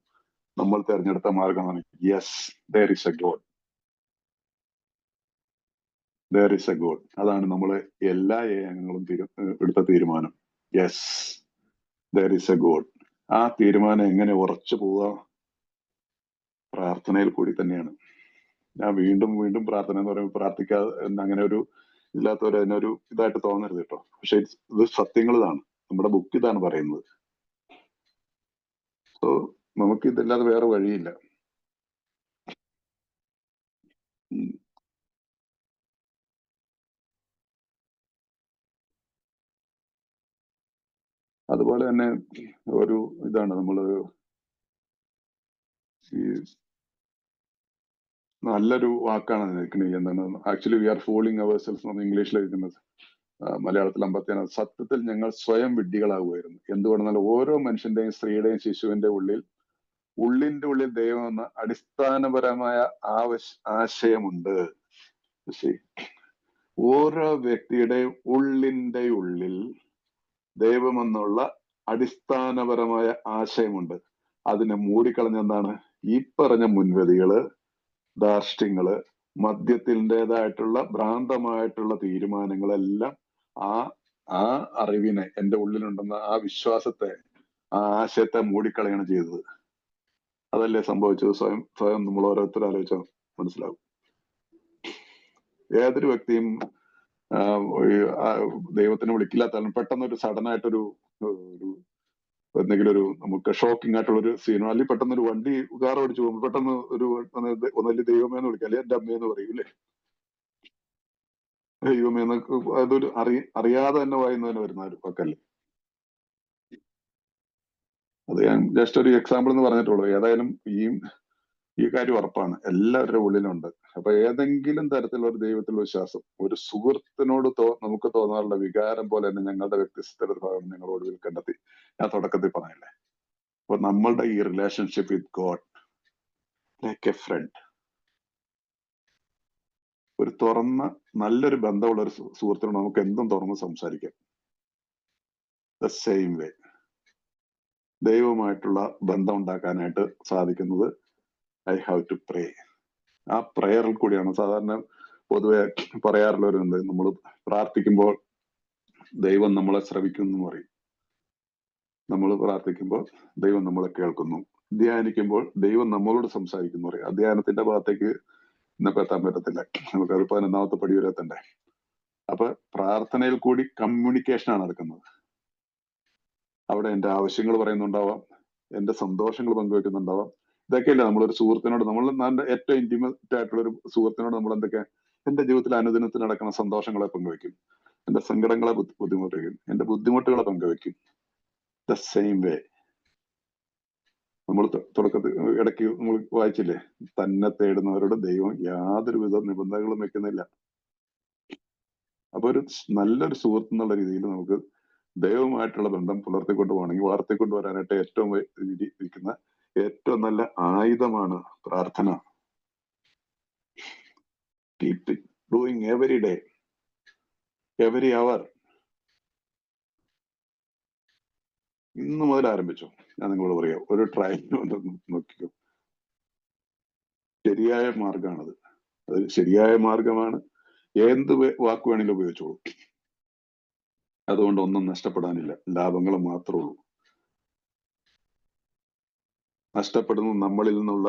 നമ്മൾ തിരഞ്ഞെടുത്ത മാർഗമാണ് yes, there is a God. there is a God. അതാണ് നമ്മൾ എല്ലാ ഏകങ്ങളും എടുത്ത തീരുമാനം. Yes, there is a God. ആ തീരുമാനം എങ്ങനെ ഉറച്ചു പോവുക? പ്രാർത്ഥനയിൽ കൂടി തന്നെയാണ്. ഞാൻ വീണ്ടും വീണ്ടും പ്രാർത്ഥന എന്ന് പറയുമ്പോൾ പ്രാർത്ഥിക്കാതെ അങ്ങനെ ഒരു ഇല്ലാത്തവർ അതിനൊരു ഇതായിട്ട് തോന്നരുത് കേട്ടോ. പക്ഷെ ഇത് സത്യങ്ങൾ ഇതാണ്, നമ്മുടെ ബുക്ക് ഇതാണ് പറയുന്നത്. സോ നമുക്ക് ഇതല്ലാതെ വേറെ വഴിയില്ല. അതുപോലെ തന്നെ ഒരു ഇതാണ് നമ്മള് ഈ നല്ലൊരു വാക്കാണ് നിൽക്കുന്നത്. എന്താണ് actually we are following our self എന്ന് ഇംഗ്ലീഷിൽ എഴുതുന്നത്, മലയാളത്തിൽ 57. സത്യത്തിൽ ഞങ്ങൾ സ്വയം വിഡ്ഢികളാകുമായിരുന്നു. എന്തുകൊണ്ടെന്നാൽ ഓരോ മനുഷ്യന്റെയും സ്ത്രീയുടെയും ശിശുവിന്റെ ഉള്ളിന്റെ ഉള്ളിൽ ദൈവം എന്ന അടിസ്ഥാനപരമായ ആശയമുണ്ട്. ഓരോ വ്യക്തിയുടെ ഉള്ളിന്റെ ഉള്ളിൽ ദൈവമെന്നുള്ള അടിസ്ഥാനപരമായ ആശയമുണ്ട്. അതിനെ മൂടിക്കളഞ്ഞെന്താണ് ഈ പറഞ്ഞ മുൻവിധികള്, ധാർഷ്ട്യങ്ങള്, മദ്യത്തിൻ്റെതായിട്ടുള്ള ഭ്രാന്തമായിട്ടുള്ള തീരുമാനങ്ങളെല്ലാം ആ അറിവിനെ, എന്റെ ഉള്ളിലുണ്ടെന്ന ആ വിശ്വാസത്തെ, ആ ആശയത്തെ മൂടിക്കളയാണ് ചെയ്തത്. അതല്ലേ സംഭവിച്ചത്? സ്വയം നമ്മൾ ഓരോരുത്തരും ആലോചിച്ചാൽ മനസ്സിലാവും. ഏതൊരു വ്യക്തിയും ദൈവത്തിനെ വിളിക്കില്ലാത്ത പെട്ടെന്ന് ഒരു സഡൻ ആയിട്ടൊരു എന്തെങ്കിലും ഒരു നമുക്ക് ഷോക്കിംഗ് ആയിട്ടുള്ള ഒരു സീനോ, അല്ലെങ്കിൽ പെട്ടെന്ന് ഒരു വണ്ടി കാർ ഓടിച്ചു പോകുമ്പോൾ പെട്ടെന്ന് ഒന്നല്ലേ ദൈവമേന്ന് വിളിക്കുക, അല്ലെ എന്റെ അമ്മയെന്ന് പറയും, ഇല്ലേ? ദൈവമേന്ന് അതൊരു അറിയാതെ തന്നെ വായുന്നതിന് വരുന്ന ഒരു വാക്കല്ലേ. അത് ഞാൻ ജസ്റ്റ് ഒരു എക്സാമ്പിൾ എന്ന് പറഞ്ഞിട്ടുള്ളൂ. ഏതായാലും ഈ കാര്യം ഉറപ്പാണ്, എല്ലാവരുടെ ഉള്ളിലുണ്ട്. അപ്പൊ ഏതെങ്കിലും തരത്തിലുള്ള ഒരു ദൈവത്തിലുള്ള വിശ്വാസം, ഒരു സുഹൃത്തിനോട് നമുക്ക് തോന്നാറുള്ള വികാരം പോലെ തന്നെ ഞങ്ങളുടെ വ്യക്തിത്വത്തിന്റെ ഭാഗം ഞങ്ങൾ ഒടുവിൽ കണ്ടെത്തി. ഞാൻ തുടക്കത്തിൽ പറഞ്ഞില്ലേ, അപ്പൊ നമ്മളുടെ ഈ relationship with God like a friend, ഒരു തുറന്ന നല്ലൊരു ബന്ധമുള്ള ഒരു സുഹൃത്തിനോട് നമുക്ക് എന്തും തുറന്ന് സംസാരിക്കാം. ദ സെയിം വേ ദൈവവുമായിട്ടുള്ള ബന്ധം ഉണ്ടാക്കാനായിട്ട് സാധിക്കുന്നത് ഐ ഹാവ് ടു പ്രേ. ആ പ്രയറിൽ കൂടിയാണ്. സാധാരണ പൊതുവെ പറയാറുള്ളവരുണ്ട്, നമ്മൾ പ്രാർത്ഥിക്കുമ്പോൾ ദൈവം നമ്മളെ ശ്രവിക്കുന്നു എന്ന് പറയും. നമ്മൾ പ്രാർത്ഥിക്കുമ്പോൾ ദൈവം നമ്മളെ കേൾക്കുന്നു. ധ്യാനിക്കുമ്പോൾ ദൈവം നമ്മളോട് സംസാരിക്കുന്നു പറയും. ധ്യാനത്തിന്റെ ഭാഗത്തേക്ക് ഇന്നിപ്പോ എത്താൻ പറ്റത്തില്ല, നമുക്ക് അത് 11ാമത്തെ പടി വരെ എത്തണ്ടേ. അപ്പൊ പ്രാർത്ഥനയിൽ കൂടി കമ്മ്യൂണിക്കേഷനാണ് നടക്കുന്നത്. അവിടെ എന്റെ ആവശ്യങ്ങൾ പറയുന്നുണ്ടാവാം, എന്റെ സന്തോഷങ്ങൾ പങ്കുവെക്കുന്നുണ്ടാവാം. ഇതൊക്കെയല്ലേ നമ്മളൊരു സുഹൃത്തിനോട്, നമ്മുടെ ഏറ്റവും ഇന്റിമേറ്റ് ആയിട്ടുള്ള ഒരു സുഹൃത്തിനോട് നമ്മൾ എന്തൊക്കെ എന്റെ ജീവിതത്തിൽ അനുദിനത്തിൽ നടക്കുന്ന സന്തോഷങ്ങളെ പങ്കുവെക്കും, എന്റെ സങ്കടങ്ങളെ ബുദ്ധിമുട്ടുകയും എന്റെ ബുദ്ധിമുട്ടുകളെ പങ്കുവെക്കും. ദ സെയിം വേ നമ്മൾ തുടക്കത്തിൽ ഇടയ്ക്ക് നമ്മൾ വായിച്ചില്ലേ, തന്നെ തേടുന്നവരോട് ദൈവം യാതൊരുവിധ നിബന്ധനകളും വെക്കുന്നില്ല. അപ്പൊ ഒരു നല്ലൊരു സുഹൃത്ത് എന്നുള്ള രീതിയിൽ നമുക്ക് ദൈവവുമായിട്ടുള്ള ബന്ധം പുലർത്തിക്കൊണ്ട് പോകണമെങ്കിൽ വളർത്തിക്കൊണ്ടുവരാനായിട്ട് ഏറ്റവും ഇരിക്കുന്ന ഏറ്റവും നല്ല ആയുധമാണ് പ്രാർത്ഥന. Keep it doing every day, every hour. ഇന്ന് മുതൽ ആരംഭിച്ചു. ഞാൻ നിങ്ങളോട് പറയാം, ഒരു ട്രയൽ നോക്കിക്കോ. ശരിയായ മാർഗമാണത്. അത് ശരിയായ മാർഗമാണ്. എന്ത് വാക്ക് വേണമെങ്കിലും ഉപയോഗിച്ചോളൂ. അതുകൊണ്ട് ഒന്നും നഷ്ടപ്പെടാനില്ല, ലാഭങ്ങൾ മാത്രമേ ഉള്ളൂ. നഷ്ടപ്പെടുന്നത് നമ്മളിൽ നിന്നുള്ള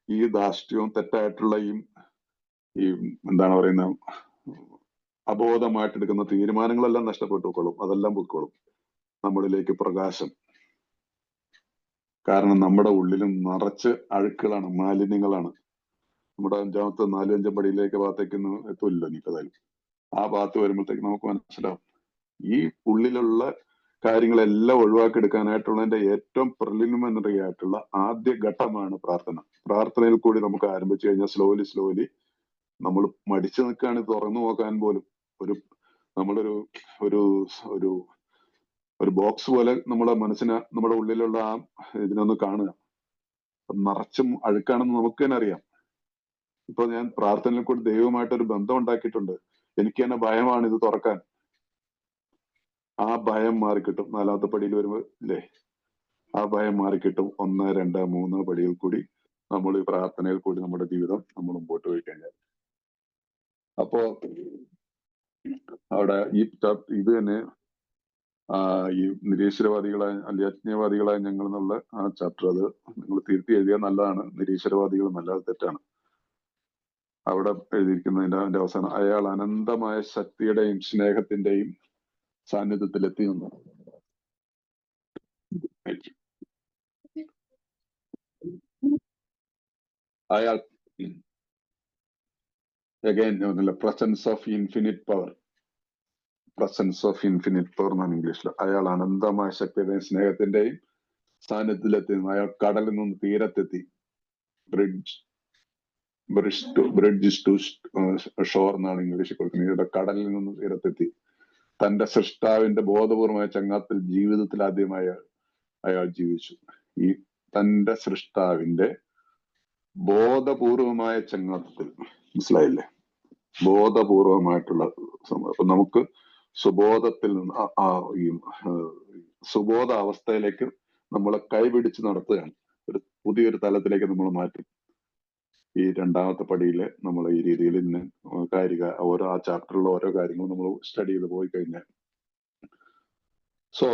ഈ ധാർഷ്ട്യവും തെറ്റായിട്ടുള്ള ഈ എന്താണ് പറയുന്ന അബോധമായിട്ടെടുക്കുന്ന തീരുമാനങ്ങളെല്ലാം നഷ്ടപ്പെട്ടുകൊള്ളും. അതെല്ലാം പൊയ്ക്കോളും. നമ്മളിലേക്ക് പ്രകാശം. കാരണം നമ്മുടെ ഉള്ളിലും നിറച്ച് അഴുക്കുകളാണ്, മാലിന്യങ്ങളാണ്. നമ്മുടെ 5ാമത്തെ 4-5 പടിയിലേക്ക് ഭാഗത്തേക്കൊന്നും എത്തില്ല നീക്കതായാലും. ആ ഭാഗത്ത് വരുമ്പോഴത്തേക്ക് നമുക്ക് മനസ്സിലാവും ഈ ഉള്ളിലുള്ള കാര്യങ്ങളെല്ലാം ഒഴിവാക്കിയെടുക്കാനായിട്ടുള്ളതിന്റെ ഏറ്റവും പ്രിലിമിനറി ആയിട്ടുള്ള ആദ്യ ഘട്ടമാണ് പ്രാർത്ഥന. പ്രാർത്ഥനയിൽ കൂടി നമുക്ക് ആരംഭിച്ചു കഴിഞ്ഞാൽ സ്ലോലി നമ്മൾ മടിച്ചു നിൽക്കുകയാണ് തുറന്നു നോക്കാൻ പോലും. നമ്മളൊരു ഒരു ഒരു ഒരു ബോക്സ് പോലെ നമ്മുടെ മനസ്സിന് നമ്മുടെ ഉള്ളിലുള്ള ആ ഇതിനൊന്ന് കാണുക. നിറച്ചും അഴുക്കാണെന്ന് നമുക്ക് തന്നെ അറിയാം. ഇപ്പൊ ഞാൻ പ്രാർത്ഥനയിൽ കൂടി ദൈവമായിട്ടൊരു ബന്ധം ഉണ്ടാക്കിയിട്ടുണ്ട്. എനിക്ക് തന്നെ ഭയമാണ് ഇത് തുറക്കാൻ. ആ ഭയം മാറിക്കിട്ടും 4ാമത്തെ പടിയിൽ വരുമ്പോ ഇല്ലേ, ആ ഭയം മാറിക്കിട്ടും. 1, 2, 3 പടിയിൽ കൂടി നമ്മൾ ഈ പ്രാർത്ഥനയിൽ കൂടി നമ്മുടെ ജീവിതം നമ്മൾ മുമ്പോട്ട് പോയി കഴിഞ്ഞാൽ. അപ്പോ അവിടെ ഇത് തന്നെ ഈ നിരീശ്വരവാദികളായ അല്ലെങ്കിൽ അജ്ഞവാദികളായ ഞങ്ങൾ എന്നുള്ള ആ ചാപ്റ്റർ, അത് നിങ്ങൾ തിരുത്തി എഴുതിയാൽ നല്ലതാണ്. നിരീശ്വരവാദികൾ നല്ലത് തെറ്റാണ്. അവിടെ എഴുതിയിരിക്കുന്നതിന്റെ അതിന്റെ അവസാനം, അയാൾ അനന്തമായ ശക്തിയുടെയും സ്നേഹത്തിന്റെയും സാന്നിധ്യത്തിലെത്തി നിന്നു. അയാൾ again presence of infinite power, presence of infinite power എന്നാണ് ഇംഗ്ലീഷിൽ. അയാൾ അനന്തമായ ശക്തിയുടെയും സ്നേഹത്തിന്റെയും സാന്നിധ്യത്തിലെത്തി. അയാൾ കടലിൽ നിന്ന് തീരത്തെത്തി. ബ്രിഡ്ജ് ടു ഷോർ എന്നാണ് ഇംഗ്ലീഷിൽ കൊടുക്കുന്നത്. കടലിൽ നിന്ന് തീരത്തെത്തി. തന്റെ സൃഷ്ടാവിന്റെ ബോധപൂർവമായ ചങ്ങാത്തിൽ ജീവിതത്തിൽ ആദ്യമായി അയാൾ ജീവിച്ചു. ഈ തന്റെ സൃഷ്ടാവിന്റെ ബോധപൂർവമായ ചങ്ങാത്തത്തിൽ, മനസ്സിലായില്ലേ? ബോധപൂർവമായിട്ടുള്ള സംഭവം. അപ്പൊ നമുക്ക് സുബോധത്തിൽ നിന്ന് ഈ സുബോധ അവസ്ഥയിലേക്ക് നമ്മളെ കൈപിടിച്ച് നടത്തുകയാണ്. ഒരു പുതിയൊരു തലത്തിലേക്ക് നമ്മൾ മാറ്റും. ഈ 2ാമത്തെ പടിയില് നമ്മൾ ഈ രീതിയിൽ ഇന്ന് ഓരോ ആ ചാപ്റ്ററിലുള്ള ഓരോ കാര്യങ്ങളും നമ്മൾ സ്റ്റഡി ചെയ്ത് പോയി കഴിഞ്ഞാൽ. സോ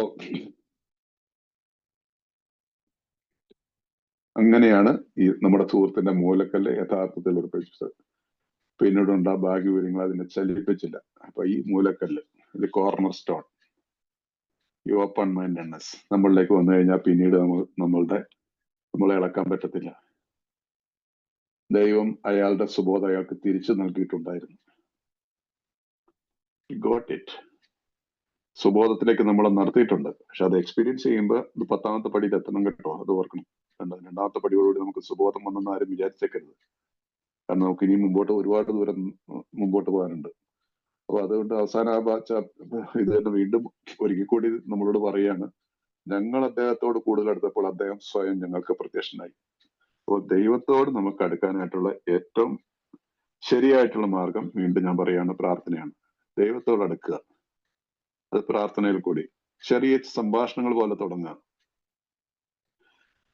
അങ്ങനെയാണ് ഈ നമ്മുടെ സുഹൃത്തിന്റെ മൂലക്കല്ല് യഥാർത്ഥത്തിൽ ഉറപ്പിച്ചത്. പിന്നീടുണ്ടാ ഭാഗ്യവിവരങ്ങൾ അതിനെ ചലിപ്പിച്ചില്ല. അപ്പൊ ഈ മൂലക്കല്ല്, ഇത് കോർണർ സ്റ്റോൺ, ഈ ഓപ്പൺ മൈൻഡഡ്നെസ് നമ്മളിലേക്ക് വന്നു കഴിഞ്ഞാൽ പിന്നീട് നമ്മളെ ഇളക്കാൻ പറ്റത്തില്ല. ദൈവം അയാളുടെ സുബോധം അയാൾക്ക് തിരിച്ചു നൽകിയിട്ടുണ്ടായിരുന്നു. Got it. സുബോധത്തിലേക്ക് നമ്മളെ നടത്തിയിട്ടുണ്ട്. പക്ഷെ അത് എക്സ്പീരിയൻസ് ചെയ്യുമ്പോൾ ഇത് 10ാമത്തെ പടിയിൽ എത്തണം കേട്ടോ. അത് ഓർക്കണം. 2ാമത്തെ പടിയോടുകൂടി നമുക്ക് സുബോധം വന്നെന്ന് ആരും വിചാരിച്ചേക്കരുത്. കാരണം നമുക്ക് ഇനി ഒരുപാട് ദൂരം മുമ്പോട്ട് പോകാനുണ്ട്. അപ്പൊ അതുകൊണ്ട് അവസാനം ഇത് തന്നെ വീണ്ടും ഒരിക്കൽ കൂടി നമ്മളോട് പറയാണ്, ഞങ്ങൾ അദ്ദേഹത്തോട് കൂടുതൽ അടുത്തപ്പോൾ അദ്ദേഹം സ്വയം ഞങ്ങൾക്ക് പ്രത്യക്ഷനായി. അപ്പോൾ ദൈവത്തോട് നമുക്ക് അടുക്കാനായിട്ടുള്ള ഏറ്റവും ശരിയായിട്ടുള്ള മാർഗം, വീണ്ടും ഞാൻ പറയാണ്, പ്രാർത്ഥനയാണ്. ദൈവത്തോട് അടുക്കുക. അത് പ്രാർത്ഥനയിൽ കൂടി ചെറിയ സംഭാഷണങ്ങൾ പോലെ തുടങ്ങുക.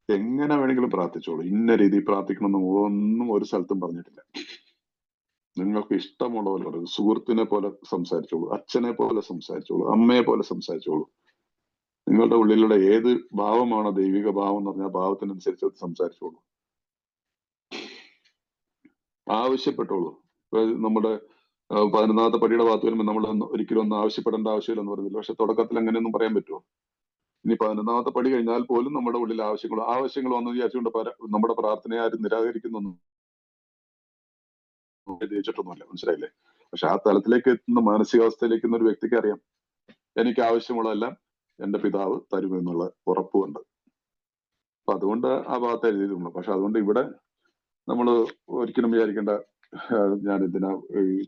എങ്ങനെ വേണമെങ്കിലും പ്രാർത്ഥിച്ചോളൂ. ഇന്ന രീതിയിൽ പ്രാർത്ഥിക്കണമെന്ന് ഒന്നും ഒരു സ്ഥലത്തും പറഞ്ഞിട്ടില്ല. നിങ്ങൾക്ക് ഇഷ്ടമുള്ള പോലെ പറയും. സുഹൃത്തിനെ പോലെ സംസാരിച്ചോളൂ, അച്ഛനെ പോലെ സംസാരിച്ചോളൂ, അമ്മയെ പോലെ സംസാരിച്ചോളൂ. നിങ്ങളുടെ ഉള്ളിലുള്ള ഏത് ഭാവമാണോ ദൈവിക ഭാവം എന്ന് പറഞ്ഞാൽ ഭാവത്തിനനുസരിച്ച് സംസാരിച്ചോളൂ, ആവശ്യപ്പെട്ടോളൂ. നമ്മുടെ 11ാമത്തെ പടിയുടെ ഭാഗത്ത് വരുമ്പോൾ നമ്മൾ ഒരിക്കലും ഒന്നും ആവശ്യപ്പെടേണ്ട ആവശ്യമില്ലെന്ന് പറയുന്നില്ല. പക്ഷെ തുടക്കത്തിൽ അങ്ങനെയൊന്നും പറയാൻ പറ്റുമോ? ഇനി 11ാമത്തെ പടി കഴിഞ്ഞാൽ പോലും നമ്മുടെ ഉള്ളിൽ ആവശ്യങ്ങൾ വന്നു വിചാരിച്ചുകൊണ്ട് നമ്മുടെ പ്രാർത്ഥനയെ ആരും നിരാകരിക്കുന്നു ജയിച്ചിട്ടൊന്നുമല്ല. മനസ്സിലായില്ലേ? പക്ഷെ ആ തലത്തിലേക്ക് എത്തുന്ന മാനസികാവസ്ഥയിലേക്ക് ഒരു വ്യക്തിക്ക് അറിയാം, എനിക്ക് ആവശ്യമുള്ളതെല്ലാം എന്റെ പിതാവ് തരുമെന്നുള്ള ഉറപ്പുണ്ട്. അപ്പൊ അതുകൊണ്ട് ആ ഭാഗത്ത് എഴുതിയിട്ടുണ്ട്. പക്ഷെ അതുകൊണ്ട് ഇവിടെ നമ്മൾ ഒരിക്കലും വിചാരിക്കേണ്ട ഞാൻ ഇതിനെ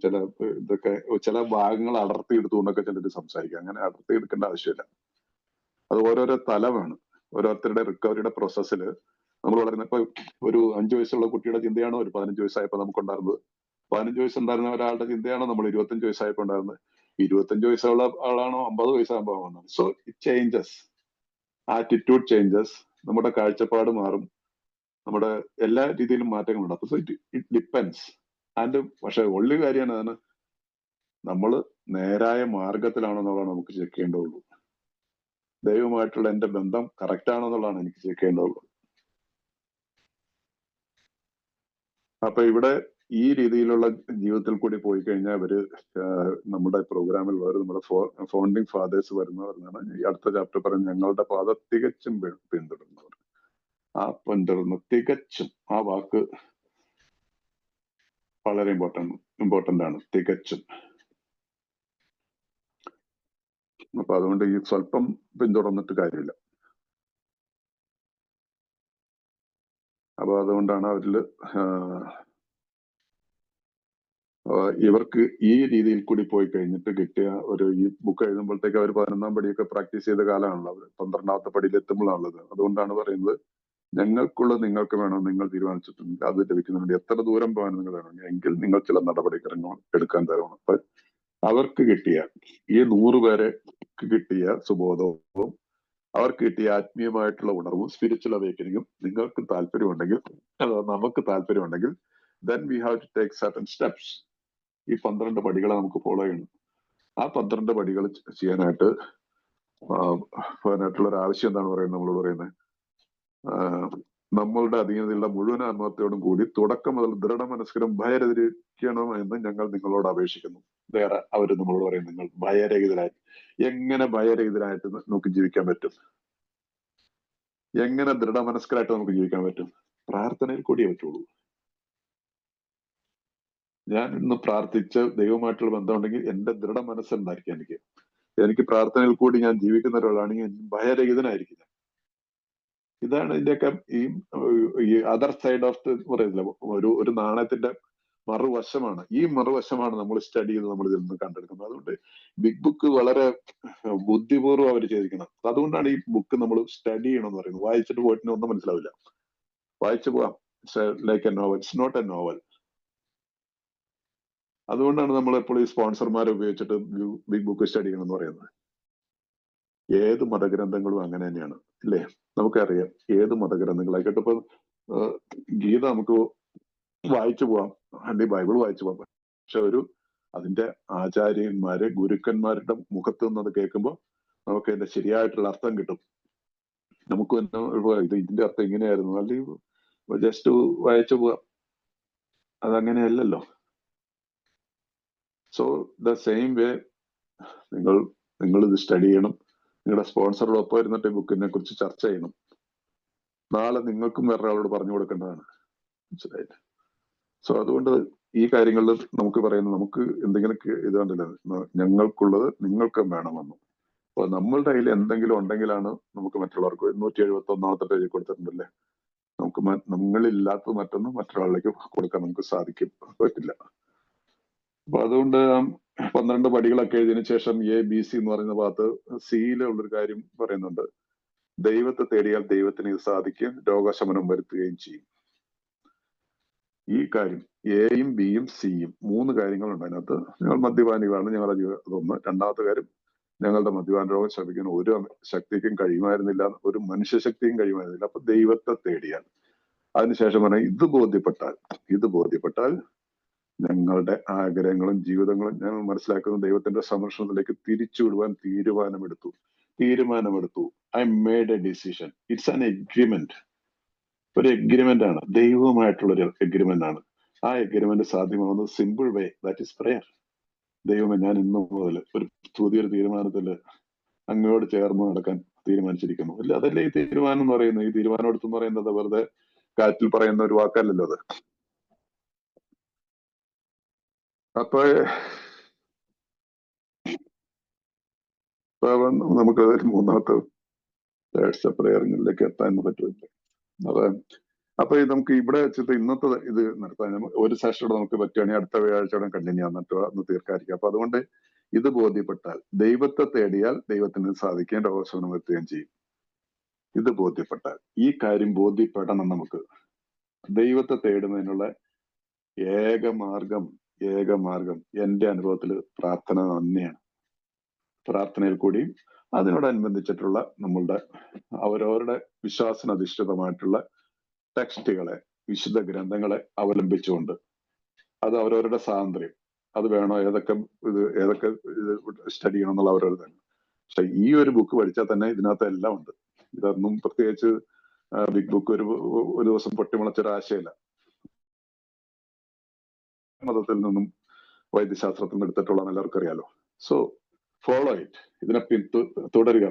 ചില ഇതൊക്കെ ചില ഭാഗങ്ങൾ അടർത്തിയെടുത്തുകൊണ്ടൊക്കെ ചിലർ സംസാരിക്കും. അങ്ങനെ അടർത്തിയെടുക്കേണ്ട ആവശ്യമില്ല. അത് ഓരോരോ തലമാണ്. ഓരോരുത്തരുടെ റിക്കവറിയുടെ പ്രോസസ്സിൽ നമ്മൾ വളരുന്ന ഇപ്പൊ ഒരു 5 വയസ്സുള്ള കുട്ടിയുടെ ചിന്തയാണോ ഒരു 15 വയസ്സായപ്പോൾ നമുക്കുണ്ടായിരുന്നത്? 15 വയസ്സുണ്ടായിരുന്ന ഒരാളുടെ ചിന്തയാണോ നമ്മൾ 25 വയസ്സായപ്പോൾ ഉണ്ടായിരുന്നത്? 25 വയസ്സുള്ള ആളാണോ 50 വയസ്സാകുമ്പോൾ ആവുന്നത്? So it changes, attitude changes, നമ്മുടെ കാഴ്ചപ്പാട് മാറും, നമ്മുടെ എല്ലാ രീതിയിലും മാറ്റങ്ങളുണ്ട്. അപ്പൊ സോ ഇറ്റ് ഡിപ്പെൻസ്. ആൻഡ് പക്ഷെ ഒള്ളി കാര്യമാണ് അതാണ് നമ്മൾ നേരായ മാർഗത്തിലാണെന്നുള്ളതാണ് നമുക്ക് ചെക്ക് ചെയ്യേണ്ടതുള്ളൂ. ദൈവമായിട്ടുള്ള എന്റെ ബന്ധം കറക്റ്റ് ആണോ എന്നുള്ളതാണ് എനിക്ക് ചെക്ക് ചെയ്യേണ്ടതുള്ളൂ. അപ്പൊ ഇവിടെ ഈ രീതിയിലുള്ള ജീവിതത്തിൽ കൂടി പോയി കഴിഞ്ഞാൽ അവര് നമ്മുടെ പ്രോഗ്രാമിൽ വേറെ നമ്മുടെ ഫൗണ്ടിങ് ഫാദേഴ്സ് വരുന്നവരെന്നാണ് ഈ അടുത്ത ചാപ്റ്റർ പറയുന്നത്. ഞങ്ങളുടെ പാത തികച്ചും പിന്തുടരുന്നവർ. ആ പിന്തുടർന്ന് തികച്ചും ആ വാക്ക് വളരെ ഇമ്പോർട്ടന്റ് ആണ്, തികച്ചും. അപ്പൊ അതുകൊണ്ട് ഈ സ്വല്പം പിന്തുടർന്നിട്ട് കാര്യമില്ല. അപ്പൊ അതുകൊണ്ടാണ് അവരില് ഇവർക്ക് ഈ രീതിയിൽ കൂടി പോയി കഴിഞ്ഞിട്ട് കിട്ടിയ ഒരു ഈ ബുക്ക് എഴുതുമ്പോഴത്തേക്ക് അവർ 11ാം പടിയൊക്കെ പ്രാക്ടീസ് ചെയ്ത കാലമാണല്ലോ. അവർ 12ാമത്തെ പടിയിൽ എത്തുമ്പോഴാണുള്ളത്. അതുകൊണ്ടാണ് പറയുന്നത് ഞങ്ങൾക്കുള്ളത് നിങ്ങൾക്ക് വേണം, നിങ്ങൾ തീരുമാനിച്ചിട്ടുണ്ട് അത് ലഭിക്കുന്നുണ്ട്. എത്ര ദൂരം പോകാൻ നിങ്ങൾ വേണം എങ്കിൽ നിങ്ങൾ ചില നടപടിക്രമങ്ങൾ എടുക്കാൻ തരണം. അപ്പൊ അവർക്ക് കിട്ടിയ ഈ 100 പേരെ കിട്ടിയ സുബോധവും അവർക്ക് കിട്ടിയ ആത്മീയമായിട്ടുള്ള ഉണർവും സ്പിരിച്വൽ അവേക്കനിങ്ങും നിങ്ങൾക്ക് താല്പര്യമുണ്ടെങ്കിൽ, നമുക്ക് താല്പര്യമുണ്ടെങ്കിൽ, then we have to take certain steps. ഈ 12 പടികളെ നമുക്ക് ഫോളോ ചെയ്യണം. ആ 12 പടികൾ ചെയ്യാനായിട്ട് ഒരു ആവശ്യം എന്താണ് പറയുന്നത്? നമ്മൾ പറയുന്നത് നമ്മളുടെ അധീനതയുള്ള മുഴുവൻ ആത്മഹത്യയോടും കൂടി തുടക്കം മുതൽ ദൃഢമനസ്കരം ഭയരഹിതരിക്കണം എന്ന് ഞങ്ങൾ നിങ്ങളോട് അപേക്ഷിക്കുന്നു. വേറെ അവര് നമ്മളോട് പറയും നിങ്ങൾ ഭയരഹിതരായി. എങ്ങനെ ഭയരഹിതരായിട്ട് നമുക്ക് ജീവിക്കാൻ പറ്റും? എങ്ങനെ ദൃഢമനസ്കരായിട്ട് നമുക്ക് ജീവിക്കാൻ പറ്റും? പ്രാർത്ഥനയിൽ കൂടിയേ പറ്റുള്ളൂ. ഞാൻ ഇന്ന് പ്രാർത്ഥിച്ച് ദൈവമായിട്ടുള്ള ബന്ധമുണ്ടെങ്കിൽ എന്റെ ദൃഢ മനസ്സുണ്ടായിരിക്കും. എനിക്ക് പ്രാർത്ഥനയിൽ കൂടി ഞാൻ ജീവിക്കുന്ന ഒരാളാണെങ്കിൽ ഭയരഹിതനായിരിക്കും. ഇതാണ് ഇതിന്റെയൊക്കെ ഈ അതർ സൈഡ് ഓഫ് ദ പറയുന്നില്ല, ഒരു നാണയത്തിന്റെ മറുവശമാണ്. ഈ മറുവശമാണ് നമ്മൾ സ്റ്റഡി ചെയ്ത് നമ്മൾ ഇതിൽ നിന്ന് കണ്ടെടുക്കുന്നത്. അതുകൊണ്ട് ബിഗ് ബുക്ക് വളരെ ബുദ്ധിപൂർവ്വം അവർ ചെയ്തിരിക്കണം. അതുകൊണ്ടാണ് ഈ ബുക്ക് നമ്മൾ സ്റ്റഡി ചെയ്യണം എന്ന് പറയുന്നത്. വായിച്ചിട്ട് പോയിട്ട് ഒന്നും മനസ്സിലാവില്ല. വായിച്ചു പോവാം, like a novel, it's not a novel. അതുകൊണ്ടാണ് നമ്മൾ എപ്പോഴും ഈ സ്പോൺസർമാരെ ഉപയോഗിച്ചിട്ട് ബിഗ് ബുക്ക് സ്റ്റഡി ചെയ്യണം എന്ന് പറയുന്നത്. ഏത് മതഗ്രന്ഥങ്ങളും അങ്ങനെ തന്നെയാണ്, ഇല്ലേ? നമുക്കറിയാം ഏത് മതഗ്രന്ഥങ്ങളായിക്കോട്ടെ. ഇപ്പൊ ഗീത നമുക്ക് വായിച്ചു പോവാം, അല്ലെങ്കിൽ ബൈബിൾ വായിച്ചു പോവാം. പക്ഷെ അതിന്റെ ആചാര്യന്മാര് ഗുരുക്കന്മാരുടെ മുഖത്ത് നിന്നത് കേൾക്കുമ്പോൾ നമുക്ക് അതിന്റെ ശരിയായിട്ടുള്ള അർത്ഥം കിട്ടും. നമുക്ക് ഇതിന്റെ അർത്ഥം ഇങ്ങനെയായിരുന്നു, അല്ലെങ്കിൽ ജസ്റ്റ് വായിച്ചു പോവാം. അതങ്ങനെയല്ലല്ലോ. സോ ദ സെയിം വേ നിങ്ങൾ ഇത് സ്റ്റഡി ചെയ്യണം. നിങ്ങളുടെ സ്പോൺസറോടൊപ്പം ഇരുന്നിട്ട് ബുക്കിനെ കുറിച്ച് ചർച്ച ചെയ്യണം. നാളെ നിങ്ങൾക്കും വേറൊരാളോട് പറഞ്ഞു കൊടുക്കേണ്ടതാണ്. മനസ്സിലായില്ലേ? സോ അതുകൊണ്ട് ഈ കാര്യങ്ങളിൽ നമുക്ക് പറയുന്നത്, നമുക്ക് എന്തെങ്കിലും ഇത് കണ്ടില്ല, ഞങ്ങൾക്കുള്ളത് നിങ്ങൾക്ക് വേണമെന്ന്. അപ്പൊ നമ്മളുടെ കയ്യിൽ എന്തെങ്കിലും ഉണ്ടെങ്കിലാണ് നമുക്ക് മറ്റുള്ളവർക്ക് 171ാമത്തെ പേജിൽ കൊടുത്തിട്ടുണ്ടല്ലേ, നമുക്ക് നമ്മളില്ലാത്തത് മറ്റൊന്നും മറ്റൊരാളിലേക്ക് കൊടുക്കാൻ നമുക്ക് സാധിക്കും, പറ്റില്ല. അപ്പൊ അതുകൊണ്ട് 12 പടികളൊക്കെ എഴുതിയതിനു ശേഷം ABC എന്ന് പറയുന്ന ഭാഗത്ത് സിയിലുള്ളൊരു കാര്യം പറയുന്നുണ്ട്. ദൈവത്തെ തേടിയാൽ ദൈവത്തിന് ഇത് സാധിക്കും, രോഗശമനം വരുത്തുകയും ചെയ്യും. ഈ കാര്യം എയും ബിയും സിയും 3 കാര്യങ്ങളുണ്ട് അതിനകത്ത്. ഞങ്ങൾ മദ്യപാനികളാണ്, ഞങ്ങളുടെ അതൊന്ന്. രണ്ടാമത്തെ കാര്യം, ഞങ്ങളുടെ മദ്യപാന രോഗം ശമിക്കാൻ ഒരു ശക്തിക്കും കഴിയുമായിരുന്നില്ല, ഒരു മനുഷ്യശക്തിയും കഴിയുമായിരുന്നില്ല. അപ്പൊ ദൈവത്തെ തേടിയാൽ. അതിനുശേഷം പറഞ്ഞാൽ ഇത് ബോധ്യപ്പെട്ടാൽ ഞങ്ങളുടെ ആഗ്രഹങ്ങളും ജീവിതങ്ങളും ഞങ്ങൾ മനസ്സിലാക്കുന്ന ദൈവത്തിന്റെ സംരക്ഷണത്തിലേക്ക് തിരിച്ചുവിടുവാൻ തീരുമാനമെടുത്തു. I made a decision. It's an agreement. ഒരു എഗ്രിമെന്റ് ആണ്, ദൈവവുമായിട്ടുള്ളൊരു എഗ്രിമെന്റ് ആണ്. ആ എഗ്രിമെന്റ് സാധ്യമാവുന്നത് simple way, that is prayer. ദൈവമേ, ഞാൻ ഇന്നു മുതൽ ഒരു പുതിയൊരു തീരുമാനത്തിൽ അങ്ങയോട് ചേർന്ന് നടക്കാൻ തീരുമാനിച്ചിരിക്കുന്നു. അല്ല, അതല്ലേ ഈ തീരുമാനം എന്ന് പറയുന്നത്. ഈ തീരുമാനം എടുത്തെന്ന് പറയുന്നത് വെറുതെ കാറ്റിൽ പറയുന്ന ഒരു വാക്കല്ലല്ലോ അത്. അപ്പൊ നമുക്ക് 3ാമത്തെ പ്രയറിലേക്ക് എത്താൻ പറ്റുമല്ലോ. അത് അപ്പൊ നമുക്ക് ഇവിടെ വെച്ചിട്ട് ഇന്നത്തെ ഇത് നടത്താൻ ഒരു സെഷനോടെ നമുക്ക് പറ്റുകയാണെങ്കിൽ അടുത്ത വ്യാഴാഴ്ചയോടെ കണ്ടിന്യൂ എന്നിട്ട് അന്ന് തീർക്കാതിരിക്കും. അപ്പൊ അതുകൊണ്ട് ഇത് ബോധ്യപ്പെട്ടാൽ, ദൈവത്തെ തേടിയാൽ ദൈവത്തിന് സാധിക്കുകയും രോഗശമനം എത്തുകയും ചെയ്യും. ഇത് ബോധ്യപ്പെട്ടാൽ, ഈ കാര്യം ബോധ്യപ്പെടണം നമുക്ക്. ദൈവത്തെ തേടുന്നതിനുള്ള ഏക മാർഗം എന്റെ അനുഭവത്തിൽ പ്രാർത്ഥന തന്നെയാണ്. പ്രാർത്ഥനയിൽ കൂടിയും അതിനോടനുബന്ധിച്ചിട്ടുള്ള നമ്മളുടെ അവരവരുടെ വിശ്വാസനധിഷ്ഠിതമായിട്ടുള്ള ടെക്സ്റ്റുകളെ, വിശുദ്ധ ഗ്രന്ഥങ്ങളെ അവലംബിച്ചുകൊണ്ട്, അത് അവരവരുടെ സ്വാതന്ത്ര്യം, അത് വേണോ, ഏതൊക്കെ ഇത് സ്റ്റഡി ചെയ്യണം എന്നുള്ള അവരവർ തന്നെ. പക്ഷെ ഈ ഒരു ബുക്ക് പഠിച്ചാൽ തന്നെ ഇതിനകത്ത് എല്ലാം ഉണ്ട്. ഇതൊന്നും പ്രത്യേകിച്ച് ബിഗ് ബുക്ക് ഒരു ദിവസം പൊട്ടിമുളച്ചൊരു ആശയമല്ല. മതത്തിൽ നിന്നും വൈദ്യശാസ്ത്രത്തിൽ നിന്ന് എടുത്തിട്ടുള്ളതെന്ന് എല്ലാവർക്കും അറിയാലോ. സോ ഫോളോ ഇറ്റ്, ഇതിനെ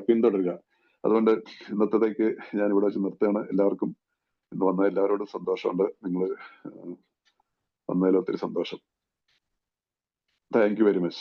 പിന്തുടരുക. അതുകൊണ്ട് ഇന്നത്തേക്ക് ഞാൻ ഇവിടെ വെച്ച് നിർത്തുകയാണ്. എല്ലാവർക്കും ഇന്ന് വന്ന എല്ലാവരോടും സന്തോഷമുണ്ട്. നിങ്ങൾ വന്നതിൽ ഒത്തിരി സന്തോഷം. Thank you very much.